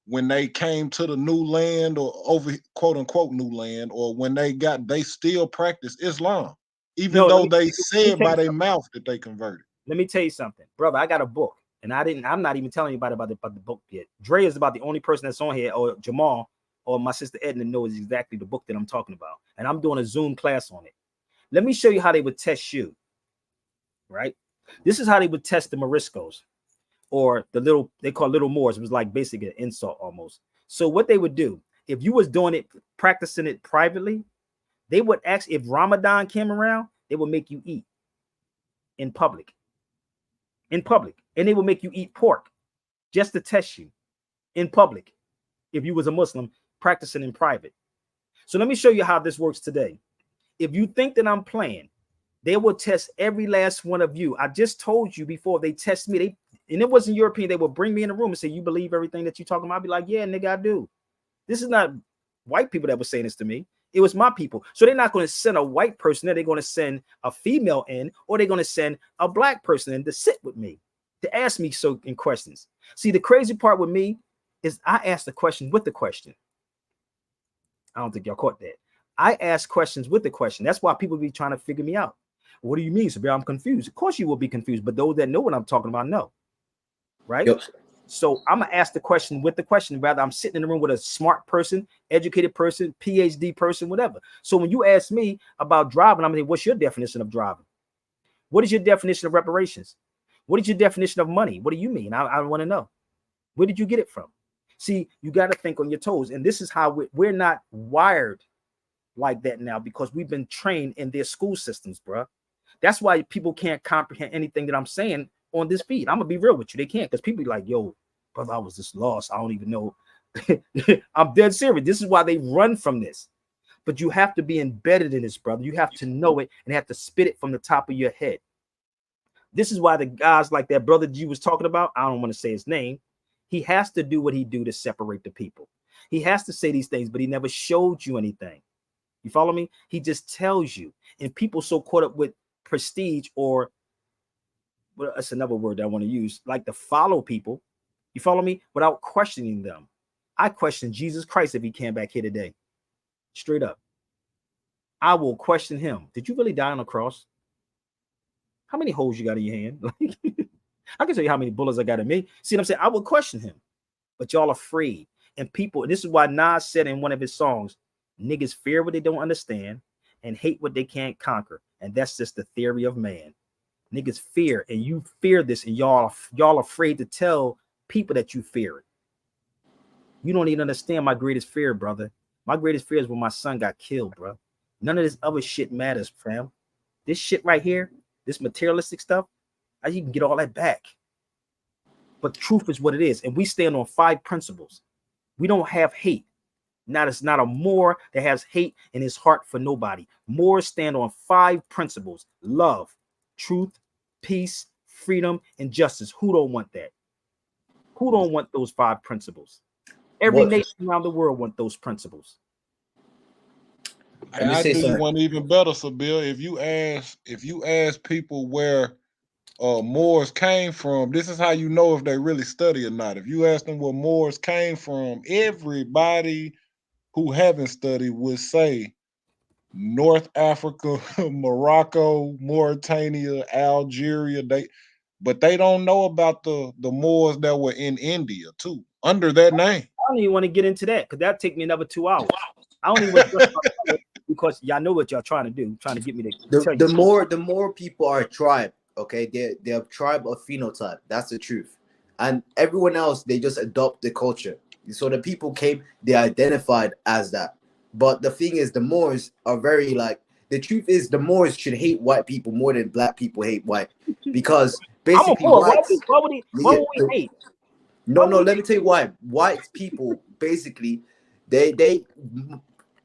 Speaker 4: when they came to the new land, or over quote unquote new land, or when they still practice Islam, even though they said by their mouth that they converted.
Speaker 1: Let me tell you something, brother. I got a book, and I'm not even telling anybody about the book yet. Dre is about the only person that's on here, or Jamal, or my sister Edna knows exactly the book that I'm talking about. And I'm doing a Zoom class on it. Let me show you how they would test you, right? This is how they would test the Moriscos, or they call little Moors. It was like basically an insult almost. So what they would do, if you was doing it, practicing it privately, they would ask, if Ramadan came around, they would make you eat in public. And they will make you eat pork just to test you in public if you was a Muslim practicing in private. So let me show you how this works today. If you think that I'm playing, they will test every last one of you. I just told you before, they test me. And it wasn't European. They would bring me in the room and say, you believe everything that you're talking about? I'd be like, yeah, nigga, I do. This is not white people that were saying this to me. It was my people. So they're not going to send a white person there. They're going to send a female in, or they're going to send a black person in to sit with me, to ask me certain questions. See, the crazy part with me is I ask the question with the question. I don't think y'all caught that. I ask questions with the question. That's why people be trying to figure me out. What do you mean, Sabir? I'm confused. Of course you will be confused, but those that know what I'm talking about know. Right? Yep. So I'm gonna ask the question with the question. Rather, I'm sitting in the room with a smart person, educated person, PhD person, whatever. So when you ask me about driving, I'm like, what's your definition of driving? What is your definition of reparations? What is your definition of money? What do you mean? I want to know. Where did you get it from? See, you got to think on your toes. And this is how we're not wired like that now, because we've been trained in their school systems, bro. That's why people can't comprehend anything that I'm saying on this feed. I'm gonna be real with you. They can't, because people be like, yo, brother, I was just lost. I don't even know. I'm dead serious. This is why they run from this. But you have to be embedded in this, brother. You have to know it and have to spit it from the top of your head. This is why the guys like that brother you was talking about, I don't want to say his name. He has to do what he do to separate the people. He has to say these things, but he never showed you anything. You follow me? He just tells you. And people so caught up with prestige, or well, that's another word that I want to use, like to follow people. You follow me? Without questioning them. I question Jesus Christ if he came back here today. Straight up. I will question him. Did you really die on the cross? How many holes you got in your hand? I can tell you how many bullets I got in me. See what I'm saying? I would question him. But y'all afraid. And people, and this is why Nas said in one of his songs, niggas fear what they don't understand and hate what they can't conquer. And that's just the theory of man. Niggas fear, and you fear this, and y'all afraid to tell people that you fear it. You don't even understand my greatest fear, brother. My greatest fear is when my son got killed, bro. None of this other shit matters, fam. This shit right here, this materialistic stuff, you can get all that back. But truth is what it is. And we stand on 5 principles. We don't have hate. It's not a Moor that has hate in his heart for nobody. Moors stand on 5 principles: love, truth, peace, freedom, and justice. Who don't want that? Who don't want those 5 principles? Every nation around the world want those principles.
Speaker 4: And I do you one even better, Sabir. If you ask people where Moors came from, this is how you know if they really study or not. If you ask them where Moors came from, everybody who haven't studied would say North Africa, Morocco, Mauritania, Algeria. But they don't know about the Moors that were in India too, under that name.
Speaker 1: I don't even want to get into that because that'll take me another 2 hours. I don't even want to because y'all know what y'all trying to do, trying to get me to tell you.
Speaker 14: The more people are a tribe, okay, they're a tribe of phenotype. That's the truth. And everyone else, they just adopt the culture. So the people came, they identified as that. But the thing is, the Moors are very like, the truth is the Moors should hate white people more than black people hate white. Because basically whites,
Speaker 1: why would we hate?
Speaker 14: No, let me tell you why. White people basically they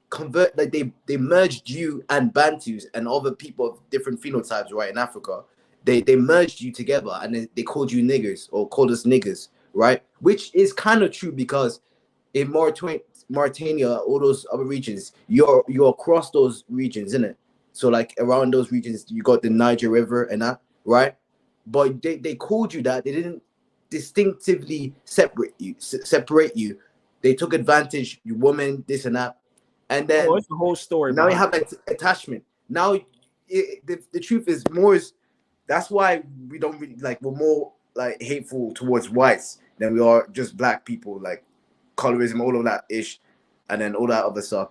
Speaker 14: convert, like they merged you and Bantus and other people of different phenotypes, right, in Africa. They merged you together and they called you niggers or called us niggers, right? Which is kind of true because in Mauritania, all those other regions, you're across those regions, isn't it? So like around those regions, you got the Niger River and that, right? But they called you that. They didn't distinctively separate you. They took advantage, you woman, this and that. And then
Speaker 1: it's the whole story.
Speaker 14: Now you have an attachment. Now the truth is Moors. That's why we don't really like. We're more like hateful towards whites than we are just black people. Like colorism, all of that ish, and then all that other stuff.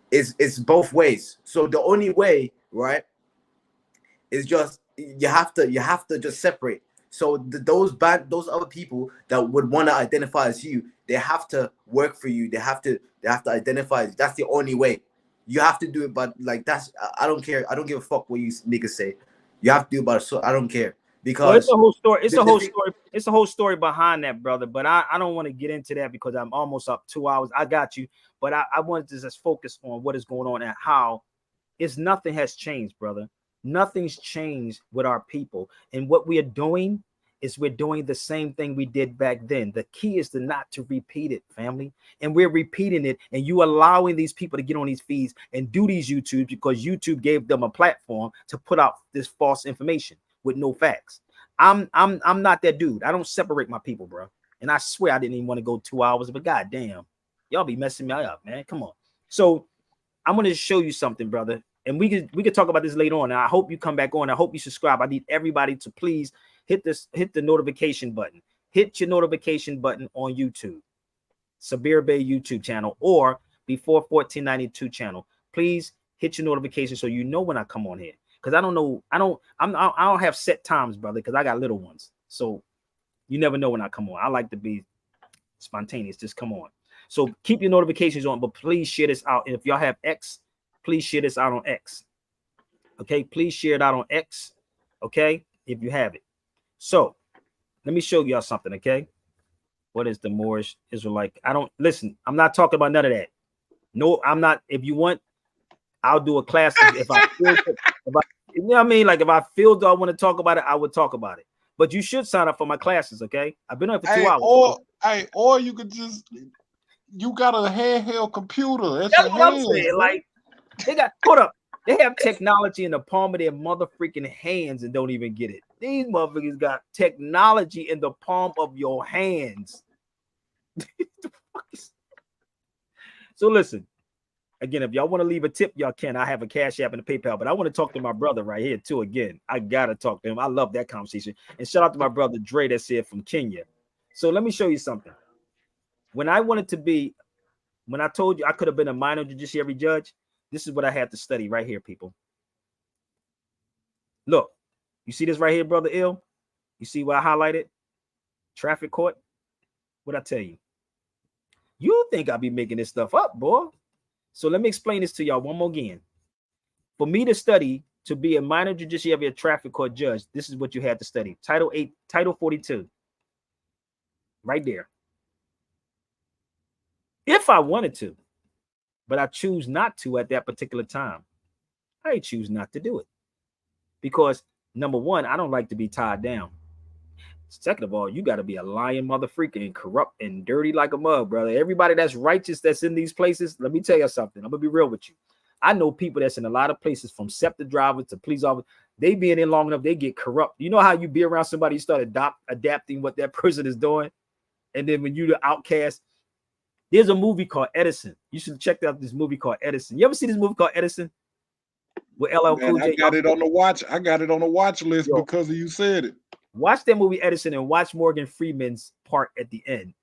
Speaker 14: It's both ways. So the only way, right, is just you have to just separate. So those other people that would want to identify as you, they have to work for you. They have to identify. That's the only way. You have to do it, but like I don't care. I don't give a fuck what you niggas say. You have to do about it. So I don't care because
Speaker 1: it's a whole story. It's a whole story. It's a whole story behind that, brother. But I don't want to get into that because I'm almost up 2 hours. I got you, but I wanted to just focus on what is going on and how nothing has changed, brother. Nothing's changed with our people, and what we are doing is we're doing the same thing we did back then. The key is to not to repeat it, family. And we're repeating it, and you allowing these people to get on these feeds and do these YouTubes because YouTube gave them a platform to put out this false information with no facts. I'm not that dude. I don't separate my people, bro. And I swear I didn't even want to go 2 hours, but goddamn, y'all be messing me up, man. Come on. So I'm gonna show you something, brother. And we could talk about this later on. And I hope you come back on. I hope you subscribe. I need everybody to please hit the notification button. Hit your notification button on YouTube, Sabir Bey YouTube channel, or Before 1492 channel. Please hit your notification so you know when I come on here. Because I don't have set times, brother, because I got little ones. So you never know when I come on. I like to be spontaneous. Just come on. So keep your notifications on, but please share this out. And if y'all have X, please share this out on X. Okay, please share it out on X. Okay, if you have it. So let me show y'all something. Okay, what is the Moorish Israelite? Listen. I'm not talking about none of that. No, I'm not. If you want, I'll do a class. If I feel, you know what I mean? Like if I feel I want to talk about it, I would talk about it. But you should sign up for my classes. Okay, I've been on for 2 hours.
Speaker 4: Or you could just. You got a handheld computer.
Speaker 1: That's what I'm saying. Like they got put up. They have technology in the palm of their mother freaking hands and don't even get it. These motherfuckers got technology in the palm of your hands. So listen, again, if y'all want to leave a tip, y'all can. I have a Cash App and a PayPal, but I want to talk to my brother right here too. Again, I gotta talk to him. I love that conversation. And shout out to my brother Dre that's here from Kenya. So let me show you something. When I told you I could have been a minor judiciary judge, this is what I had to study right here, people. Look, you see this right here, brother Ill? You see what I highlighted? Traffic court. What I tell you? You think I be making this stuff up, boy? So let me explain this to y'all one more again. For me to study to be a minor judiciary traffic court judge, this is what you had to study. Title 8, Title 42. Right there. If I wanted to, but I choose not to at that particular time. I choose not to do it because number one, I don't like to be tied down. Second of all, you got to be a lying mother freaking and corrupt and dirty like a mug, brother. Everybody that's righteous that's in these places, let me tell you something. I'm gonna be real with you. I know people that's in a lot of places, from SEPTA drivers to police officers. They being in long enough, they get corrupt. You know how you be around somebody, you start adapting what that person is doing, and then when you the outcast. There's a movie called Edison. You should check out this movie called Edison. You ever see this movie called Edison? with LL
Speaker 4: Man,
Speaker 1: Cool
Speaker 4: I
Speaker 1: J.
Speaker 4: got it on the watch. I got it on the watch list
Speaker 1: Yo.
Speaker 4: because of you said it.
Speaker 1: Watch that movie Edison and watch Morgan Freeman's part at the end.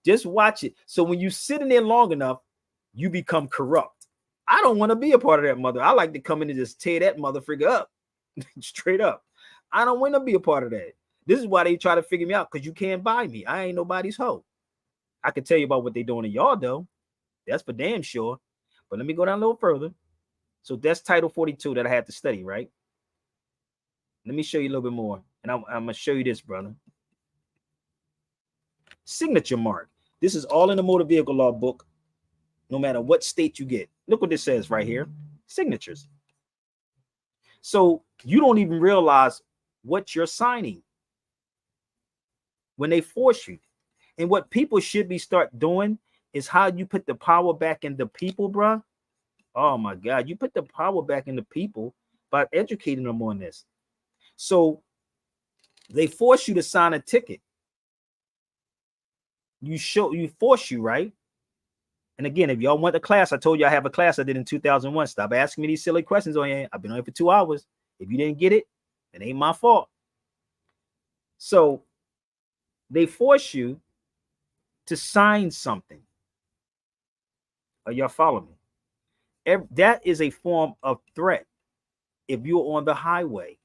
Speaker 1: Just watch it. So when you sit in there long enough, you become corrupt. I don't want to be a part of that mother. I like to come in and just tear that motherfucker up. Straight up. I don't want to be a part of that. This is why they try to figure me out, because you can't buy me. I ain't nobody's hoe. I can tell you about what they doing to y'all, though. That's for damn sure. But let me go down a little further. So that's Title 42 that I had to study, right? Let me show you a little bit more. And I'm going to show you this, brother. Signature mark. This is all in the motor vehicle law book, no matter what state you get. Look what this says right here. Signatures. So you don't even realize what you're signing when they force you. And what people should be start doing is how you put the power back in the people, bruh. Oh my God, you put the power back in the people by educating them on this. So they force you to sign a ticket. You force you, right? And again, if y'all want the class, I told you I have a class I did in 2001. Stop asking me these silly questions on here. I've been on here for 2 hours. If you didn't get it, it ain't my fault. So they force you to sign something. Are y'all following me? That is a form of threat if you're on the highway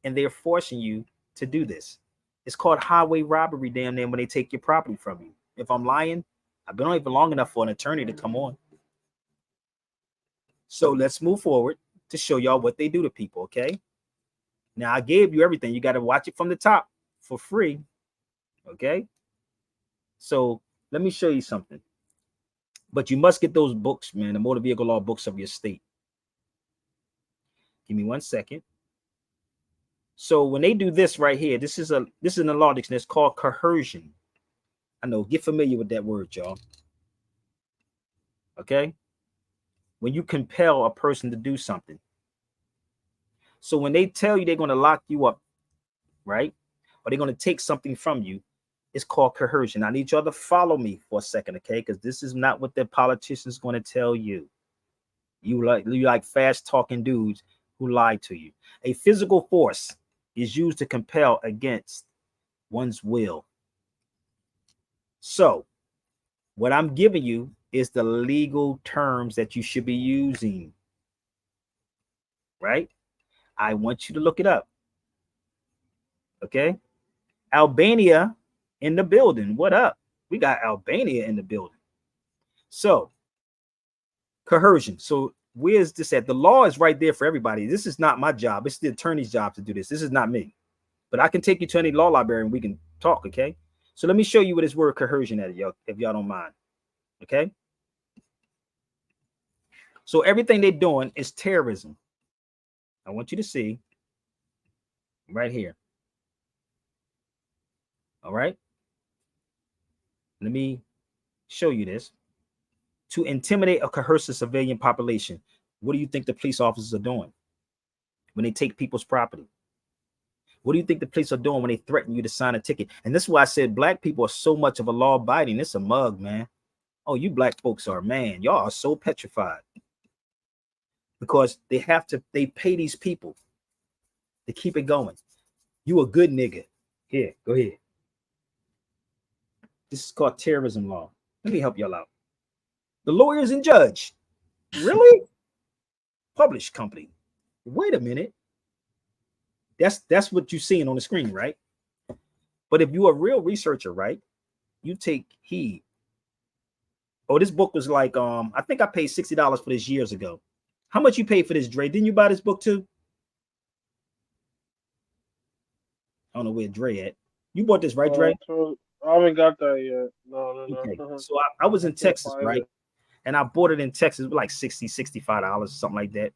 Speaker 1: and they're forcing you to do this. It's called highway robbery, damn near, when they take your property from you. If I'm lying, I've been on it for long enough for an attorney to come on. So let's move forward to show y'all what they do to people, okay? Now, I gave you everything. You got to watch it from the top for free, okay? So let me show you something. But you must get those books, man, the motor vehicle law books of your state. Give me 1 second. So when they do this right here, this is in the law dictionary. It's called coercion. I know, get familiar with that word, y'all. Okay? When you compel a person to do something. So when they tell you they're going to lock you up, right? Or they're going to take something from you, it's called coercion. I need y'all to follow me for a second, okay? Because this is not what the politician's going to tell you. You like fast talking dudes who lie to you. A physical force is used to compel against one's will. So what I'm giving you is the legal terms that you should be using, right? I want you to look it up. Okay. Albania in the building. What up? We got Albania in the building. So coercion. So where's this at? The law is right there for everybody. This is not my job. It's the attorney's job to do this. This is not me. But I can take you to any law library and we can talk, okay? So let me show you what this word coercion is, y'all, if y'all don't mind. Okay? So everything they're doing is terrorism. I want you to see right here. All right? Let me show you this. To intimidate or coerce a civilian population. What do you think the police officers are doing when they take people's property? What do you think the police are doing when they threaten you to sign a ticket? And this is why I said black people are so much of a law abiding. It's a mug, man. Oh, you black folks are, man, y'all are so petrified. Because they pay these people to keep it going. You a good nigga. Here, go ahead. This is called terrorism law. Let me help y'all out. The lawyers and judge. Really? Published company. Wait a minute. That's what you're seeing on the screen, right? But if you're a real researcher, right, you take heed. Oh, this book was like, I think I paid $60 for this years ago. How much you paid for this, Dre? Didn't you buy this book too? I don't know where Dre at. You bought this, right, Dre?
Speaker 15: I haven't got that yet. No.
Speaker 1: Okay. So I was in Texas, right? And I bought it in Texas for like $60, $65, something like that.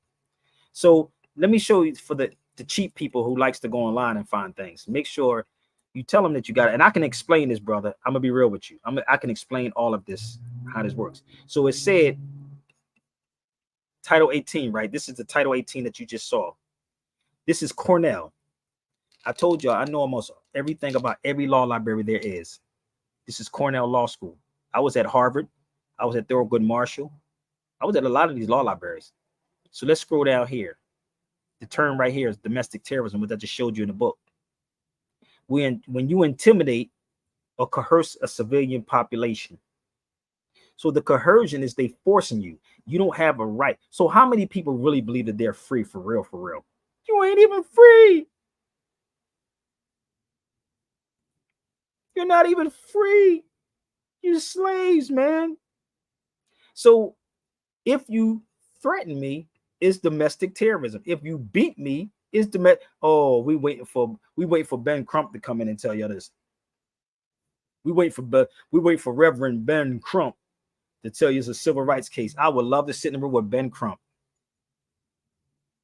Speaker 1: So let me show you for the cheap people who likes to go online and find things. Make sure you tell them that you got it. And I can explain this, brother. I'm going to be real with you. I can explain all of this, how this works. So it said Title 18, right? This is the Title 18 that you just saw. This is Cornell. I told y'all I know almost everything about every law library there is. This is Cornell Law School. I was at Harvard. I was at Thurgood Marshall. I was at a lot of these law libraries. So let's scroll down here. The term right here is domestic terrorism, which I just showed you in the book. When you intimidate or coerce a civilian population. So the coercion is they forcing you. You don't have a right. So how many people really believe that they're free for real, for real? You ain't even free. You're not even free. You slaves, man. So if you threaten me, it's domestic terrorism. If you beat me, it's domestic. Oh, we wait for Ben Crump to come in and tell you this. We wait for Reverend Ben Crump to tell you it's a civil rights case. I would love to sit in the room with Ben Crump.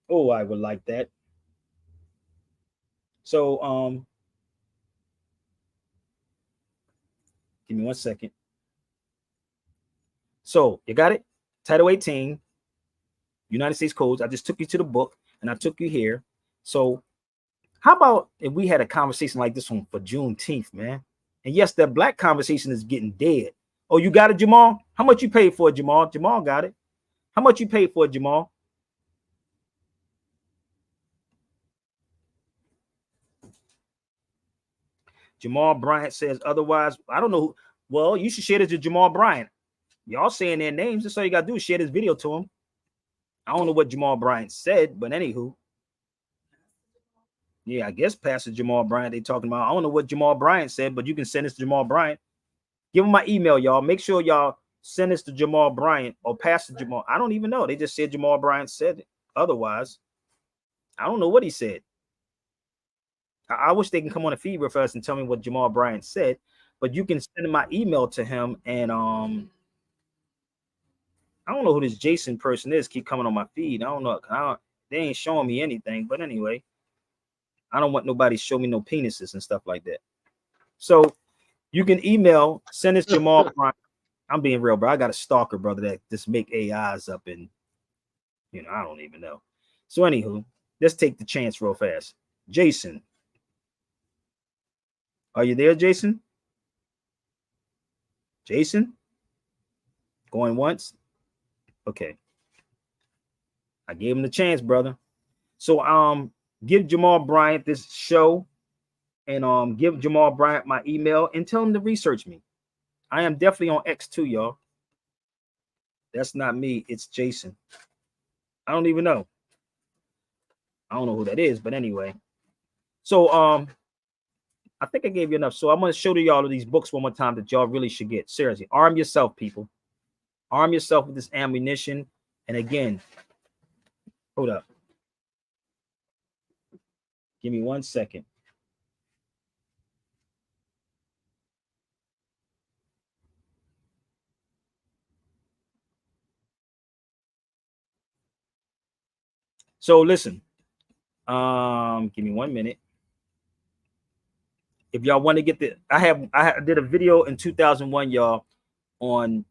Speaker 1: Oh, I would like that. So give me 1 second. So you got it? Title 18, United States Codes. I just took you to the book and I took you here. So how about if we had a conversation like this one for Juneteenth, man? And yes, that black conversation is getting dead. Oh, you got it, Jamal? How much you paid for it, Jamal? Jamal got it. How much you paid for it, Jamal? Jamal Bryant says otherwise. I don't know who. Well, you should share this to Jamal Bryant. Y'all saying their names. That's all you got to do is share this video to him. I don't know what Jamal Bryant said, but anywho. Yeah, I guess Pastor Jamal Bryant they talking about. I don't know what Jamal Bryant said, but you can send this to Jamal Bryant. Give him my email, y'all. Make sure y'all send this to Jamal Bryant or Pastor Jamal. I don't even know. They just said Jamal Bryant said it. Otherwise, I don't know what he said. I wish they can come on the feed with us and tell me what Jamal Bryant said, but you can send my email to him. And I don't know who this Jason person is. Keep coming on my feed. I don't know. They ain't showing me anything. But anyway, I don't want nobody to show me no penises and stuff like that. So you can email, send this Jamal Bryant. I'm being real, bro. I got a stalker, brother, that just make AIs up and, I don't even know. So anywho, let's take the chance real fast. Jason. Are you there, Jason? Jason? Going once? Okay. I gave him the chance, brother. So give Jamal Bryant this show and give Jamal Bryant my email and tell him to research me. I am definitely on X too, y'all. That's not me, it's Jason. I don't even know. I don't know who that is, but anyway. So I think I gave you enough. So I'm going to show to y'all these books one more time that y'all really should get. Seriously, arm yourself, people. Arm yourself with this ammunition. And again, hold up. Give me 1 second. So listen, give me 1 minute. If y'all want to get the, I did a video in 2001, y'all, on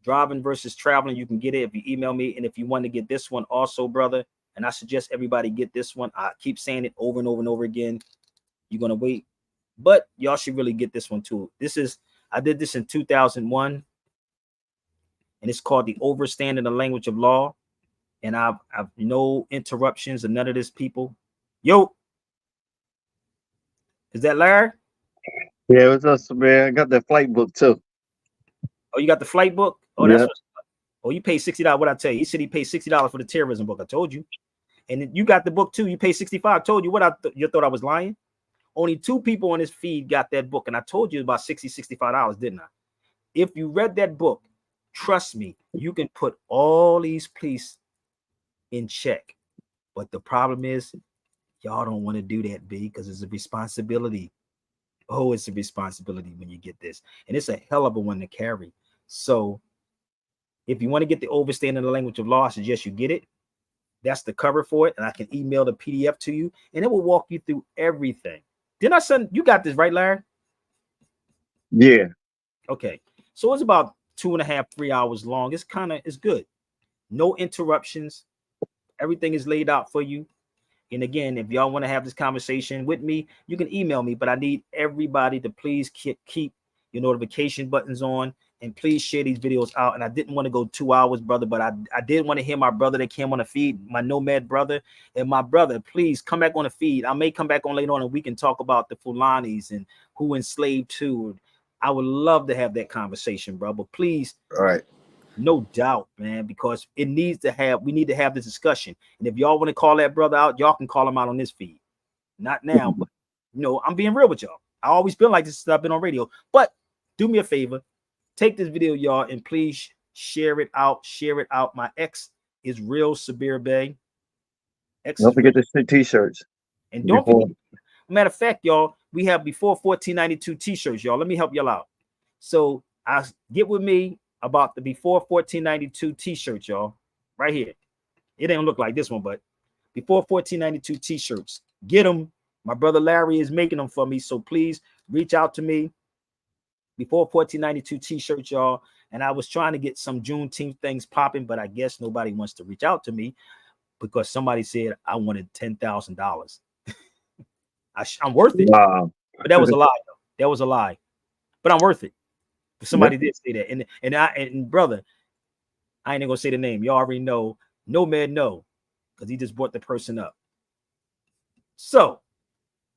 Speaker 1: driving versus traveling. You can get it if you email me. And if you want to get this one also, brother, and I suggest everybody get this one. I keep saying it over and over and over again. You're going to wait, but y'all should really get this one too. I did this in 2001 and it's called The Overstanding the Language of Law. And I've no interruptions and none of this, people. Yo. Is that Larry?
Speaker 16: Yeah, what's up, man? I got that flight book too.
Speaker 1: Oh, you got the flight book? Oh,
Speaker 16: yeah.
Speaker 1: You paid $60. What I tell you? He said he paid $60 for the terrorism book. I told you. And you got the book too. You paid $65. I told you what you thought I was lying. Only 2 people on this feed got that book. And I told you about $65, didn't I? If you read that book, trust me, you can put all these police in check. But the problem is, y'all don't want to do that, B, because it's a responsibility. Oh, it's a responsibility when you get this. And it's a hell of a one to carry. So if you want to get the Overstanding the Language of Law, I suggest you get it. That's the cover for it. And I can email the PDF to you. And it will walk you through everything. Didn't I send, you got this, right, Larry?
Speaker 16: Yeah.
Speaker 1: Okay. So it's about 2.5, 3 hours long. It's good. No interruptions. Everything is laid out for you. And again, if y'all want to have this conversation with me, you can email me, but I need everybody to please keep your notification buttons on, and please share these videos out. And I didn't want to go 2 hours, brother, but I did want to hear my brother that came on the feed, my Nomad brother. And my brother, please come back on the feed. I may come back on later on and we can talk about the Fulanis and who enslaved who. I would love to have that conversation, bro. But please,
Speaker 14: all right.
Speaker 1: No doubt, man, because we need to have this discussion. And if y'all want to call that brother out, y'all can call him out on this feed. Not now, but I'm being real with y'all. I always been like this since I've been on radio. But do me a favor, take this video, y'all, and please share it out. Share it out. My ex is Real Sabir Bey.
Speaker 16: Don't forget the t-shirts.
Speaker 1: And don't forget, matter of fact, y'all, we have Before 1492 t-shirts, y'all. Let me help y'all out. So get with me about the Before 1492 t-shirts, y'all. Right here. It ain't look like this one, but Before 1492 t-shirts. Get them. My brother Larry is making them for me. So please reach out to me. Before 1492 t-shirts, y'all. And I was trying to get some Juneteenth things popping, but I guess nobody wants to reach out to me because somebody said I wanted $10,000. I'm worth it.
Speaker 16: Wow.
Speaker 1: But that was a lie, though. That was a lie. But I'm worth it. But somebody did say that. And brother, I ain't gonna say the name. You already know. Nomad no, because he just brought the person up. So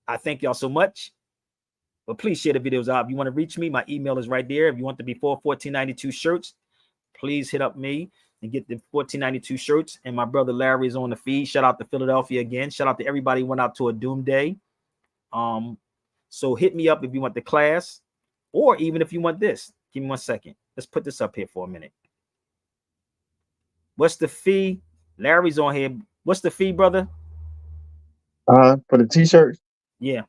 Speaker 1: I thank y'all so much. But please share the videos out. If you want to reach me, my email is right there. If you want the Before 1492 shirts, please hit up me and get the 1492 shirts. And my brother Larry is on the feed. Shout out to Philadelphia again. Shout out to everybody who went out to a Doom Day. So hit me up if you want the class, or even if you want this. Give me 1 second. Let's put this up here for a minute. What's the fee? Larry's on here. What's the fee, brother?
Speaker 16: For the t-shirt?
Speaker 1: Yeah.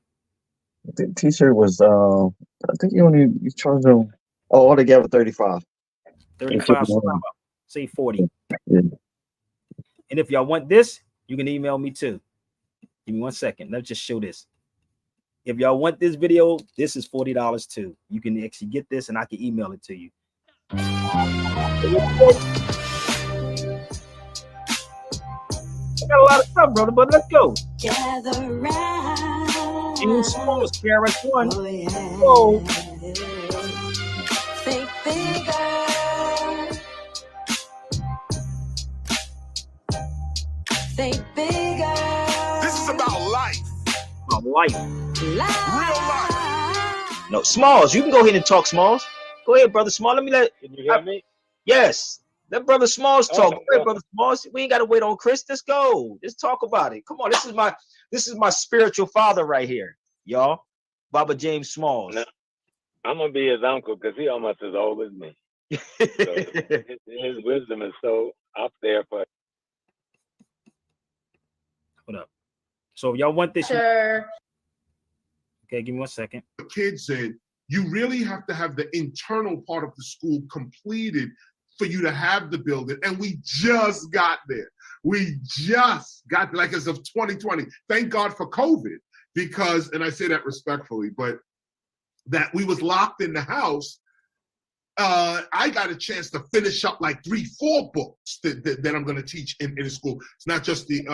Speaker 16: The t-shirt was I think you charged them all together 35.
Speaker 1: 35, say 40.
Speaker 16: Yeah.
Speaker 1: And if y'all want this, you can email me too. Give me 1 second. Let's just show this. If y'all want this video, this is $40 too. You can actually get this and I can email it to you. I got a lot of stuff, brother, but let's go.
Speaker 17: Gather round.
Speaker 1: June Smalls, KRS-One. Oh.
Speaker 17: Think bigger. Think bigger.
Speaker 2: This is about life.
Speaker 1: About life.
Speaker 2: Real life.
Speaker 1: No, Smalls, you can go ahead and talk, Smalls. Go ahead, brother Smalls. Can you hear me? Yes. Let brother Smalls talk. Go ahead, brother Smalls. We ain't got to wait on Chris. Let's go. Let's talk about it. Come on. This is my spiritual father right here, y'all. Baba James Smalls.
Speaker 18: Now, I'm gonna be his uncle because he almost as old as me. So his wisdom is so up there for.
Speaker 1: Hold up. So if y'all want this.
Speaker 17: Sure.
Speaker 1: Okay, give me 1 second.
Speaker 2: The kid said, you really have to have the internal part of the school completed for you to have the building. And we just got there. We just got, like, as of 2020. Thank God for COVID, because, and I say that respectfully, but that we was locked in the house. I got a chance to finish up like 3-4 books that I'm going to teach in the school. It's not just the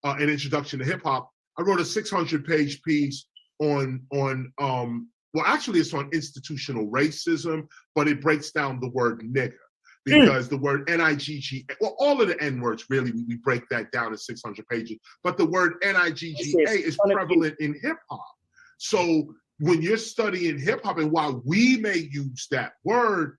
Speaker 2: an introduction to hip hop. I wrote a 600-page piece on well, actually it's on institutional racism, but it breaks down the word nigger, because the word N-I-G-G, well, all of the N-words, really, we break that down in 600 pages, but the word N-I-G-G-A is prevalent in hip hop. So when you're studying hip hop, and while we may use that word,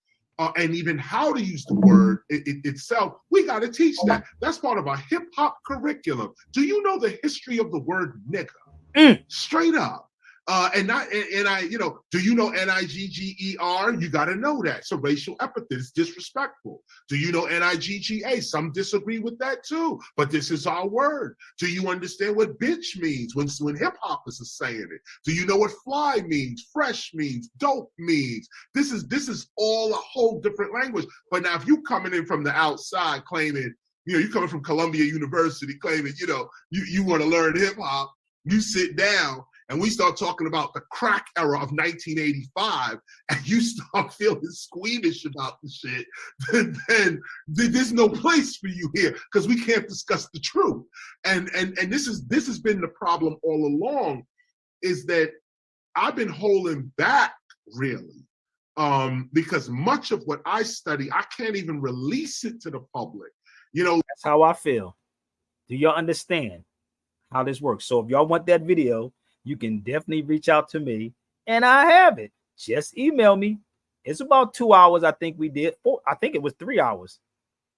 Speaker 2: and even how to use the word itself, we got to teach that. That's part of our hip hop curriculum. Do you know the history of the word nigger? Straight up. And do you know N-I-G-G-E-R? You got to know that. It's a racial epithet. It's disrespectful. Do you know N-I-G-G-A? Some disagree with that too, but this is our word. Do you understand what bitch means when hip hoppers are saying it? Do you know what fly means, fresh means, dope means? This is all a whole different language. But now if you coming in from the outside claiming, you coming from Columbia University claiming, you want to learn hip hop, you sit down and we start talking about the crack era of 1985, and you start feeling squeamish about the shit, then there's no place for you here, because we can't discuss the truth. And this has been the problem all along, is that I've been holding back really, because much of what I study, I can't even release it to the public. You know,
Speaker 1: that's how I feel. Do y'all understand how this works? So if y'all want that video, you can definitely reach out to me, and I have it. Just email me. It's about 2 hours. I think we did. I think it was 3 hours.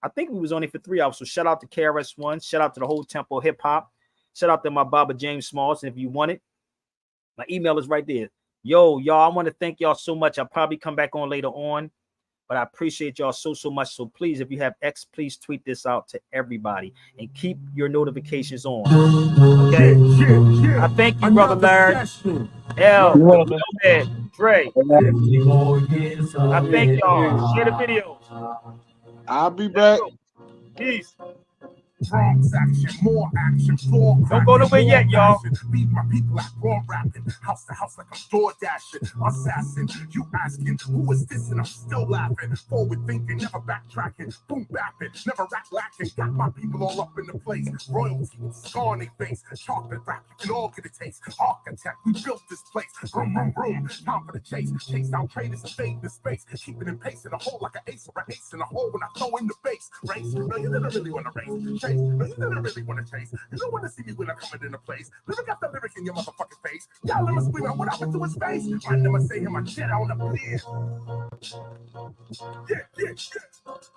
Speaker 1: I think we was only for 3 hours. So shout out to KRS-One. Shout out to the whole Tempo Hip Hop. Shout out to my Baba James Smalls. And if you want it, my email is right there. Yo, y'all, I want to thank y'all so much. I'll probably come back on later on, but I appreciate y'all so much. So please, if you have X, please tweet this out to everybody and keep your notifications on. Okay? I thank you, brother Larry. L, Dre. I thank y'all. Share the videos.
Speaker 12: I'll be back.
Speaker 1: Peace.
Speaker 2: Bronx action, more action, floor
Speaker 1: Don't go nowhere yet, y'all.
Speaker 2: Beat my people at raw rapping, house to house like I'm door dashing. Assassin, you asking who is this, and I'm still laughing. Forward thinking, never backtracking, boom bapping, never rap lacking. Got my people all up in the place. Royalty with scar on their face. Chocolate rap, you can all get a taste. Architect, we built this place. Vroom, vroom, vroom. Time for the chase. Chase down traders and fade the space. Keep it in pace in a hole like an ace or an ace in a hole when I throw in the base. Race, no, you didn't really want to race. Chase, no, you didn't really want to chase. You don't want to see me when I'm coming into place. Lyric after lyric in your motherfucking face. Y'all let me scream out what happened to his face. I never say him, I shit on the beer. Yeah.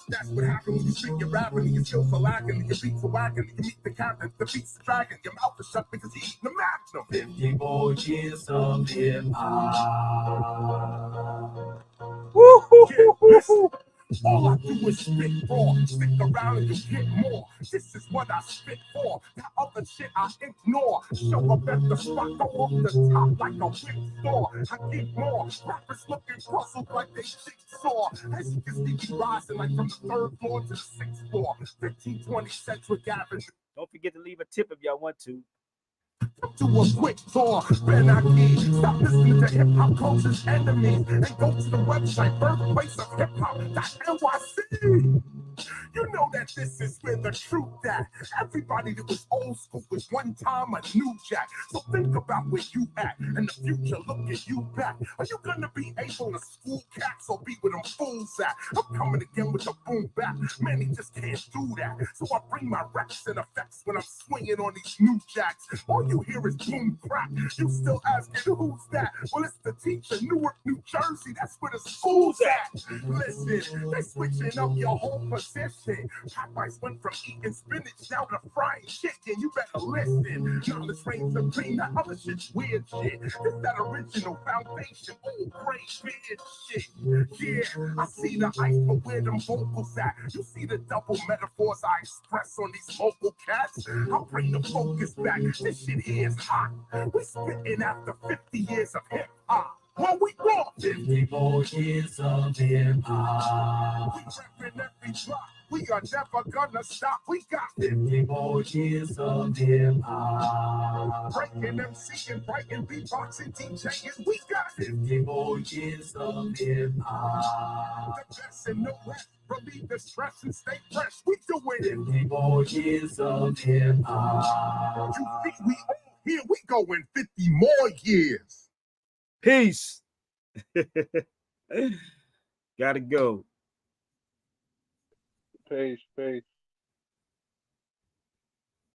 Speaker 2: That's what happens when you speak your rapping and your skills are lacking and your beats are whacking and you meet the captain, the beats the dragon. Your mouth is shut because you eat the magnum. 50 more years of hip hop. All I do is spit raw. Stick around and you get more. This is what I spit for. That other shit I ignore. Show up at the spot, go off the top like a whip store. I get more. Rappers looking puzzled like they jigsaw. As you can see me rising like from the 3rd floor to the 6th floor. 1520 Centric Avenue.
Speaker 1: Don't forget to leave a tip if y'all want to.
Speaker 2: Do a quick tour, Benaki. Stop listening to hip hop culture's enemies and go to the website, birthplace of hip hop.nyc. You know that this is where the truth at. Everybody that was old school was one time a new jack. So think about where you at and the future look at you back. Are you gonna be able to school cats or be with them fools at? I'm coming again with the boom back. Man, he just can't do that. So I bring my reps and effects when I'm swinging on these new jacks. All you hear is boom crack. You still asking who's that? Well, it's the teacher, Newark, New Jersey. That's where the school's at. Listen, they switching up your whole position. Popeyes went from eating spinach now to frying chicken. You better listen. Knowledge reigns supreme. That other shit's weird shit. This that original foundation. Old great weird shit. Yeah, I see the ice, but where them vocals at? You see the double metaphors I express on these vocal cats? I'll bring the focus back. This shit here is hot. We spitting after 50 years of hip hop. When we walk 50 more years of hip hop. We repping every block. We are never gonna stop. We got 50 more years of hip hop. Breaking MC and writing beatboxing, DJing. We got 50 more years of hip hop. The best and no less. Relieve the stress and stay fresh. We doing 50 more years of hip hop. You think we all here? We going 50 more years.
Speaker 1: Peace. Gotta go.
Speaker 15: Peace.